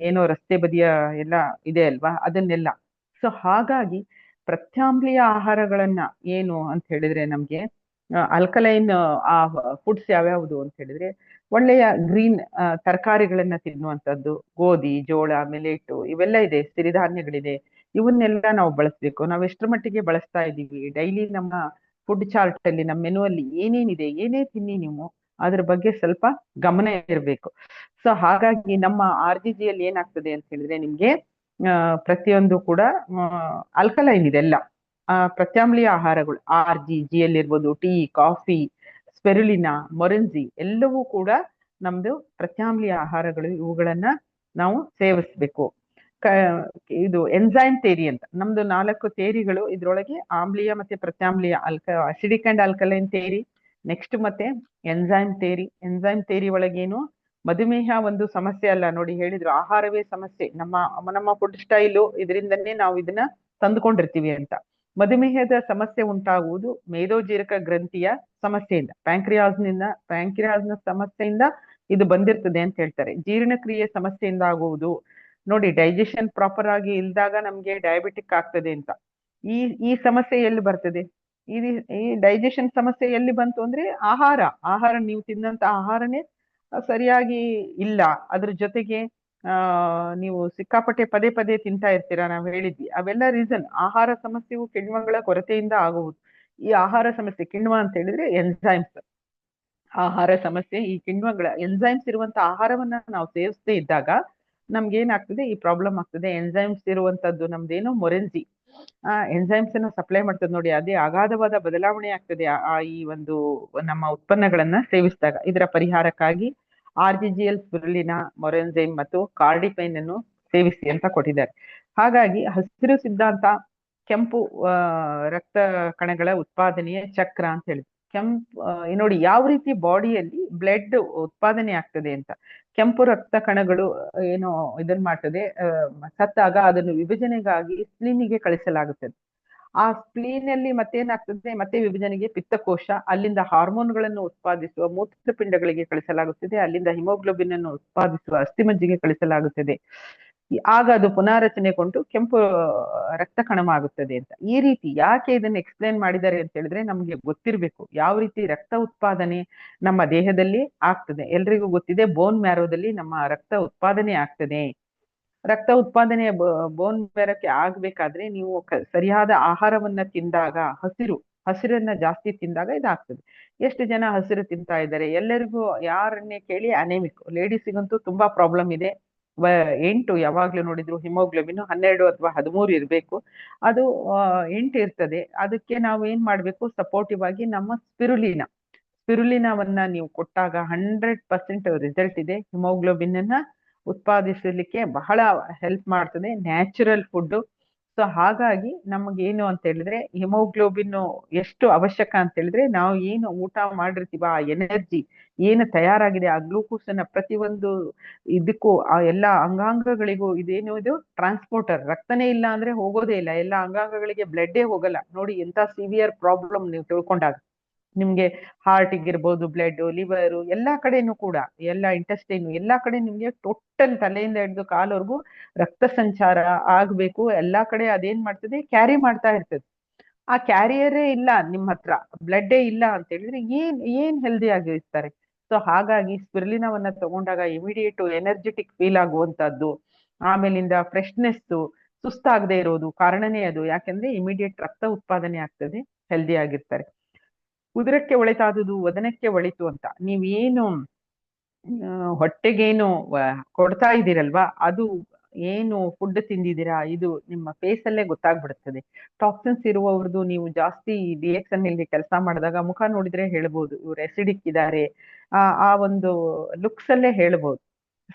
ಏನೋ ರಸ್ತೆ ಬದಿಯ ಎಲ್ಲ ಇದೆ ಅಲ್ವಾ, ಅದನ್ನೆಲ್ಲ. ಸೊ ಹಾಗಾಗಿ ಪ್ರತ್ಯಾಮ್ಲೀಯ ಆಹಾರಗಳನ್ನ ಏನು ಅಂತ ಹೇಳಿದ್ರೆ ನಮ್ಗೆ ಅಲ್ಕಲೈನ್ ಆ ಫುಡ್ಸ್ ಯಾವ್ಯಾವುದು ಅಂತ ಹೇಳಿದ್ರೆ ಒಳ್ಳೆಯ ಗ್ರೀನ್ ತರಕಾರಿಗಳನ್ನ ತಿನ್ನುವಂಥದ್ದು, ಗೋಧಿ, ಜೋಳ, ಮಿಲೆಟ್ ಇವೆಲ್ಲ ಇದೆ, ಸಿರಿಧಾನ್ಯಗಳಿದೆ. ಇವನ್ನೆಲ್ಲ ನಾವು ಬಳಸ್ಬೇಕು. ನಾವು ಎಷ್ಟರ ಮಟ್ಟಿಗೆ ಬಳಸ್ತಾ ಇದ್ದೀವಿ ಡೈಲಿ ನಮ್ಮ ಫುಡ್ ಚಾರ್ಟ್ ಅಲ್ಲಿ, ನಮ್ಮ ಮೆನು ಅಲ್ಲಿ ಏನೇನಿದೆ, ಏನೇ ತಿನ್ನಿ ನೀವು ಅದ್ರ ಬಗ್ಗೆ ಸ್ವಲ್ಪ ಗಮನ ಇರಬೇಕು. ಸೊ ಹಾಗಾಗಿ ನಮ್ಮ RGG ಅಲ್ಲಿ ಏನಾಗ್ತದೆ ಅಂತ ಹೇಳಿದ್ರೆ ನಿಮ್ಗೆ ಪ್ರತಿಯೊಂದು ಕೂಡ ಅಲ್ಕಲೈನ್ ಇದೆ ಎಲ್ಲ. ಪ್ರತ್ಯಾಮ್ಲೀಯ ಆಹಾರಗಳು RGG ಅಲ್ಲಿ ಇರ್ಬೋದು, ಟೀ, ಕಾಫಿ, ಸ್ಪೆರುಲಿನಾ, ಮೊರೆನ್ಜಿ ಎಲ್ಲವೂ ಕೂಡ ನಮ್ದು ಪ್ರತ್ಯಾಮ್ಲೀಯ ಆಹಾರಗಳು. ಇವುಗಳನ್ನ ನಾವು ಸೇವಿಸ್ಬೇಕು. ಇದು ಎನ್ಸೈಮ್ ಥಿಯರಿ ಅಂತ ನಮ್ದು 4 ಥಿಯರಿಗಳು ಇದ್ರೊಳಗೆ, ಆಮ್ಲೀಯ ಮತ್ತೆ ಪ್ರತ್ಯಾಮ್ಲೀಯ, acidic and alkaline theory, next ಮತ್ತೆ ಎನ್ಸೈಮ್ ಥಿಯರಿ. ಎನ್ಸೈಮ್ ಥಿಯರಿ ಒಳಗೇನು ಮಧುಮೇಹ ಒಂದು ಸಮಸ್ಯೆ ಅಲ್ಲ ನೋಡಿ, ಹೇಳಿದ್ರು ಆಹಾರವೇ ಸಮಸ್ಯೆ, ನಮ್ಮ ಫುಡ್ ಸ್ಟೈಲು ಇದರಿಂದನೇ ನಾವು ಇದನ್ನ ತಂದುಕೊಂಡಿರ್ತೀವಿ ಅಂತ. ಮಧುಮೇಹದ ಸಮಸ್ಯೆ ಉಂಟಾಗುವುದು ಮೇದೋಜೀರಕ ಗ್ರಂಥಿಯ ಸಮಸ್ಯೆಯಿಂದ, ಪ್ಯಾಂಕ್ರಿಯಾಸ್ನ ಸಮಸ್ಯೆಯಿಂದ ಇದು ಬಂದಿರ್ತದೆ ಅಂತ ಹೇಳ್ತಾರೆ. ಜೀರ್ಣಕ್ರಿಯೆ ಸಮಸ್ಯೆಯಿಂದ ಆಗುವುದು ನೋಡಿ, ಡೈಜೆಷನ್ ಪ್ರಾಪರ್ ಆಗಿ ಇಲ್ದಾಗ ನಮ್ಗೆ ಡಯಾಬಿಟಿಕ್ ಆಗ್ತದೆ ಅಂತ. ಈ ಸಮಸ್ಯೆ ಎಲ್ಲಿ ಬರ್ತದೆ? ಈ ಡೈಜೆಷನ್ ಸಮಸ್ಯೆ ಎಲ್ಲಿ ಬಂತು ಅಂದ್ರೆ ಆಹಾರ ನೀವು ತಿನ್ನಂತ ಆಹಾರನೇ ಸರಿಯಾಗಿ ಇಲ್ಲ. ಅದ್ರ ಜೊತೆಗೆ ನೀವು ಸಿಕ್ಕಾಪಟ್ಟೆ ಪದೇ ಪದೇ ತಿಂತಾ ಇರ್ತೀರಾ, ನಾವು ಹೇಳಿದ್ವಿ. ಅವೆಲ್ಲ ರೀಸನ್. ಆಹಾರ ಸಮಸ್ಯೆಯು ಕಿಣ್ವಗಳ ಕೊರತೆಯಿಂದ ಆಗುವುದು. ಈ ಆಹಾರ ಸಮಸ್ಯೆ, ಕಿಣ್ವ ಅಂತ ಹೇಳಿದ್ರೆ ಎನ್ಸೈಮ್ಸ್, ಆಹಾರ ಸಮಸ್ಯೆ, ಈ ಕಿಣ್ವಗಳ ಎನ್ಸೈಮ್ಸ್ ಇರುವಂತ ಆಹಾರವನ್ನ ನಾವು ಸೇವಿಸದೇ ಇದ್ದಾಗ ನಮ್ಗೆ ಏನಾಗ್ತದೆ, ಈ ಪ್ರಾಬ್ಲಮ್ ಆಗ್ತದೆ. ಎನ್ಸೈಮ್ಸ್ ಇರುವಂತದ್ದು ನಮ್ದೇನು ಮೊರೆನ್ಜಿ ಎನ್ಸೈಮ್ಸ್ ಅನ್ನ ಸಪ್ಲೈ ಮಾಡ್ತದೆ ನೋಡಿ, ಅದೇ ಅಗಾಧವಾದ ಬದಲಾವಣೆ ಆಗ್ತದೆ ಈ ಒಂದು ನಮ್ಮ ಉತ್ಪನ್ನಗಳನ್ನ ಸೇವಿಸಿದಾಗ. ಇದರ ಪರಿಹಾರಕ್ಕಾಗಿ RGGL, ಸ್ಪಿರುಲಿನಾ, ಮೊರೆನ್ಜೈಮ್ ಮತ್ತು ಕಾರ್ಡಿಪೈನ್ ಅನ್ನು ಸೇವಿಸಿ ಅಂತ ಕೊಟ್ಟಿದ್ದಾರೆ. ಹಾಗಾಗಿ ಹಸಿರು ಸಿದ್ಧಾಂತ ಕೆಂಪು ರಕ್ತ ಕಣಗಳ ಉತ್ಪಾದನೆಯ ಚಕ್ರ ಅಂತ ಹೇಳಿದ್ರು. ನೋಡಿ ಯಾವ ರೀತಿ ಬಾಡಿಯಲ್ಲಿ ಬ್ಲಡ್ ಉತ್ಪಾದನೆ ಆಗ್ತದೆ ಅಂತ. ಕೆಂಪು ರಕ್ತ ಕಣಗಳು ಏನು ಇದನ್ ಮಾಡ್ತದೆ, ಸತ್ತಾಗ ಅದನ್ನು ವಿಭಜನೆಗಾಗಿ ಸ್ಪ್ಲೀನಿಗೆ ಕಳಿಸಲಾಗುತ್ತದೆ. ಆ ಸ್ಪ್ಲೀನ್ ಅಲ್ಲಿ ಮತ್ತೇನಾಗ್ತದೆ, ಮತ್ತೆ ವಿಭಜನೆಗೆ ಪಿತ್ತಕೋಶ, ಅಲ್ಲಿಂದ ಹಾರ್ಮೋನ್ಗಳನ್ನು ಉತ್ಪಾದಿಸುವ ಮೂತ್ರಪಿಂಡಗಳಿಗೆ ಕಳಿಸಲಾಗುತ್ತದೆ. ಅಲ್ಲಿಂದ ಹಿಮೋಗ್ಲೋಬಿನ್ ಅನ್ನು ಉತ್ಪಾದಿಸುವ ಅಸ್ಥಿಮಜ್ಜಿಗೆ ಕಳಿಸಲಾಗುತ್ತದೆ. ಆಗ ಅದು ಪುನಾರಚನೆಗೊಂಡು ಕೆಂಪು ರಕ್ತ ಕಣವಾಗುತ್ತದೆ ಅಂತ. ಈ ರೀತಿ ಯಾಕೆ ಇದನ್ನು ಎಕ್ಸ್ಪ್ಲೇನ್ ಮಾಡಿದ್ದಾರೆ ಅಂತ ಹೇಳಿದ್ರೆ ನಮ್ಗೆ ಗೊತ್ತಿರ್ಬೇಕು ಯಾವ ರೀತಿ ರಕ್ತ ಉತ್ಪಾದನೆ ನಮ್ಮ ದೇಹದಲ್ಲಿ ಆಗ್ತದೆ. ಎಲ್ರಿಗೂ ಗೊತ್ತಿದೆ, ಬೋನ್ ಮ್ಯಾರೋದಲ್ಲಿ ನಮ್ಮ ರಕ್ತ ಉತ್ಪಾದನೆ ಆಗ್ತದೆ. ರಕ್ತ ಉತ್ಪಾದನೆ ಬೋನ್ ಮ್ಯಾರೋಕ್ಕೆ ಆಗ್ಬೇಕಾದ್ರೆ ನೀವು ಸರಿಯಾದ ಆಹಾರವನ್ನ ತಿಂದಾಗ, ಹಸಿರನ್ನ ಜಾಸ್ತಿ ತಿಂದಾಗ ಇದಾಗ್ತದೆ. ಎಷ್ಟು ಜನ ಹಸಿರು ತಿಂತಾ ಇದ್ದಾರೆ? ಎಲ್ಲರಿಗೂ ಯಾರನ್ನೇ ಕೇಳಿ ಅನೇಮಿಕ್. ಲೇಡೀಸಿಗಂತೂ ತುಂಬಾ ಪ್ರಾಬ್ಲಮ್ ಇದೆ. 8 ಯಾವಾಗ್ಲೂ ನೋಡಿದ್ರು ಹಿಮೋಗ್ಲೋಬಿನ್ 12 ಅಥವಾ 13 ಇರ್ಬೇಕು, ಅದು 8 ಇರ್ತದೆ. ಅದಕ್ಕೆ ನಾವು ಏನ್ ಮಾಡ್ಬೇಕು, ಸಪೋರ್ಟಿವ್ ಆಗಿ ನಮ್ಮ ಸ್ಪಿರುಲಿನಾವನ್ನ ನೀವು ಕೊಟ್ಟಾಗ 100% ರಿಸಲ್ಟ್ ಇದೆ. ಹಿಮೋಗ್ಲೋಬಿನ್ ಅನ್ನ ಉತ್ಪಾದಿಸಲಿಕ್ಕೆ ಬಹಳ ಹೆಲ್ಪ್ ಮಾಡ್ತದೆ, ನ್ಯಾಚುರಲ್ ಫುಡ್. ಸೊ ಹಾಗಾಗಿ ನಮಗೇನು ಅಂತ ಹೇಳಿದ್ರೆ ಹಿಮೋಗ್ಲೋಬಿನ್ ಎಷ್ಟು ಅವಶ್ಯಕ ಅಂತ ಹೇಳಿದ್ರೆ, ನಾವು ಏನು ಊಟ ಮಾಡಿರ್ತೀವ ಆ ಎನರ್ಜಿ ಏನು ತಯಾರಾಗಿದೆ, ಆ ಗ್ಲೂಕೋಸ್ ಅನ್ನ ಪ್ರತಿಯೊಂದು ಇದಕ್ಕೂ ಆ ಎಲ್ಲಾ ಅಂಗಾಂಗಗಳಿಗೂ ಇದೇನು ಇದು ಟ್ರಾನ್ಸ್ಪೋರ್ಟರ್. ರಕ್ತನೇ ಇಲ್ಲ ಅಂದ್ರೆ ಹೋಗೋದೇ ಇಲ್ಲ, ಎಲ್ಲ ಅಂಗಾಂಗಗಳಿಗೆ ಬ್ಲಡ್ಡೇ ಹೋಗಲ್ಲ. ನೋಡಿ ಎಂತ ಸಿವಿಯರ್ ಪ್ರಾಬ್ಲಮ್ ನೀವು ತಿಳ್ಕೊಂಡಾಗ. ನಿಮ್ಗೆ ಹಾರ್ಟ್ ಇರ್ಬೋದು, ಬ್ಲಡ್, ಲಿವರ್ ಎಲ್ಲಾ ಕಡೆನೂ ಕೂಡ, ಎಲ್ಲ ಇಂಟೆಸ್ಟೈನ್ ಎಲ್ಲಾ ಕಡೆ ನಿಮ್ಗೆ ಟೋಟಲ್ ತಲೆಯಿಂದ ಹಿಡಿದು ಕಾಲವರೆಗೂ ರಕ್ತ ಸಂಚಾರ ಆಗ್ಬೇಕು. ಎಲ್ಲಾ ಕಡೆ ಅದೇನ್ ಮಾಡ್ತದೆ, ಕ್ಯಾರಿ ಮಾಡ್ತಾ ಇರ್ತದೆ. ಆ ಕ್ಯಾರಿಯರೇ ಇಲ್ಲ ನಿಮ್ಮ ಹತ್ರ, ಬ್ಲಡ್ಡೇ ಇಲ್ಲ ಅಂತ ಹೇಳಿದ್ರೆ ಏನ್ ಹೆಲ್ದಿ ಆಗಿರ್ತಾರೆ? ಸೊ ಹಾಗಾಗಿ ಸ್ಪಿರುಲಿನಾವನ್ನ ತಗೊಂಡಾಗ ಇಮಿಡಿಯೇಟ್ ಎನರ್ಜೆಟಿಕ್ ಫೀಲ್ ಆಗುವಂತದ್ದು, ಆಮೇಲಿಂದ ಫ್ರೆಶ್ನೆಸ್, ಸುಸ್ತಾಗದೆ ಇರೋದು ಕಾರಣನೇ ಅದು. ಯಾಕಂದ್ರೆ ಇಮಿಡಿಯೇಟ್ ರಕ್ತ ಉತ್ಪಾದನೆ ಆಗ್ತದೆ, ಹೆಲ್ದಿ ಆಗಿರ್ತಾರೆ. ಉದರಕ್ಕೆ ಒಳಿತಾದುದು ವದನಕ್ಕೆ ಒಳಿತು ಅಂತ ನೀವೇನು ಹೊಟ್ಟೆಗೇನು ಕೊಡ್ತಾ ಇದ್ದೀರಲ್ವಾ, ಅದು ಏನು ಫುಡ್ ತಿಂದಿದ್ದೀರಾ ಇದು ನಿಮ್ಮ ಫೇಸ್ ಅಲ್ಲೇ ಗೊತ್ತಾಗ್ಬಿಡುತ್ತದೆ. ಟಾಕ್ಸಿನ್ಸ್ ಇರುವವ್ರದ್ದು ನೀವು ಜಾಸ್ತಿ ರಿಯಾಕ್ಷನ್ ಇಲ್ಲಿ ಕೆಲಸ ಮಾಡಿದಾಗ ಮುಖ ನೋಡಿದ್ರೆ ಹೇಳ್ಬೋದು ಇವ್ರು ಎಸಿಡಿಕ್ ಇದ್ದಾರೆ, ಆ ಒಂದು ಲುಕ್ಸ್ ಅಲ್ಲೇ ಹೇಳ್ಬೋದು.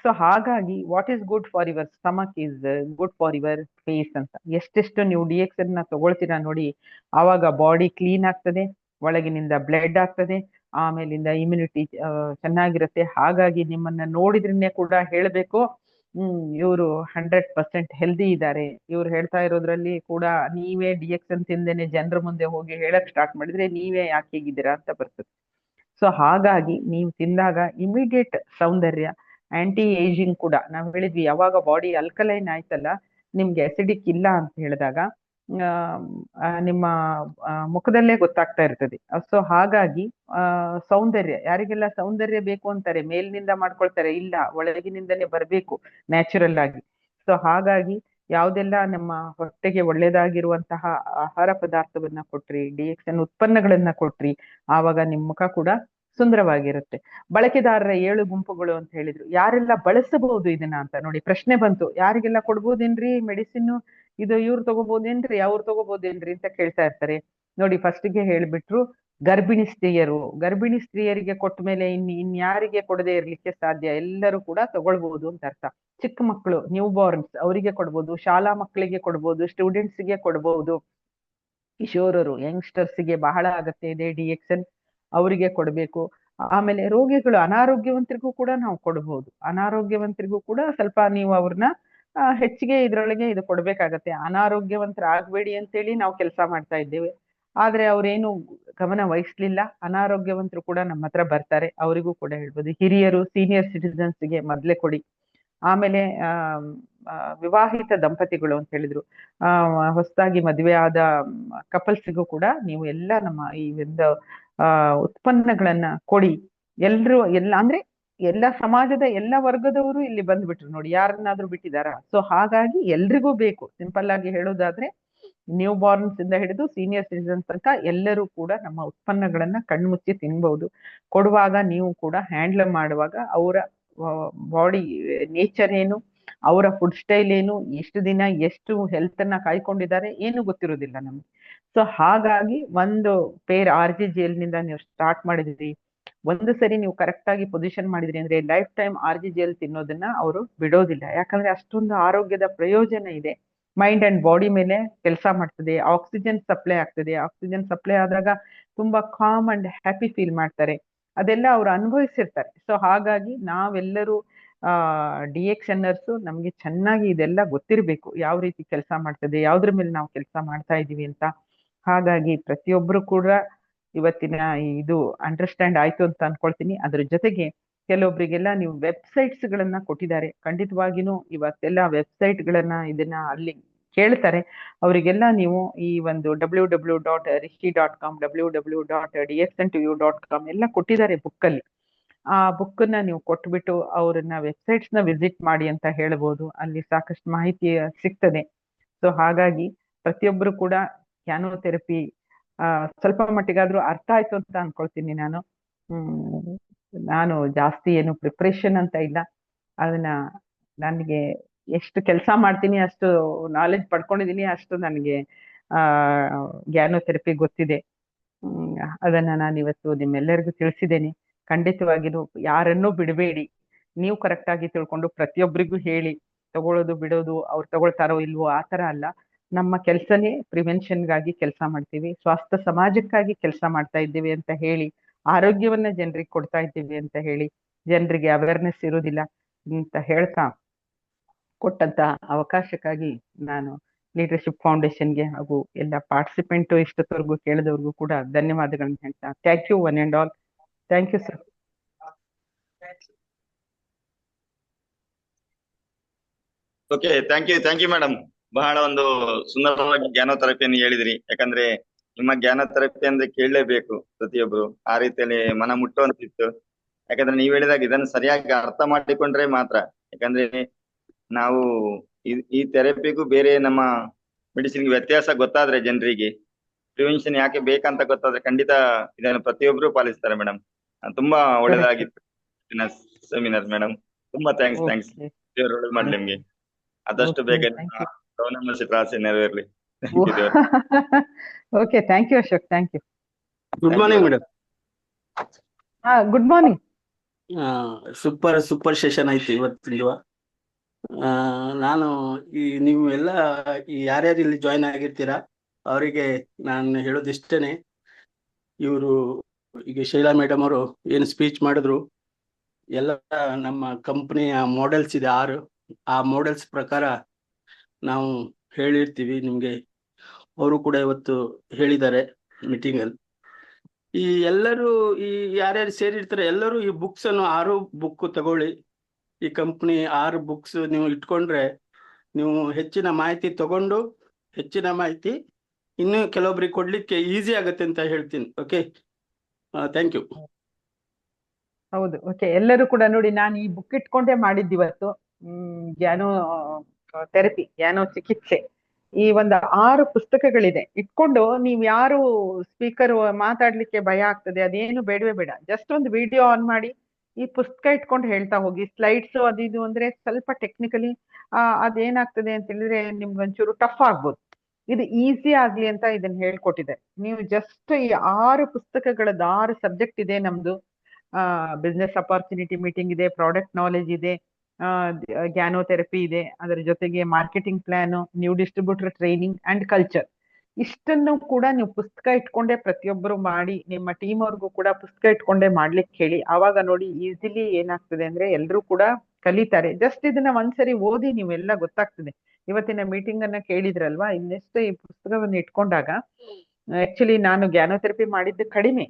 ಸೊ ಹಾಗಾಗಿ what is good for your stomach is good for your face ಅಂತ. ಎಷ್ಟೆಷ್ಟು ನೀವು DXN ನ ತಗೊಳ್ತೀರಾ ನೋಡಿ, ಆವಾಗ ಬಾಡಿ ಕ್ಲೀನ್ ಆಗ್ತದೆ, ಒಳಗಿನಿಂದ ಬ್ಲಡ್ ಆಗ್ತದೆ, ಆಮೇಲಿಂದ ಇಮ್ಯುನಿಟಿ ಚೆನ್ನಾಗಿರುತ್ತೆ. ಹಾಗಾಗಿ ನಿಮ್ಮನ್ನ ನೋಡಿದ್ರೇನೆ ಕೂಡ ಹೇಳ್ಬೇಕು, ಇವರು 100% ಹೆಲ್ದಿ ಇದ್ದಾರೆ. ಇವ್ರು ಹೇಳ್ತಾ ಇರೋದ್ರಲ್ಲಿ ಕೂಡ ನೀವೇ DXN ತಿಂದೇನೆ ಜನರ ಮುಂದೆ ಹೋಗಿ ಹೇಳಕ್ ಸ್ಟಾರ್ಟ್ ಮಾಡಿದ್ರೆ ನೀವೇ ಯಾಕೆ ಹೀಗಿದ್ದೀರಾ ಅಂತ ಬರ್ತದೆ. ಸೊ ಹಾಗಾಗಿ ನೀವು ತಿಂದಾಗ ಇಮಿಡಿಯೇಟ್ ಸೌಂದರ್ಯ, ಆಂಟಿ ಏಜಿಂಗ್ ಕೂಡ ನಾವು ಹೇಳಿದ್ವಿ. ಯಾವಾಗ ಬಾಡಿ ಅಲ್ಕಲೈನ್ ಆಯ್ತಲ್ಲ, ನಿಮ್ಗೆ ಅಸಿಡಿಕ್ ಇಲ್ಲ ಅಂತ ಹೇಳಿದಾಗ ನಿಮ್ಮ ಮುಖದಲ್ಲೇ ಗೊತ್ತಾಗ್ತಾ ಇರ್ತದೆ. ಸೊ ಹಾಗಾಗಿ ಸೌಂದರ್ಯ, ಯಾರಿಗೆಲ್ಲ ಸೌಂದರ್ಯ ಬೇಕು ಅಂತಾರೆ ಮೇಲಿನಿಂದ ಮಾಡ್ಕೊಳ್ತಾರೆ, ಇಲ್ಲ ಒಳಗಿನಿಂದಲೇ ಬರಬೇಕು ನ್ಯಾಚುರಲ್ ಆಗಿ. ಸೊ ಹಾಗಾಗಿ ಯಾವ್ದೆಲ್ಲ ನಮ್ಮ ಹೊಟ್ಟೆಗೆ ಒಳ್ಳೇದಾಗಿರುವಂತಹ ಆಹಾರ ಪದಾರ್ಥವನ್ನ ಕೊಟ್ರಿ, DXN ಉತ್ಪನ್ನಗಳನ್ನ ಕೊಟ್ರಿ, ಆವಾಗ ನಿಮ್ ಮುಖ ಕೂಡ ಸುಂದರವಾಗಿರುತ್ತೆ. ಬಳಕೆದಾರರ 7 ಗುಂಪುಗಳು ಅಂತ ಹೇಳಿದ್ರು. ಯಾರೆಲ್ಲ ಬಳಸಬಹುದು ಇದನ್ನ ಅಂತ ನೋಡಿ ಪ್ರಶ್ನೆ ಬಂತು. ಯಾರಿಗೆಲ್ಲ ಕೊಡ್ಬೋದೇನ್ರಿ ಮೆಡಿಸಿನ್, ಇದು ಇವ್ರು ತಗೋಬೋದೇನ್ರಿ ಅವ್ರು ತಗೋಬೋದೇನ್ರಿ ಅಂತ ಕೇಳ್ತಾ ಇರ್ತಾರೆ. ನೋಡಿ ಫಸ್ಟಿಗೆ ಹೇಳ್ಬಿಟ್ರು, ಗರ್ಭಿಣಿ ಸ್ತ್ರೀಯರಿಗೆ ಕೊಟ್ಟ ಮೇಲೆ ಇನ್ಯಾರಿಗೆ ಕೊಡದೆ ಇರ್ಲಿಕ್ಕೆ ಸಾಧ್ಯ, ಎಲ್ಲರೂ ಕೂಡ ತಗೊಳ್ಬಹುದು ಅಂತ ಅರ್ಥ. ಚಿಕ್ಕ ಮಕ್ಕಳು, ನ್ಯೂ ಬಾರ್ನ್ಸ್, ಅವರಿಗೆ ಕೊಡ್ಬೋದು, ಶಾಲಾ ಮಕ್ಕಳಿಗೆ ಕೊಡ್ಬೋದು, ಸ್ಟೂಡೆಂಟ್ಸ್ಗೆ ಕೊಡ್ಬೋದು, ಕಿಶೋರರು ಯಂಗ್ಸ್ಟರ್ಸ್ಗೆ ಬಹಳ ಅಗತ್ಯ ಇದೆ DXN, ಅವರಿಗೆ ಕೊಡಬೇಕು. ಆಮೇಲೆ ರೋಗಿಗಳು, ಅನಾರೋಗ್ಯವಂತರಿಗೂ ಕೂಡ ನಾವು ಕೊಡಬಹುದು. ಅನಾರೋಗ್ಯವಂತರಿಗೂ ಕೂಡ ಸ್ವಲ್ಪ ನೀವು ಅವ್ರನ್ನ ಹೆಚ್ಚಿಗೆ ಇದ್ರೊಳಗೆ ಇದು ಕೊಡ್ಬೇಕಾಗತ್ತೆ. ಅನಾರೋಗ್ಯವಂತರಾಗಬೇಡಿ ಅಂತೇಳಿ ನಾವು ಕೆಲಸ ಮಾಡ್ತಾ ಇದ್ದೇವೆ, ಆದ್ರೆ ಅವ್ರೇನು ಗಮನ ವಹಿಸ್ಲಿಲ್ಲ, ಅನಾರೋಗ್ಯವಂತರು ಕೂಡ ನಮ್ಮ ಹತ್ರ ಬರ್ತಾರೆ, ಅವರಿಗೂ ಕೂಡ ಹೇಳ್ಬೋದು. ಹಿರಿಯರು, ಸೀನಿಯರ್ ಸಿಟಿಸನ್ಸ್ಗೆ ಮೊದ್ಲೇ ಕೊಡಿ. ಆಮೇಲೆ ವಿವಾಹಿತ ದಂಪತಿಗಳು ಅಂತ ಹೇಳಿದ್ರು, ಹೊಸದಾಗಿ ಮದುವೆ ಆದ ಕಪಲ್ಸ್ಗೂ ಕೂಡ ನೀವು ಎಲ್ಲ ನಮ್ಮ ಈ ಒಂದು ಉತ್ಪನ್ನಗಳನ್ನ ಕೊಡಿ. ಎಲ್ರು ಅಂದ್ರೆ ಎಲ್ಲ ಸಮಾಜದ ಎಲ್ಲ ವರ್ಗದವರು ಇಲ್ಲಿ ಬಂದ್ಬಿಟ್ರು ನೋಡಿ, ಯಾರನ್ನಾದ್ರೂ ಬಿಟ್ಟಿದಾರ? ಸೊ ಹಾಗಾಗಿ ಎಲ್ರಿಗೂ ಬೇಕು. ಸಿಂಪಲ್ ಆಗಿ ಹೇಳೋದಾದ್ರೆ ನ್ಯೂ ಬಾರ್ನ್ಸ್ ಇಂದ ಹಿಡಿದು ಸೀನಿಯರ್ ಸಿಟಿಸನ್ಸ್ ತನಕ ಎಲ್ಲರೂ ಕೂಡ ನಮ್ಮ ಉತ್ಪನ್ನಗಳನ್ನ ಕಣ್ಮುಚ್ಚಿ ತಿನ್ಬಹುದು. ಕೊಡುವಾಗ ನೀವು ಕೂಡ ಹ್ಯಾಂಡಲ್ ಮಾಡುವಾಗ ಅವರ ಬಾಡಿ ನೇಚರ್ ಏನು, ಅವರ ಫುಡ್ ಸ್ಟೈಲ್ ಏನು, ಎಷ್ಟು ದಿನ ಎಷ್ಟು ಹೆಲ್ತ್ ಅನ್ನ ಕಾಯ್ಕೊಂಡಿದ್ದಾರೆ ಏನು ಗೊತ್ತಿರೋದಿಲ್ಲ ನಮ್ಗೆ. ಸೊ ಹಾಗಾಗಿ ಒಂದು ಪೇರ್ RGGL ನಿಂದ ನೀವು ಸ್ಟಾರ್ಟ್ ಮಾಡಿದ್ರಿ, ಒಂದು ಸರಿ ನೀವು ಕರೆಕ್ಟ್ ಆಗಿ ಪೊಸಿಷನ್ ಮಾಡಿದ್ರಿ ಅಂದ್ರೆ ಲೈಫ್ ಟೈಮ್ RGGL ತಿನ್ನೋದನ್ನ ಅವರು ಬಿಡೋದಿಲ್ಲ. ಯಾಕಂದ್ರೆ ಅಷ್ಟೊಂದು ಆರೋಗ್ಯದ ಪ್ರಯೋಜನ ಇದೆ. ಮೈಂಡ್ ಅಂಡ್ ಬಾಡಿ ಮೇಲೆ ಕೆಲಸ ಮಾಡ್ತದೆ, ಆಕ್ಸಿಜನ್ ಸಪ್ಲೈ ಆಗ್ತದೆ. ಆಕ್ಸಿಜನ್ ಸಪ್ಲೈ ಆದಾಗ ತುಂಬಾ ಕಾಮ್ ಅಂಡ್ ಹ್ಯಾಪಿ ಫೀಲ್ ಮಾಡ್ತಾರೆ, ಅದೆಲ್ಲ ಅವ್ರು ಅನುಭವಿಸಿರ್ತಾರೆ. ಸೊ ಹಾಗಾಗಿ ನಾವೆಲ್ಲರೂ DXNers ನಮ್ಗೆ ಚೆನ್ನಾಗಿ ಇದೆಲ್ಲ ಗೊತ್ತಿರ್ಬೇಕು, ಯಾವ ರೀತಿ ಕೆಲಸ ಮಾಡ್ತದೆ, ಯಾವ್ದ್ರ ಮೇಲೆ ನಾವು ಕೆಲಸ ಮಾಡ್ತಾ ಇದೀವಿ ಅಂತ. ಹಾಗಾಗಿ ಪ್ರತಿಯೊಬ್ರು ಕೂಡ ಇವತ್ತಿನ ಇದು ಅಂಡರ್ಸ್ಟ್ಯಾಂಡ್ ಆಯ್ತು ಅಂತ ಅನ್ಕೊಳ್ತೀನಿ. ಅದ್ರ ಜೊತೆಗೆ ಕೆಲವೊಬ್ರಿಗೆಲ್ಲ ನೀವು ವೆಬ್ಸೈಟ್ಸ್ ಗಳನ್ನ ಕೊಟ್ಟಿದ್ದಾರೆ, ಖಂಡಿತವಾಗಿನೂ ಇವತ್ತೆಲ್ಲ ವೆಬ್ಸೈಟ್ ಗಳನ್ನ ಇದನ್ನ ಅಲ್ಲಿ ಕೇಳ್ತಾರೆ. ಅವರಿಗೆಲ್ಲ ನೀವು ಈ ಒಂದು www.rishi.com, www.dxntoyou.com ಎಲ್ಲ ಕೊಟ್ಟಿದ್ದಾರೆ ಬುಕ್ಕಲ್ಲಿ. ಆ ಬುಕ್ಕನ್ನ ನೀವು ಕೊಟ್ಬಿಟ್ಟು ಅವ್ರನ್ನ ವೆಬ್ಸೈಟ್ಸ್ ನ ವಿಸಿಟ್ ಮಾಡಿ ಅಂತ ಹೇಳ್ಬೋದು, ಅಲ್ಲಿ ಸಾಕಷ್ಟು ಮಾಹಿತಿ ಸಿಗ್ತದೆ. ಸೊ ಹಾಗಾಗಿ ಪ್ರತಿಯೊಬ್ರು ಕೂಡ ಕ್ಯಾನೋಥೆರಪಿ ಸ್ವಲ್ಪ ಮಟ್ಟಿಗಾದ್ರೂ ಅರ್ಥ ಆಯ್ತು ಅಂತ ಅನ್ಕೊಳ್ತೀನಿ ನಾನು. ನಾನು ಜಾಸ್ತಿ ಏನು ಪ್ರಿಪ್ರೇಷನ್ ಅಂತ ಇಲ್ಲ, ಅದನ್ನ ನನಗೆ ಎಷ್ಟು ಕೆಲಸ ಮಾಡ್ತೀನಿ ಅಷ್ಟು ನಾಲೆಜ್ ಪಡ್ಕೊಂಡಿದೀನಿ, ಅಷ್ಟು ನನಗೆ ಗ್ಯಾನೋಥೆರಪಿ ಗೊತ್ತಿದೆ. ಅದನ್ನ ನಾನು ಇವತ್ತು ನಿಮ್ಮೆಲ್ಲರಿಗೂ ತಿಳಿಸಿದ್ದೇನೆ. ಖಂಡಿತವಾಗಿನೂ ಯಾರನ್ನೂ ಬಿಡಬೇಡಿ, ನೀವು ಕರೆಕ್ಟ್ ಆಗಿ ತಿಳ್ಕೊಂಡು ಪ್ರತಿಯೊಬ್ಬರಿಗೂ ಹೇಳಿ. ತಗೊಳ್ಳೋದು ಬಿಡೋದು, ಅವ್ರು ತಗೊಳ್ತಾರೋ ಇಲ್ವೋ ಆ ತರ ಅಲ್ಲ. ನಮ್ಮ ಕೆಲಸನೇ ಪ್ರಿವೆನ್ಷನ್ಗಾಗಿ ಕೆಲಸ ಮಾಡ್ತೀವಿ, ಸ್ವಾಸ್ಥ್ಯ ಸಮಾಜಕ್ಕಾಗಿ ಕೆಲಸ ಮಾಡ್ತಾ ಇದ್ದೀವಿ ಅಂತ ಹೇಳಿ, ಆರೋಗ್ಯವನ್ನ ಜನರಿಗೆ ಕೊಡ್ತಾ ಇದ್ದೀವಿ ಅಂತ ಹೇಳಿ. ಜನರಿಗೆ ಅವೇರ್ನೆಸ್ ಇರೋದಿಲ್ಲ ಅಂತ ಹೇಳ್ತಾ, ಕೊಟ್ಟಂತ ಅವಕಾಶಕ್ಕಾಗಿ ನಾನು ಲೀಡರ್ಶಿಪ್ ಫೌಂಡೇಶನ್ಗೆ ಹಾಗೂ ಎಲ್ಲ ಪಾರ್ಟಿಸಿಪೆಂಟ್ ಇಷ್ಟೊತ್ತವರೆಗೂ ಕೇಳಿದವ್ರಿಗೂ ಕೂಡ ಧನ್ಯವಾದಗಳನ್ನ ಹೇಳ್ತಾ, thank you one and all. Thank you sir. Okay, thank you madam. ಬಹಳ ಒಂದು ಸುಂದರವಾಗಿ ಜ್ಞಾನೋಥೆರಪಿಯನ್ನು ಹೇಳಿದ್ರಿ. ಯಾಕಂದ್ರೆ ನಿಮ್ಮ ಜ್ಞಾನೋಥೆರಪಿ ಅಂದ್ರೆ ಕೇಳಲೇಬೇಕು ಪ್ರತಿಯೊಬ್ರು, ಆ ರೀತಿಯಲ್ಲಿ ಮನ ಮುಟ್ಟುವಂತಿತ್ತು. ಯಾಕಂದ್ರೆ ನೀವ್ ಹೇಳಿದಾಗ ಇದನ್ನು ಸರಿಯಾಗಿ ಅರ್ಥ ಮಾಡಿಕೊಂಡ್ರೆ ಮಾತ್ರ. ಯಾಕಂದ್ರೆ ನಾವು ಈ ಥೆರಪಿಗೂ ಬೇರೆ ನಮ್ಮ ಮೆಡಿಸಿನ್ಗೆ ವ್ಯತ್ಯಾಸ ಗೊತ್ತಾದ್ರೆ, ಜನರಿಗೆ ಪ್ರಿವೆನ್ಷನ್ ಯಾಕೆ ಬೇಕಂತ ಗೊತ್ತಾದ್ರೆ ಖಂಡಿತ ಇದನ್ನು ಪ್ರತಿಯೊಬ್ರು ಪಾಲಿಸ್ತಾರೆ ಮೇಡಮ್. ತುಂಬಾ ಒಳ್ಳೇದಾಗಿತ್ತು ಸೆಮಿನಾರ್ ಮೇಡಮ್. ತುಂಬಾ ಥ್ಯಾಂಕ್ಸ್. ದೇವರು ಒಳ್ಳೇದು ಮಾಡ್ಲಿ ನಿಮ್ಗೆ. ಆದಷ್ಟು ಬೇಗ ಆಸೆ ನೆರವೇರ್ಲಿ. Okay, thank you Ashok, thank you. Good morning madam. Good morning. Super session ಆಯ್ತು ಇವತ್ತಿಂದು. ನಾನು ನೀವು ಎಲ್ಲ ಯಾರ್ಯಾರು ಇಲ್ಲಿ ಜಾಯಿನ್ ಆಗಿರ್ತೀರಾ ಅವರಿಗೆ ನಾನು ಹೇಳೋದಿಷ್ಟೇನೆ, ಇವರು ಈಗ ಶೈಲಾ ಮೇಡಮ್ ಅವರು ಏನು ಸ್ಪೀಚ್ ಮಾಡಿದ್ರು ಎಲ್ಲ ನಮ್ಮ ಕಂಪನಿಯ ಮಾಡೆಲ್ಸ್ ಇದೆ 6. ಆ ಮಾಡೆಲ್ಸ್ ಪ್ರಕಾರ ನಾವು ಹೇಳಿರ್ತೀವಿ ನಿಮ್ಗೆ. ಅವರು ಕೂಡ ಇವತ್ತು ಹೇಳಿದ್ದಾರೆ ಮೀಟಿಂಗ್ ಅಲ್ಲಿ. ಈ ಎಲ್ಲರೂ ಈ ಯಾರ್ಯಾರು ಸೇರಿರ್ತಾರೆ ಎಲ್ಲರೂ ಈ ಬುಕ್ಸ್ ಅನ್ನು 6 ಬುಕ್ ತಗೊಳ್ಳಿ. ಈ ಕಂಪ್ನಿ 6 ಬುಕ್ಸ್ ನೀವು ಇಟ್ಕೊಂಡ್ರೆ ನೀವು ಹೆಚ್ಚಿನ ಮಾಹಿತಿ ತಗೊಂಡು ಹೆಚ್ಚಿನ ಮಾಹಿತಿ ಇನ್ನು ಕೆಲವೊಬ್ಬರಿಗೆ ಕೊಡ್ಲಿಕ್ಕೆ ಈಸಿ ಆಗತ್ತೆ ಅಂತ ಹೇಳ್ತೀನಿ. Okay, thank you. ಹೌದು, ಓಕೆ. ಎಲ್ಲರೂ ಕೂಡ ನೋಡಿ, ನಾನು ಈ ಬುಕ್ ಇಟ್ಕೊಂಡೇ ಮಾಡಿದ್ದಿವತ್ತು. ಜ್ಞಾನೋ ಥೆರಪಿ, ಜ್ಞಾನೋ ಚಿಕಿತ್ಸೆ, ಈ ಒಂದು 6 ಪುಸ್ತಕಗಳಿದೆ. ಇಟ್ಕೊಂಡು ನೀವ್ ಯಾರು ಸ್ಪೀಕರ್ ಮಾತಾಡ್ಲಿಕ್ಕೆ ಭಯ ಆಗ್ತದೆ, ಅದೇನು ಬೇಡವೇ ಬೇಡ. ಜಸ್ಟ್ ಒಂದು ವಿಡಿಯೋ ಆನ್ ಮಾಡಿ ಈ ಪುಸ್ತಕ ಇಟ್ಕೊಂಡು ಹೇಳ್ತಾ ಹೋಗಿ. ಸ್ಲೈಡ್ಸ್ ಅದು ಇದು ಅಂದ್ರೆ ಸ್ವಲ್ಪ ಟೆಕ್ನಿಕಲಿ ಅದೇನಾಗ್ತದೆ ಅಂತ ಹೇಳಿದ್ರೆ ನಿಮ್ಗೆ ಒಂಚೂರು ಟಫ್ ಆಗ್ಬೋದು. ಇದು ಈಸಿ ಆಗ್ಲಿ ಅಂತ ಇದನ್ನ ಹೇಳ್ಕೊಟ್ಟಿದೆ. ನೀವು ಜಸ್ಟ್ ಈ 6 ಪುಸ್ತಕಗಳದ್ದು 6 ಸಬ್ಜೆಕ್ಟ್ ಇದೆ ನಮ್ದು. ಬಿಸ್ನೆಸ್ ಅಪಾರ್ಚುನಿಟಿ ಮೀಟಿಂಗ್ ಇದೆ, ಪ್ರಾಡಕ್ಟ್ ನಾಲೆಜ್ ಇದೆ, ಜ್ಞಾನೋ ಥೆರಪಿ ಇದೆ, ಅದರ ಜೊತೆಗೆ marketing plan, new distributor training and culture. ಇಷ್ಟನ್ನು ಕೂಡ ನೀವು ಪುಸ್ತಕ ಇಟ್ಕೊಂಡೇ ಪ್ರತಿಯೊಬ್ಬರು ಮಾಡಿ, ನಿಮ್ಮ ಟೀಮ್ ಅವ್ರಿಗೂ ಕೂಡ ಪುಸ್ತಕ ಇಟ್ಕೊಂಡೇ ಮಾಡ್ಲಿಕ್ಕೆ ಹೇಳಿ. ಆವಾಗ ನೋಡಿ ಈಸಿಲಿ ಏನಾಗ್ತದೆ ಅಂದ್ರೆ ಎಲ್ರು ಕೂಡ ಕಲಿತಾರೆ. ಜಸ್ಟ್ ಇದನ್ನ ಒಂದ್ಸರಿ ಓದಿ ನೀವೆಲ್ಲ ಗೊತ್ತಾಗ್ತದೆ. ಇವತ್ತಿನ ಮೀಟಿಂಗ್ ಅನ್ನ ಕೇಳಿದ್ರಲ್ವಾ, ಇನ್ನೆಷ್ಟು ಈ ಪುಸ್ತಕವನ್ನು ಇಟ್ಕೊಂಡಾಗ, ಆಕ್ಚುಲಿ ನಾನು ಜ್ಞಾನೋ ಥೆರಪಿ ಮಾಡಿದ್ದು ಕಡಿಮೆ,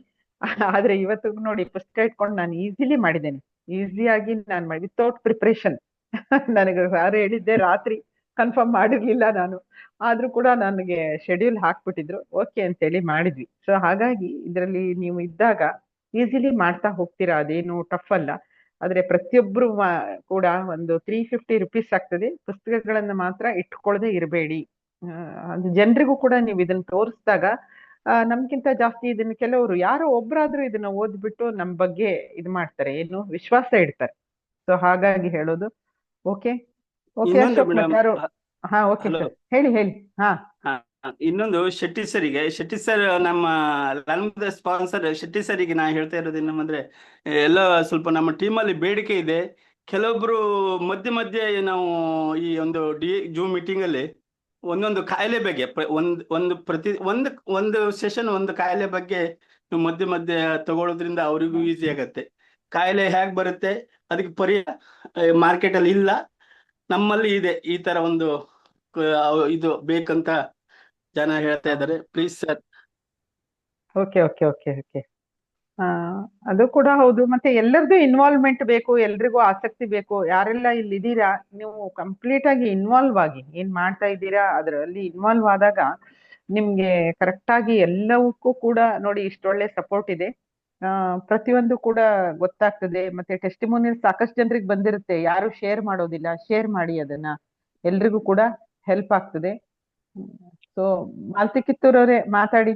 ಆದ್ರೆ ಇವತ್ತು ನೋಡಿ ಪುಸ್ತಕ ಇಟ್ಕೊಂಡು ನಾನು ಈಸಿಲಿ ಮಾಡಿದ್ದೇನೆ. ಈಸಿಯಾಗಿ ನಾನು ಮಾಡಿ ವಿತೌಟ್ ಪ್ರಿಪ್ರೇಷನ್. ನನಗೆ ಸಾರ್ ಹೇಳಿದ್ದೆ, ರಾತ್ರಿ ಕನ್ಫರ್ಮ್ ಮಾಡಿರ್ಲಿಲ್ಲ ನಾನು, ಆದ್ರೂ ಕೂಡ ನನಗೆ ಶೆಡ್ಯೂಲ್ ಹಾಕ್ಬಿಟ್ಟಿದ್ರು. ಓಕೆ ಅಂತೇಳಿ ಮಾಡಿದ್ವಿ. ಸೊ ಹಾಗಾಗಿ ಇದರಲ್ಲಿ ನೀವು ಇದ್ದಾಗ ಈಸಿಲಿ ಮಾಡ್ತಾ ಹೋಗ್ತೀರಾ, ಅದೇನು ಟಫ್ ಅಲ್ಲ. ಆದ್ರೆ ಪ್ರತಿಯೊಬ್ರು ಕೂಡ ಒಂದು 350 ರುಪೀಸ್ ಆಗ್ತದೆ. ಪುಸ್ತಕಗಳನ್ನ ಮಾತ್ರ ಇಟ್ಕೊಳ್ಳದೆ ಇರಬೇಡಿ. ಅದು ಜನರಿಗೂ ಕೂಡ ನೀವು ಇದನ್ನ ತೋರಿಸಿದಾಗ ನಮ್ಗಿಂತ ಜಾಸ್ತಿ ಇದನ್ನ ಕೆಲವರು ಯಾರೋ ಒಬ್ರಾದ್ರೂ ಇದನ್ನ ಓದ್ಬಿಟ್ಟು ನಮ್ ಬಗ್ಗೆ ಇದು ಮಾಡ್ತಾರೆ, ಏನು ವಿಶ್ವಾಸ ಇಡ್ತಾರೆ. ಸೊ ಹಾಗಾಗಿ ಹೇಳೋದು. ಓಕೆ ಓಕೆ ಇನ್ನೊಂದು ಅಶೋಕ್, ಮೇಡಮ್, ಯಾರು? ಹಾ, ಓಕೆ ಸರ್, ಹೇಳಿ ಹೇಳಿ. ಹಾ, ಇನ್ನೊಂದು ಶೆಟ್ಟಿ ಸರಿಗೆ, ಶೆಟ್ಟಿ ಸರ್ ನಮ್ಮ ಲರ್ನ್ದ ಸ್ಪಾನ್ಸರ್. ಶೆಟ್ಟಿ ಸರಿಗೆ ನಾ ಹೇಳ್ತಾ ಇರೋದು ಏನಂದ್ರೆ, ಎಲ್ಲ ಸ್ವಲ್ಪ ನಮ್ಮ ಟೀಮಲ್ಲಿ ಬೇಡಿಕೆ ಇದೆ. ಕೆಲವೊಬ್ರು ಮಧ್ಯೆ ಮಧ್ಯೆ ನಾವು ಈ ಒಂದು ಜೂಮ್ ಮೀಟಿಂಗ್ ಅಲ್ಲಿ ಒಂದೊಂದು ಕಾಯಿಲೆ ಬಗ್ಗೆ ಒಂದು ಸೆಷನ್ ಒಂದು ಕಾಯಿಲೆ ಬಗ್ಗೆ ಮಧ್ಯೆ ಮಧ್ಯೆ ತಗೊಳ್ಳೋದ್ರಿಂದ ಅವರಿಗೂ ಈಸಿ ಆಗತ್ತೆ. ಕಾಯಿಲೆ ಹೇಗ್ ಬರುತ್ತೆ, ಅದಕ್ಕೆ ಪರಿಹಾರ ಮಾರ್ಕೆಟ್ ಅಲ್ಲಿ ಇಲ್ಲ, ನಮ್ಮಲ್ಲಿ ಇದೆ. ಈ ತರ ಒಂದು ಇದು ಬೇಕಂತ ಜನ ಹೇಳ್ತಾ ಇದ್ದಾರೆ. Please sir. Okay okay okay okay. ಅದು ಕೂಡ ಹೌದು. ಮತ್ತೆ ಎಲ್ಲರದು ಇನ್ವಾಲ್ವ್ಮೆಂಟ್ ಬೇಕು, ಎಲ್ರಿಗೂ ಆಸಕ್ತಿ ಬೇಕು. ಯಾರೆಲ್ಲ ಇಲ್ಲಿ ಇದ್ದೀರಾ ನೀವು ಕಂಪ್ಲೀಟ್ ಆಗಿ ಇನ್ವಾಲ್ವ್ ಆಗಿ ಏನ್ ಮಾಡ್ತಾ ಇದ್ದೀರಾ ಅದರಲ್ಲಿ ಇನ್ವಾಲ್ವ್ ಆದಾಗ ನಿಮ್ಗೆ ಕರೆಕ್ಟ್ ಆಗಿ ಎಲ್ಲವಕ್ಕೂ ಕೂಡ ನೋಡಿ ಇಷ್ಟೊಳ್ಳೆ ಸಪೋರ್ಟ್ ಇದೆ. ಪ್ರತಿಯೊಂದು ಕೂಡ ಗೊತ್ತಾಗ್ತದೆ. ಮತ್ತೆ ಟೆಸ್ಟಿಮೋನಿಯಲ್ ಸಾಕಷ್ಟು ಜನರಿಗೆ ಬಂದಿರುತ್ತೆ, ಯಾರು ಶೇರ್ ಮಾಡೋದಿಲ್ಲ. ಶೇರ್ ಮಾಡಿ, ಅದನ್ನ ಎಲ್ರಿಗೂ ಕೂಡ ಹೆಲ್ಪ್ ಆಗ್ತದೆ. ಸೊ ಮಾಲತಿ ಕಿತ್ತೂರ್ ಅವರೇ ಮಾತಾಡಿ.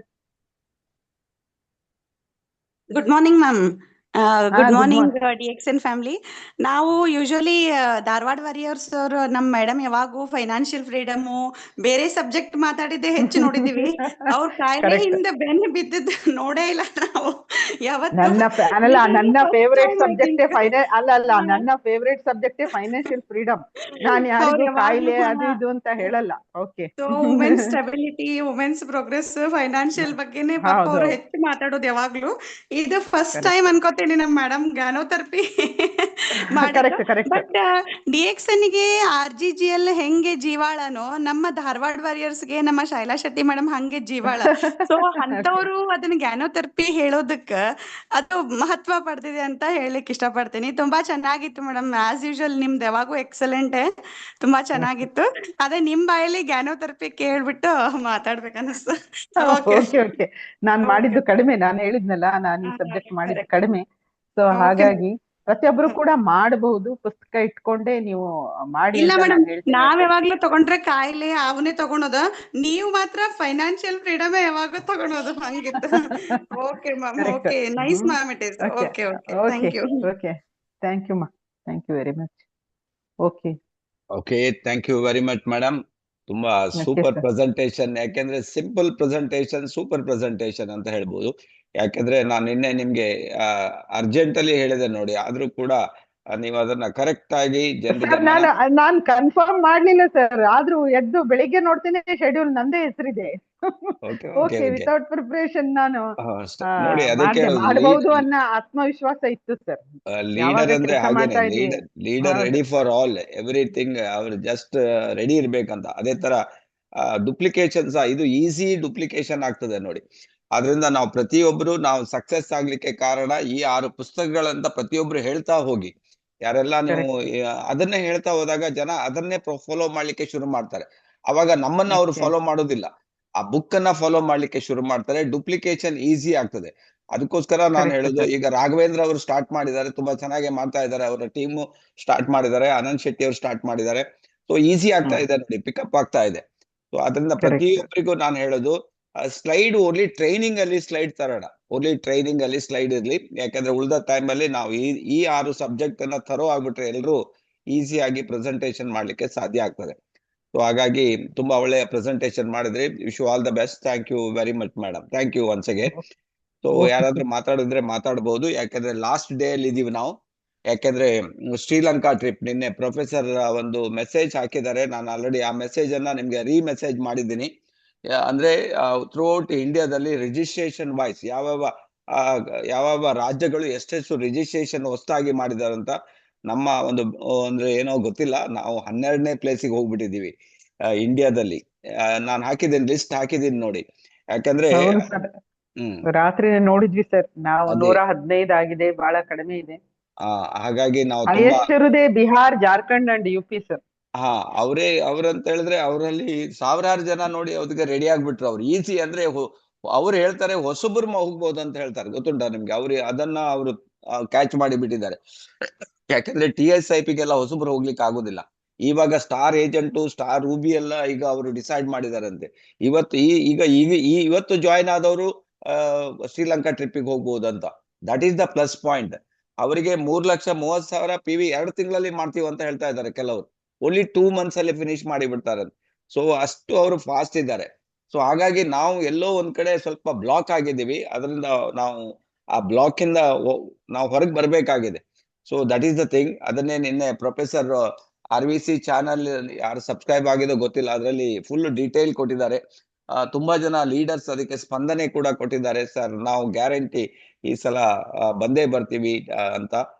Good morning ma'am. good good morning DXN family. ನಾವು ಯೂಶಲಿ ಧಾರವಾಡ ವಾರಿಯರ್ಸ್ ಅವರು ನಮ್ ಮೇಡಮ್ ಯಾವಾಗೂ ಫೈನಾನ್ಷಿಯಲ್ ಫ್ರೀಡಮ್ ಬೇರೆ ಸಬ್ಜೆಕ್ಟ್ ಮಾತಾಡಿದ್ದೆ ಹೆಚ್ಚು ನೋಡಿದೀವಿ. ಅವ್ರ ಕಾಯಿಲೆಯಿಂದ ಬೆನ್ನು ಬಿದ್ದಿದ್ದು ನೋಡೇ ಇಲ್ಲ ನಾವು ಯಾವತ್ತು. ನನ್ನ ಫೇವರೇಟ್ ಸಬ್ಜೆಕ್ಟ್ ನನ್ನ ಫೇವರೇಟ್ ಸಬ್ಜೆಕ್ಟ್ ಫೈನಾನ್ಷಿಯಲ್ ಫ್ರೀಡಮ್. ನಾನು ಯಾರಿಗೂ ಕಾಯಿಲೆ ಅದು ಇದು ಅಂತ ಹೇಳಲ್ಲ. Okay. Women's stability, women's progress, financial ಬಗ್ಗೆನೇ ಪಾಪ ಅವ್ರು ಹೆಚ್ಚು ಮಾತಾಡೋದು ಯಾವಾಗ್ಲೂ. ಇದು ಫಸ್ಟ್ ಟೈಮ್ ಅನ್ಕೋತೀನಿ ನಮ್ ಮೇಡಮ್ ಜ್ಞಾನೋ ಥೆರಪಿ ಬಟ್ DXN ಗೆ RGGL ಹೆಂಗೆ ಜೀವಾಳನೋ ನಮ್ಮ ಧಾರವಾಡ ವಾರಿಯರ್ಸ್ ಗೆ ನಮ್ಮ ಶೈಲಾ ಶೆಟ್ಟಿ ಮೇಡಮ್ ಹಂಗೆ ಜೀವಾಳ. ಸೊ ಅಂತವ್ರು ಅದನ್ನ ಜ್ಞಾನೋ ಥೆರಪಿ ಹೇಳೋದಕ್ಕ ಅದು ಮಹತ್ವ ಪಡ್ದಿದೆ ಅಂತ ಹೇಳಲಿಕ್ ಇಷ್ಟಪಡ್ತೀನಿ. ತುಂಬಾ ಚೆನ್ನಾಗಿತ್ತು ಮೇಡಮ್, ಆಸ್ ಯೂಶುವಲ್ ನಿಮ್ದು ಯಾವಾಗೂ ಎಕ್ಸಲೆಂಟ್, ತುಂಬಾ ಚೆನ್ನಾಗಿತ್ತು. ಅದೇ ನಿಮ್ ಬಾಯಲ್ಲಿ ಜ್ಞಾನೋ ಥೆರಪಿ ಕೇಳ್ಬಿಟ್ಟು ಮಾತಾಡ್ಬೇಕನ್ನಿಸ್ತು. ಓಕೆ. ನಾನ್ ಮಾಡಿದ್ದು ಕಡಿಮೆ, ನಾನು ಹೇಳಿದ್ನಲ್ಲ ನಾನು ಈ ಸಬ್ಜೆಕ್ಟ್ ಮಾಡಿದ್ದು ಕಡಿಮೆ. ಸೊ ಹಾಗಾಗಿ ಪ್ರತಿಯೊಬ್ರು ಕೂಡ ಮಾಡಬಹುದು. ಪುಸ್ತಕ ಇಟ್ಕೊಂಡೇ ನೀವು ಮಾಡಿ. ಇಲ್ಲ ಮೇಡಮ್, ನಾವ್ ಯಾವಾಗ್ಲೂ ತಗೊಂಡ್ರೆ ಕಾಯಿಲೆ ಅವನೇ ತಗೊಳೋದ, ನೀವು ಮಾತ್ರ ಫೈನಾನ್ಷಿಯಲ್ ಫ್ರೀಡಮ್ ಯಾವಾಗ ತಗೊಳೋದು, ಹಂಗಿತ್ತು. Okay ma'am, okay, nice ma'am, it is. Okay okay, thank you. Okay, thank you ma'am, thank you very much. Okay okay, thank you very much madam. ತುಂಬಾ ಸೂಪರ್ ಪ್ರೆಸೆಂಟೇಶನ್. ಯಾಕೆಂದ್ರೆ ಸಿಂಪಲ್ ಪ್ರೆಸೆಂಟೇಶನ್, ಸೂಪರ್ ಪ್ರೆಸೆಂಟೇಶನ್ ಅಂತ ಹೇಳ್ಬೋದು. ಯಾಕೆಂದ್ರೆ ನಾನು ನಿನ್ನೆ ನಿಮ್ಗೆ urgent ಅಲ್ಲಿ ಹೇಳಿದೆ ನೋಡಿ, ಆದ್ರೂ ಕೂಡ ನೀವು ಅದನ್ನ ಕರೆಕ್ಟ್ ಆಗಿ ಜನರಿಗೆ. ನಾನು ಕನ್ಫರ್ಮ್ ಮಾಡ್ಲಿಲ್ಲ ಸರ್, ಆದ್ರೂ ಎದ್ದು ಬೆಳಿಗ್ಗೆ ನೋಡ್ತೇನೆ ಶೆಡ್ಯೂಲ್ ನಂದೇ ಹೆಸರಿದೆ. Okay okay okay, okay. Without preparation ನಾನು ನೋಡಿ ಅದಕ್ಕೆ ಮಾಡಬಹುದು ಅನ್ನೋ ಆತ್ಮವಿಶ್ವಾಸ ಇತ್ತು ಸರ್. ಲೀಡರ್ ಯಾವಾಗ ಅಂದ್ರೆ ಕೆಲಸ ಹಾಗೇನೆ, ಮಾಡ್ತಾ ಇದ್ವಿ. ಲೀಡರ್ ಹೌದು. ರೆಡಿ ಫಾರ್ ಆಲ್ ಎವ್ರಿಥಿಂಗ್, ಅವ್ರು ಜಸ್ಟ್ ರೆಡಿ ಇರ್ಬೇಕಂತ. ಅದೇ ತರ ಡುಪ್ಲಿಕೇಶನ್ ಸಹ ಇದು ಈಸಿ ಡುಪ್ಲಿಕೇಶನ್ ಆಗ್ತದೆ ನೋಡಿ. ಆದ್ರಿಂದ ನಾವು ಪ್ರತಿಯೊಬ್ರು ನಾವು ಸಕ್ಸಸ್ ಆಗ್ಲಿಕ್ಕೆ ಕಾರಣ ಈ 6 ಪುಸ್ತಕಗಳಂತ ಪ್ರತಿಯೊಬ್ರು ಹೇಳ್ತಾ ಹೋಗಿ. ಯಾರೆಲ್ಲ ನೀವು ಅದನ್ನೇ ಹೇಳ್ತಾ ಹೋದಾಗ ಜನ ಅದನ್ನೇ ಫಾಲೋ ಮಾಡ್ಲಿಕ್ಕೆ ಶುರು ಮಾಡ್ತಾರೆ. ಅವಾಗ ನಮ್ಮನ್ನ ಅವ್ರು Okay. ಫಾಲೋ ಮಾಡೋದಿಲ್ಲ, ಆ ಬುಕ್ ಅನ್ನ ಫಾಲೋ ಮಾಡ್ಲಿಕ್ಕೆ ಶುರು ಮಾಡ್ತಾರೆ. ಡುಪ್ಲಿಕೇಶನ್ ಈಸಿ ಆಗ್ತದೆ. ಅದಕ್ಕೋಸ್ಕರ ನಾನು Correct, ಹೇಳುದು, sir. ಈಗ ರಾಘವೇಂದ್ರ ಅವರು ಸ್ಟಾರ್ಟ್ ಮಾಡಿದ್ದಾರೆ, ತುಂಬಾ ಚೆನ್ನಾಗಿ ಮಾಡ್ತಾ ಇದ್ದಾರೆ. ಅವರ ಟೀಮ್ ಸ್ಟಾರ್ಟ್ ಮಾಡಿದ್ದಾರೆ, ಅನಂತ್ ಶೆಟ್ಟಿ ಅವರು ಸ್ಟಾರ್ಟ್ ಮಾಡಿದ್ದಾರೆ. ಸೊ ಈಸಿ ಆಗ್ತಾ ಇದೆ ನೋಡಿ, ಪಿಕಪ್ ಆಗ್ತಾ ಇದೆ. ಸೊ ಅದರಿಂದ Correct. ಪ್ರತಿಯೊಬ್ಬರಿಗೂ ನಾನು ಹೇಳೋದು, ಸ್ಲೈಡ್ ಓನ್ಲಿ ಟ್ರೈನಿಂಗ್ ಅಲ್ಲಿ ಸ್ಲೈಡ್ ತರೋಣ, ಓನ್ಲಿ ಟ್ರೈನಿಂಗ್ ಅಲ್ಲಿ ಸ್ಲೈಡ್ ಇರ್ಲಿ. ಯಾಕಂದ್ರೆ ಉಳಿದ ಟೈಮ್ ಅಲ್ಲಿ ನಾವು ಈ 6 ಸಬ್ಜೆಕ್ಟ್ ಅನ್ನ ಥರೋ ಆಗ್ಬಿಟ್ರೆ ಎಲ್ಲರೂ ಈಸಿಯಾಗಿ ಪ್ರೆಸೆಂಟೇಶನ್ ಮಾಡ್ಲಿಕ್ಕೆ ಸಾಧ್ಯ ಆಗ್ತದೆ. ಸೊ ಹಾಗಾಗಿ ತುಂಬಾ ಒಳ್ಳೆಯ ಪ್ರೆಸೆಂಟೇಶನ್ ಮಾಡಿದ್ರಿ. Wish you all the best. Thank you very much madam. Thank you once again. So Okay. ಯಾರಾದ್ರೂ ಮಾತಾಡಿದ್ರೆ ಮಾತಾಡಬಹುದು, ಯಾಕಂದ್ರೆ ಲಾಸ್ಟ್ ಡೇ ಅಲ್ಲಿ ಇದೀವಿ ನಾವು. ಯಾಕಂದ್ರೆ ಶ್ರೀಲಂಕಾ ಟ್ರಿಪ್ ನಿನ್ನೆ ಪ್ರೊಫೆಸರ್ ಒಂದು ಮೆಸೇಜ್ ಹಾಕಿದ್ದಾರೆ. ನಾನು ಆಲ್ರೆಡಿ ಆ ಮೆಸೇಜ್ ಅನ್ನ ನಿಮ್ಗೆ ಮೆಸೇಜ್ ಮಾಡಿದ್ದೀನಿ. ಅಂದ್ರೆ ಥ್ರೂಔಟ್ ಇಂಡಿಯಾದಲ್ಲಿ ರಿಜಿಸ್ಟ್ರೇಷನ್ ವೈಸ್ ಯಾವ ರಾಜ್ಯಗಳು ಎಷ್ಟೆಷ್ಟು ರಿಜಿಸ್ಟ್ರೇಷನ್ ಹೊಸದಾಗಿ ಮಾಡಿದಾರಂತ ನಮ್ಮ ಅಂದ್ರೆ ಏನೋ ಗೊತ್ತಿಲ್ಲ. ನಾವು 12ನೇ ಪ್ಲೇಸಿಗೆ ಹೋಗ್ಬಿಟ್ಟಿದೀವಿ ಇಂಡಿಯಾದಲ್ಲಿ. ನಾನು ಹಾಕಿದ್ದೀನಿ, ಲಿಸ್ಟ್ ಹಾಕಿದ್ದೀನಿ ನೋಡಿ. ಯಾಕಂದ್ರೆ ಹೌದು ಸರ್, ರಾತ್ರಿ ನೋಡಿದ್ವಿ ಸರ್ ನಾವು. ಅದೇ. 115 ಆಗಿದೆ, ಬಹಳ ಕಡಿಮೆ ಇದೆ. ಹಾಗಾಗಿ ನಾವು ತುಂಬಾ ಹೈಯೆಸ್ಟ್ ಇರುದೇ Bihar, Jharkhand and UP sir. ಅವ್ರಂತ ಹೇಳಿದ್ರೆ ಅವರಲ್ಲಿ ಸಾವಿರಾರು ಜನ ನೋಡಿ ಅದಕ್ಕೆ ರೆಡಿ ಆಗ್ಬಿಟ್ರು. ಅವ್ರು ಈಸಿ ಅಂದ್ರೆ ಅವ್ರು ಹೇಳ್ತಾರೆ ಹೊಸಬ್ರು ಹೋಗ್ಬೋದು ಅಂತ ಹೇಳ್ತಾರೆ, ಗೊತ್ತುಂಟಾ ನಿಮ್ಗೆ? ಅದನ್ನ ಅವರು ಕ್ಯಾಚ್ ಮಾಡಿ ಬಿಟ್ಟಿದ್ದಾರೆ. ಯಾಕಂದ್ರೆ TSIPಗೆಲ್ಲ ಹೊಸಬ್ರು ಹೋಗ್ಲಿಕ್ಕೆ ಆಗುದಿಲ್ಲ. ಇವಾಗ ಸ್ಟಾರ್ ಏಜೆಂಟು, ಸ್ಟಾರ್ ರೂಬಿ ಎಲ್ಲ ಈಗ ಅವರು ಡಿಸೈಡ್ ಮಾಡಿದಾರಂತೆ. ಇವತ್ತು ಜಾಯಿನ್ ಆದವರು ಶ್ರೀಲಂಕಾ ಟ್ರಿಪ್ಪಿಗೆ ಹೋಗ್ಬೋದು ಅಂತ. That is the plus point. ಅವರಿಗೆ 3,30,000 PV 2 ತಿಂಗಳಲ್ಲಿ ಮಾಡ್ತೀವಿ ಅಂತ ಹೇಳ್ತಾ ಇದ್ದಾರೆ ಕೆಲವರು. ಓನ್ಲಿ 2 months ಅಲ್ಲಿ ಫಿನಿಶ್ ಮಾಡಿ ಬಿಡ್ತಾರೆ. ಸೊ ಅಷ್ಟು ಅವರು ಫಾಸ್ಟ್ ಇದ್ದಾರೆ. ಸೊ ಹಾಗಾಗಿ ನಾವು ಎಲ್ಲೋ ಒಂದ್ ಕಡೆ ಸ್ವಲ್ಪ ಬ್ಲಾಕ್ ಆಗಿದ್ದೀವಿ. ಅದರಿಂದ ನಾವು ಆ ಬ್ಲಾಕ್ ಇಂದ ನಾವು ಹೊರಗೆ ಬರ್ಬೇಕಾಗಿದೆ. So that is the thing. ಅದನ್ನೇ ನಿನ್ನೆ ಪ್ರೊಫೆಸರ್ RVC ಚಾನಲ್ ಯಾರು ಸಬ್ಸ್ಕ್ರೈಬ್ ಆಗಿದೋ ಗೊತ್ತಿಲ್ಲ, ಅದರಲ್ಲಿ ಫುಲ್ ಡೀಟೇಲ್ ಕೊಟ್ಟಿದ್ದಾರೆ. ತುಂಬಾ ಜನ ಲೀಡರ್ಸ್ ಅದಕ್ಕೆ ಸ್ಪಂದನೆ ಕೂಡ ಕೊಟ್ಟಿದ್ದಾರೆ. ಸರ್ ನಾವು ಗ್ಯಾರಂಟಿ ಈ ಸಲ ಬಂದೇ ಬರ್ತೀವಿ ಅಂತ.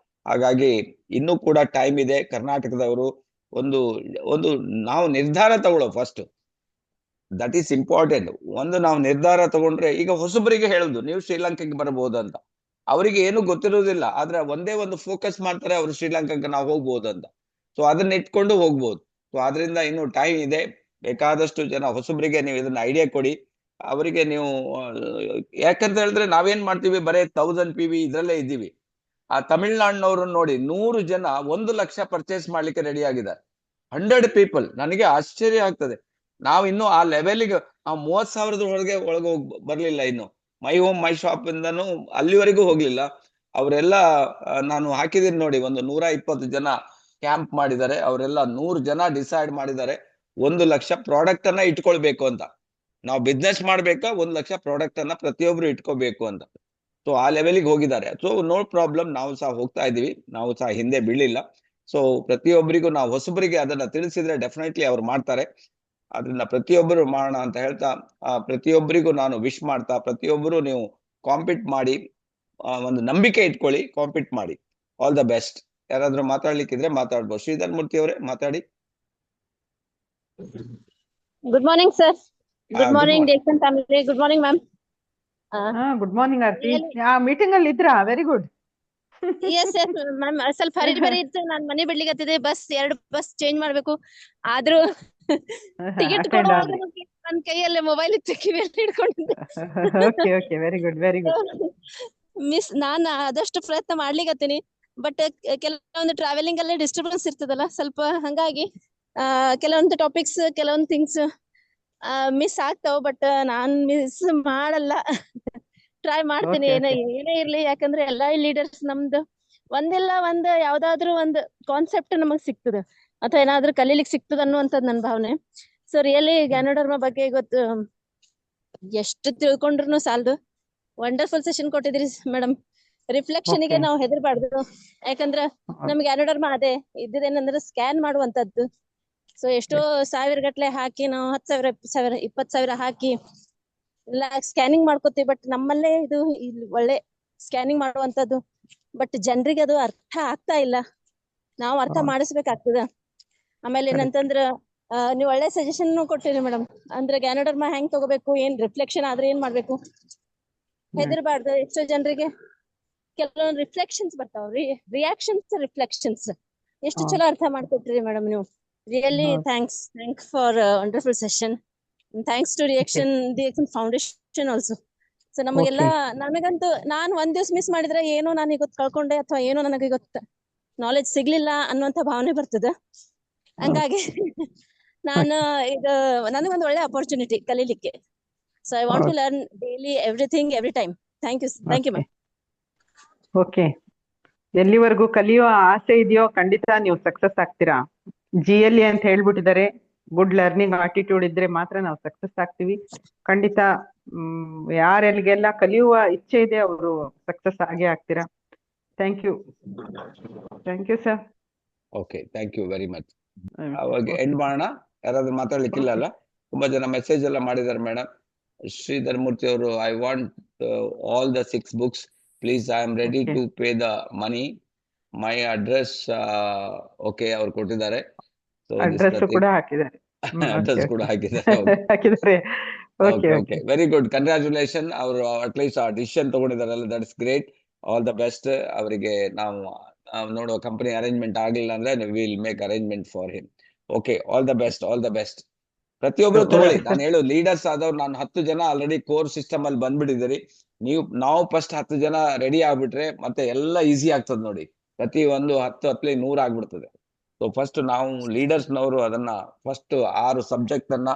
ಹಾಗಾಗಿ ಇನ್ನೂ ಕೂಡ ಟೈಮ್ ಇದೆ. ಕರ್ನಾಟಕದವರು ಒಂದು ನಾವು ನಿರ್ಧಾರ ತಗೊಳ್ಳೋ ಫಸ್ಟ್, ದಟ್ ಈಸ್ ಇಂಪಾರ್ಟೆಂಟ್. ನಾವು ನಿರ್ಧಾರ ತಗೊಂಡ್ರೆ, ಈಗ ಹೊಸಬರಿಗೆ ಹೇಳುದು ನೀವು ಶ್ರೀಲಂಕಾಗೆ ಬರಬಹುದು ಅಂತ. ಅವರಿಗೆ ಏನು ಗೊತ್ತಿರೋದಿಲ್ಲ, ಆದ್ರೆ ಒಂದೇ ಒಂದು ಫೋಕಸ್ ಮಾಡ್ತಾರೆ, ಅವರು ಶ್ರೀಲಂಕಾಕ್ಕೆ ನಾವು ಹೋಗ್ಬೋದು ಅಂತ. ಸೊ ಅದನ್ನ ಇಟ್ಕೊಂಡು ಹೋಗ್ಬೋದು. ಸೊ ಆದ್ರಿಂದ ಇನ್ನು ಟೈಮ್ ಇದೆ. ಬೇಕಾದಷ್ಟು ಜನ ಹೊಸಬರಿಗೆ ನೀವು ಇದನ್ನ ಐಡಿಯಾ ಕೊಡಿ. ಅವರಿಗೆ ನೀವು ಯಾಕಂತ ಹೇಳಿದ್ರೆ ನಾವೇನ್ ಮಾಡ್ತೀವಿ, ಬರೇ 1000 PV ಇದ್ರಲ್ಲೇ ಇದ್ದೀವಿ. ಆ ತಮಿಳ್ನಾಡಿನವರು ನೋಡಿ 100 ಜನ 1 ಲಕ್ಷ ಪರ್ಚೇಸ್ ಮಾಡ್ಲಿಕ್ಕೆ ರೆಡಿ ಆಗಿದ್ದಾರೆ. 100 people. ನನಗೆ ಆಶ್ಚರ್ಯ ಆಗ್ತದೆ. ನಾವು ಇನ್ನು ಆ ಲೆವೆಲ್ಗೆ ನಾವು 30,000 ಒಳಗೆ ಬರ್ಲಿಲ್ಲ. ಇನ್ನು ಮೈ ಹೋಮ್ ಮೈ ಶಾಪ್ ಇಂದನು ಅಲ್ಲಿವರೆಗೂ ಹೋಗ್ಲಿಲ್ಲ. ಅವರೆಲ್ಲ ನಾನು ಹಾಕಿದೀನಿ ನೋಡಿ, 120 ಜನ ಕ್ಯಾಂಪ್ ಮಾಡಿದ್ದಾರೆ. ಅವರೆಲ್ಲ 100 ಜನ ಡಿಸೈಡ್ ಮಾಡಿದ್ದಾರೆ 1 ಲಕ್ಷ ಪ್ರಾಡಕ್ಟ್ ಅನ್ನ ಇಟ್ಕೊಳ್ಬೇಕು ಅಂತ. ನಾವು ಬಿಸ್ನೆಸ್ ಮಾಡ್ಬೇಕಾ, 1 ಲಕ್ಷ ಪ್ರಾಡಕ್ಟ್ ಅನ್ನ ಪ್ರತಿಯೊಬ್ರು ಇಟ್ಕೋಬೇಕು ಅಂತ. ಸೊ ಆ ಲೆವೆಲ್ಗೆ ಹೋಗಿದ್ದಾರೆ. ಸೊ ನೋ ಪ್ರಾಬ್ಲಮ್, ನಾವು ಸಹ ಹೋಗ್ತಾ ಇದೀವಿ, ನಾವು ಸಹ ಹಿಂದೆ ಬೀಳಿಲ್ಲ. ಸೊ ಪ್ರತಿಯೊಬ್ಬರಿಗೂ ನಾವು ಹೊಸಬರಿಗೆ ಅದನ್ನ ತಿಳಿಸಿದ್ರೆ ಡೆಫಿನೆಟ್ಲಿ ಅವ್ರು ಮಾಡ್ತಾರೆ. ಅದನ್ನ ಪ್ರತಿಯೊಬ್ಬರು ಮಾಡೋಣ ಅಂತ ಹೇಳ್ತಾ, ಪ್ರತಿಯೊಬ್ಬರಿಗೂ ನಾನು ವಿಶ್ ಮಾಡ್ತಾ, ಪ್ರತಿಯೊಬ್ಬರು ನೀವು ಕಾಂಪೀಟ್ ಮಾಡಿ, ಒಂದು ನಂಬಿಕೆ ಇಟ್ಕೊಳ್ಳಿ, ಕಾಂಪೀಟ್ ಮಾಡಿ. All the best. ಯಾರಾದ್ರೂ ಮಾತಾಡ್ಲಿಕ್ಕಿದ್ರೆ ಮಾತಾಡ್ಬೋದು. ಶ್ರೀಧರ್ ಮೂರ್ತಿ ಅವರೇ ಮಾತಾಡಿ. Good morning sir. Good good morning morning. ದೇಶನ್ family. Good morning ma'am. Good morning Aarti. ಆ ಮೀಟಿಂಗ್ ಅಲ್ಲಿ ಇದ್ರಾ? Very good. Yes yes ma'am, ಸ್ವಲ್ಪ ಹರಿ ಇತ್ತು. ನಾನ್ ಮನೆ ಬಿಡ್ಲಿಕ್ಕೆ ಎರಡು ಬಸ್ ಚೇಂಜ್ ಮಾಡ್ಬೇಕು. ಆದ್ರೂ ಟಿಕೆಟ್ ಕೊಡುವಾಗ ನನ್ ಕೈಯಲ್ಲೇ ಮೊಬೈಲ್ ಕಿವಿಯಲ್ಲಿ ಹಿಡ್ಕೊಂಡಿದ್ದೆ. Okay very good very good. Miss, ನಾನ್ ಆದಷ್ಟು ಪ್ರಯತ್ನ ಮಾಡ್ಲಿಕತ್ತೀನಿ. ಬಟ್ ಕೆಲವೊಂದು ಟ್ರಾವೆಲಿಂಗ್ ಅಲ್ಲೇ ಡಿಸ್ಟರ್ಬೆನ್ಸ್ ಇರ್ತದಲ್ಲ ಸ್ವಲ್ಪ, ಹಂಗಾಗಿ ಕೆಲವೊಂದು ಟಾಪಿಕ್ಸ್, ಕೆಲವೊಂದು ಥಿಂಗ್ಸ್ ಮಿಸ್ ಆಗ್ತಾವ. ಬಟ್ ನಾನ್ ಮಿಸ್ ಮಾಡಲ್ಲ, ಟ್ರೈ ಮಾಡ್ತೀನಿ. ಏನೇ ಇರ್ಲಿ, ಯಾಕಂದ್ರೆ ಎಲ್ಲಾ ಲೀಡರ್ಸ್ ನಮ್ದು ಒಂದ್ ಯಾವ್ದಾದ್ರು ಒಂದು ಕಾನ್ಸೆಪ್ಟ್ ನಮಗ್ ಸಿಗ್ತದ, ಅಥವಾ ಏನಾದ್ರೂ ಕಲೀಲಿಕ್ ಸಿಗ್ತದ ಅನ್ನುವಂಥದ್ದು ನನ್ನ ಭಾವನೆ. ಸೊ ರಿಯಲಿ ಜ್ಞಾನೋಧರ್ಮ ಬಗ್ಗೆ ಗೊತ್ತು, ಎಷ್ಟು ತಿಳ್ಕೊಂಡ್ರು ಸಾಲದು. ವಂಡರ್ಫುಲ್ ಸೆಷನ್ ಕೊಟ್ಟಿದ್ರಿ ಮೇಡಮ್. ರಿಫ್ಲೆಕ್ಷನ್ ಗೆ ನಾವು ಹೆದರ್ಬಾರ್ದು, ಯಾಕಂದ್ರ ನಮ್ಗೆ ಜ್ಞಾನೋಧರ್ಮ ಅದೇ ಇದ್ದಿದ್ದೇನಂದ್ರೆ ಸ್ಕ್ಯಾನ್ ಮಾಡುವಂತದ್ದು. ಸೊ ಎಷ್ಟೋ ಸಾವಿರ ಗಟ್ಲೆ ಹಾಕಿ ನಾವು 10,000, 20,000 ಹಾಕಿ ಇಲ್ಲ ಸ್ಕ್ಯಾನಿಂಗ್ ಮಾಡ್ಕೋತೀವಿ, ಬಟ್ ನಮ್ಮಲ್ಲೇ ಇದು ಇಲ್ಲಿ ಒಳ್ಳೆ ಸ್ಕ್ಯಾನಿಂಗ್ ಮಾಡುವಂತದ್ದು, ಬಟ್ ಜನರಿಗೆ ಅದು ಅರ್ಥ ಆಗ್ತಾ ಇಲ್ಲ. ನಾವು ಅರ್ಥ ಮಾಡಿಸ್ಬೇಕಾಗ್ತದ. ಆಮೇಲೆ ಏನಂತಂದ್ರ ನೀವ್ ಒಳ್ಳೆ ಸಜೆಷನ್ ಕೊಟ್ಟಿರಿ ಮೇಡಮ್. ಅಂದ್ರೆ ಗ್ಯಾನೋಡರ್ಮಾ ಹೆಂಗ್ ತಗೋಬೇಕು, ಏನ್ ರಿಫ್ಲೆಕ್ಷನ್ ಆದ್ರೆ ಏನ್ ಮಾಡ್ಬೇಕು, ಹೆದರ್ಬಾರ್ದು. ಎಷ್ಟೋ ಜನರಿಗೆ ಕೆಲವೊಂದು ರಿಫ್ಲೆಕ್ಷನ್ಸ್ ಬರ್ತಾವ್ರಿ, ರಿಯಾಕ್ಷನ್ಸ್ ರಿಫ್ಲೆಕ್ಷನ್ಸ್ ಎಷ್ಟು ಚಲೋ ಅರ್ಥ ಮಾಡ್ಕೊಟ್ರಿ ಮೇಡಮ್ ನೀವು. Really thanks for wonderful session. Thanks to reaction foundation also. So ನಮಗೆಲ್ಲ, ನನಗಂತೂ ನಾನು ಒಂದ್ ದಿವ್ಸ ಮಿಸ್ ಮಾಡಿದ್ರೆ ಏನೋ ನಾನು ಇವತ್ತು ಕಳ್ಕೊಂಡೆ ಅಥವಾ ಏನೋ ನನಗೆ ಇವತ್ತು ನಾಲೆಜ್ ಸಿಗ್ಲಿಲ್ಲ ಅನ್ನುವಂತ ಭಾವನೆ ಬರ್ತದ. ಹಂಗಾಗಿ ನಾನು ಇದು ನನಗೊಂದು ಒಳ್ಳೆ ಅಪರ್ಚುನಿಟಿ ಕಲೀಲಿಕ್ಕೆ. So I want to learn daily everything every time. Thank you ma'am. Okay, ಎಲ್ಲಿವರೆಗೂ ಕಲಿಯೋ ಆಸೆ ಇದೆಯೋ ಖಂಡಿತ ನೀವು ಸಕ್ಸಸ್ ಆಗ್ತೀರಾ. GLE ಅಂತ ಹೇಳ್ಬಿಟ್ಟಿದ್ದಾರೆ, ಗುಡ್ ಲರ್ನಿಂಗ್ ಆಟಿಟ್ಯೂಡ್ ಇದ್ರೆ ಮಾತ್ರ ನಾವು ಸಕ್ಸಸ್ ಆಗ್ತೀವಿ ಖಂಡಿತ. ಯಾರೆಲ್ಲಿಗೆಲ್ಲ ಕಲಿಯುವ ಇಚ್ಛೆ ಇದೆ ಅವರು ಸಕ್ಸಸ್ ಆಗೇ ಆಗ್ತೀರಾ. Thank you sir. Okay, thank you very much. ಅವಾಗ ಎಂಡ್ ಮಾಡೋಣ. ಯಾರಾದ್ರೂ ಮಾತಾಡ್ಲಿಕ್ಕಿಲ್ಲ ಅಲ್ಲ? ತುಂಬಾ ಜನ ಮೆಸೇಜ್ ಎಲ್ಲ ಮಾಡಿದ್ದಾರೆ ಮೇಡಮ್. ಶ್ರೀಧರ್ ಮೂರ್ತಿ ಅವರು, I want all the 6 books please, I am ready to pay the money, my address. Okay, ಅವ್ರು ಕೊಟ್ಟಿದ್ದಾರೆ. ಅಡ್ರೆಸ್ ಕೂಡ ಹಾಕಿದ್ದಾರೆ. ಅಡ್ರೆಸ್ ಕೂಡ ಹಾಕಿದ್ದಾರೆ. Okay, very good, congratulation. ಅವರು ಅಟ್ಲೀಸ್ಟ್ ಆ ಡಿಸಿಷನ್ ತಗೊಂಡಿದಾರಲ್ಲ, that is great. All the best. ಅವರಿಗೆ ನಾವು ನೋಡುವ ಕಂಪನಿ ಅರೇಂಜ್ಮೆಂಟ್ ಆಗ್ಲಿಲ್ಲ ಅಂದ್ರೆ will make arrangement for him. Okay, all the best. ಪ್ರತಿಯೊಬ್ರು ತಗೊಳ್ಳಿ. ನಾನು ಹೇಳು ಲೀಡರ್ಸ್ ಆದವ್ರು, ನಾನು 10 ಜನ ಆಲ್ರೆಡಿ ಕೋರ್ ಸಿಸ್ಟಮ್ ಅಲ್ಲಿ ಬಂದ್ಬಿಟ್ಟಿದ್ದೀರಿ. ನಾವು ಫಸ್ಟ್ 10 ಜನ ರೆಡಿ ಆಗ್ಬಿಟ್ರೆ ಮತ್ತೆ ಎಲ್ಲ ಈಸಿ ಆಗ್ತದೆ ನೋಡಿ. ಪ್ರತಿ ಒಂದು 10 100 ಆಗ್ಬಿಡ್ತದೆ. ಸೊ ಫಸ್ಟ್ ನಾವು ಲೀಡರ್ಸ್ನವರು ಅದನ್ನ ಫಸ್ಟ್ 6 ಸಬ್ಜೆಕ್ಟ್ ಅನ್ನ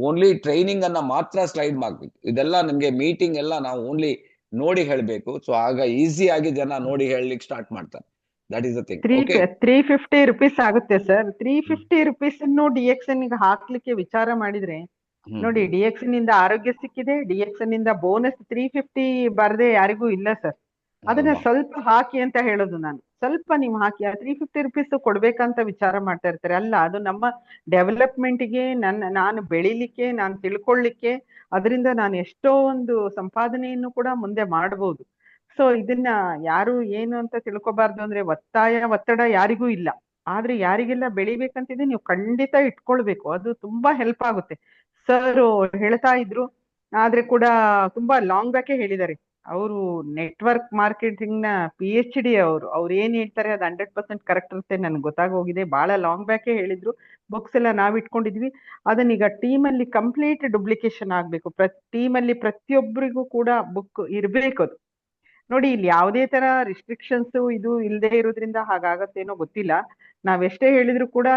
ಓನ್ಲಿ ಟ್ರೈನಿಂಗ್ ಅನ್ನ ಮಾತ್ರ ಸ್ಲೈಡ್ ಮಾಡ್ಬೇಕು. ಇದೆಲ್ಲ ನಿಮ್ಗೆ ಮೀಟಿಂಗ್ ಎಲ್ಲ ನಾವು ಓನ್ಲಿ ನೋಡಿ ಹೇಳ್ಬೇಕು. ಸೊ ಆಗ ಈಸಿ ಆಗಿ ಜನ ನೋಡಿ ಹೇಳಲಿಕ್ಕೆ ಸ್ಟಾರ್ಟ್ ಮಾಡ್ತಾರೆ. That is the thing. 350 rupees ಆಗುತ್ತೆ ಸರ್. 350 rupees DXN ಗೆ ಹಾಕ್ಲಿಕ್ಕೆ ವಿಚಾರ ಮಾಡಿದ್ರೆ ನೋಡಿ, DXN ಇಂದ ಆರೋಗ್ಯ ಸಿಕ್ಕಿದೆ, DXN ಇಂದ ಬೋನಸ್ 350 ಬರದೆ ಯಾರಿಗೂ ಇಲ್ಲ ಸರ್. ಅದನ್ನ ಸ್ವಲ್ಪ ಹಾಕಿ ಅಂತ ಹೇಳೋದು ನಾನು. ಸ್ವಲ್ಪ ನೀವು ಹಾಕಿ, 350 rupees ಕೊಡ್ಬೇಕಂತ ವಿಚಾರ ಮಾಡ್ತಾ ಇರ್ತಾರೆ. ಅಲ್ಲ, ಅದು ನಮ್ಮ ಡೆವಲಪ್ಮೆಂಟ್ಗೆ, ನಾನು ಬೆಳಿಲಿಕ್ಕೆ, ನಾನು ತಿಳ್ಕೊಳ್ಳಿಕ್ಕೆ, ಅದರಿಂದ ನಾನು ಎಷ್ಟೋ ಒಂದು ಸಂಪಾದನೆಯನ್ನು ಕೂಡ ಮುಂದೆ ಮಾಡಬಹುದು. ಸೊ ಇದನ್ನ ಯಾರು ಏನು ಅಂತ ತಿಳ್ಕೊಬಾರ್ದು. ಅಂದ್ರೆ ಒತ್ತಡ ಯಾರಿಗೂ ಇಲ್ಲ. ಆದ್ರೆ ಯಾರಿಗೆಲ್ಲ ಬೆಳಿಬೇಕಂತಿದೆ ನೀವು ಖಂಡಿತ ಇಟ್ಕೊಳ್ಬೇಕು. ಅದು ತುಂಬಾ ಹೆಲ್ಪ್ ಆಗುತ್ತೆ. ಸರ್ ಹೇಳ್ತಾ ಇದ್ರು, ಆದ್ರೆ ಕೂಡ ತುಂಬಾ ಲಾಂಗ್ ಬ್ಯಾಕೆ ಹೇಳಿದ್ದಾರೆ. ಅವರು ನೆಟ್ವರ್ಕ್ ಮಾರ್ಕೆಟಿಂಗ್ ನ PhD ಅವ್ರು ಏನ್ ಹೇಳ್ತಾರೆ ಅದು 100% ಕರೆಕ್ಟ್ ಇರುತ್ತೆ. ನನ್ಗೆ ಗೊತ್ತಾಗೋಗಿದೆ. ಬಹಳ ಲಾಂಗ್ ಬ್ಯಾಕೆ ಹೇಳಿದ್ರು. ಬುಕ್ಸ್ ಎಲ್ಲ ನಾವ್ ಇಟ್ಕೊಂಡಿದ್ವಿ. ಅದನ್ನೀಗ ಟೀಮಲ್ಲಿ ಕಂಪ್ಲೀಟ್ ಡುಪ್ಲಿಕೇಶನ್ ಆಗ್ಬೇಕು. ಟೀಮಲ್ಲಿ ಪ್ರತಿಯೊಬ್ಬರಿಗೂ ಕೂಡ ಬುಕ್ ಇರ್ಬೇಕು. ಅದು ನೋಡಿ, ಇಲ್ಲಿ ಯಾವುದೇ ತರ ರಿಸ್ಟ್ರಿಕ್ಷನ್ಸ್ ಇದು ಇಲ್ಲದೆ ಇರೋದ್ರಿಂದ ಹಾಗಾಗತ್ತೇನೋ ಗೊತ್ತಿಲ್ಲ. ನಾವೆಷ್ಟೇ ಹೇಳಿದ್ರು ಕೂಡ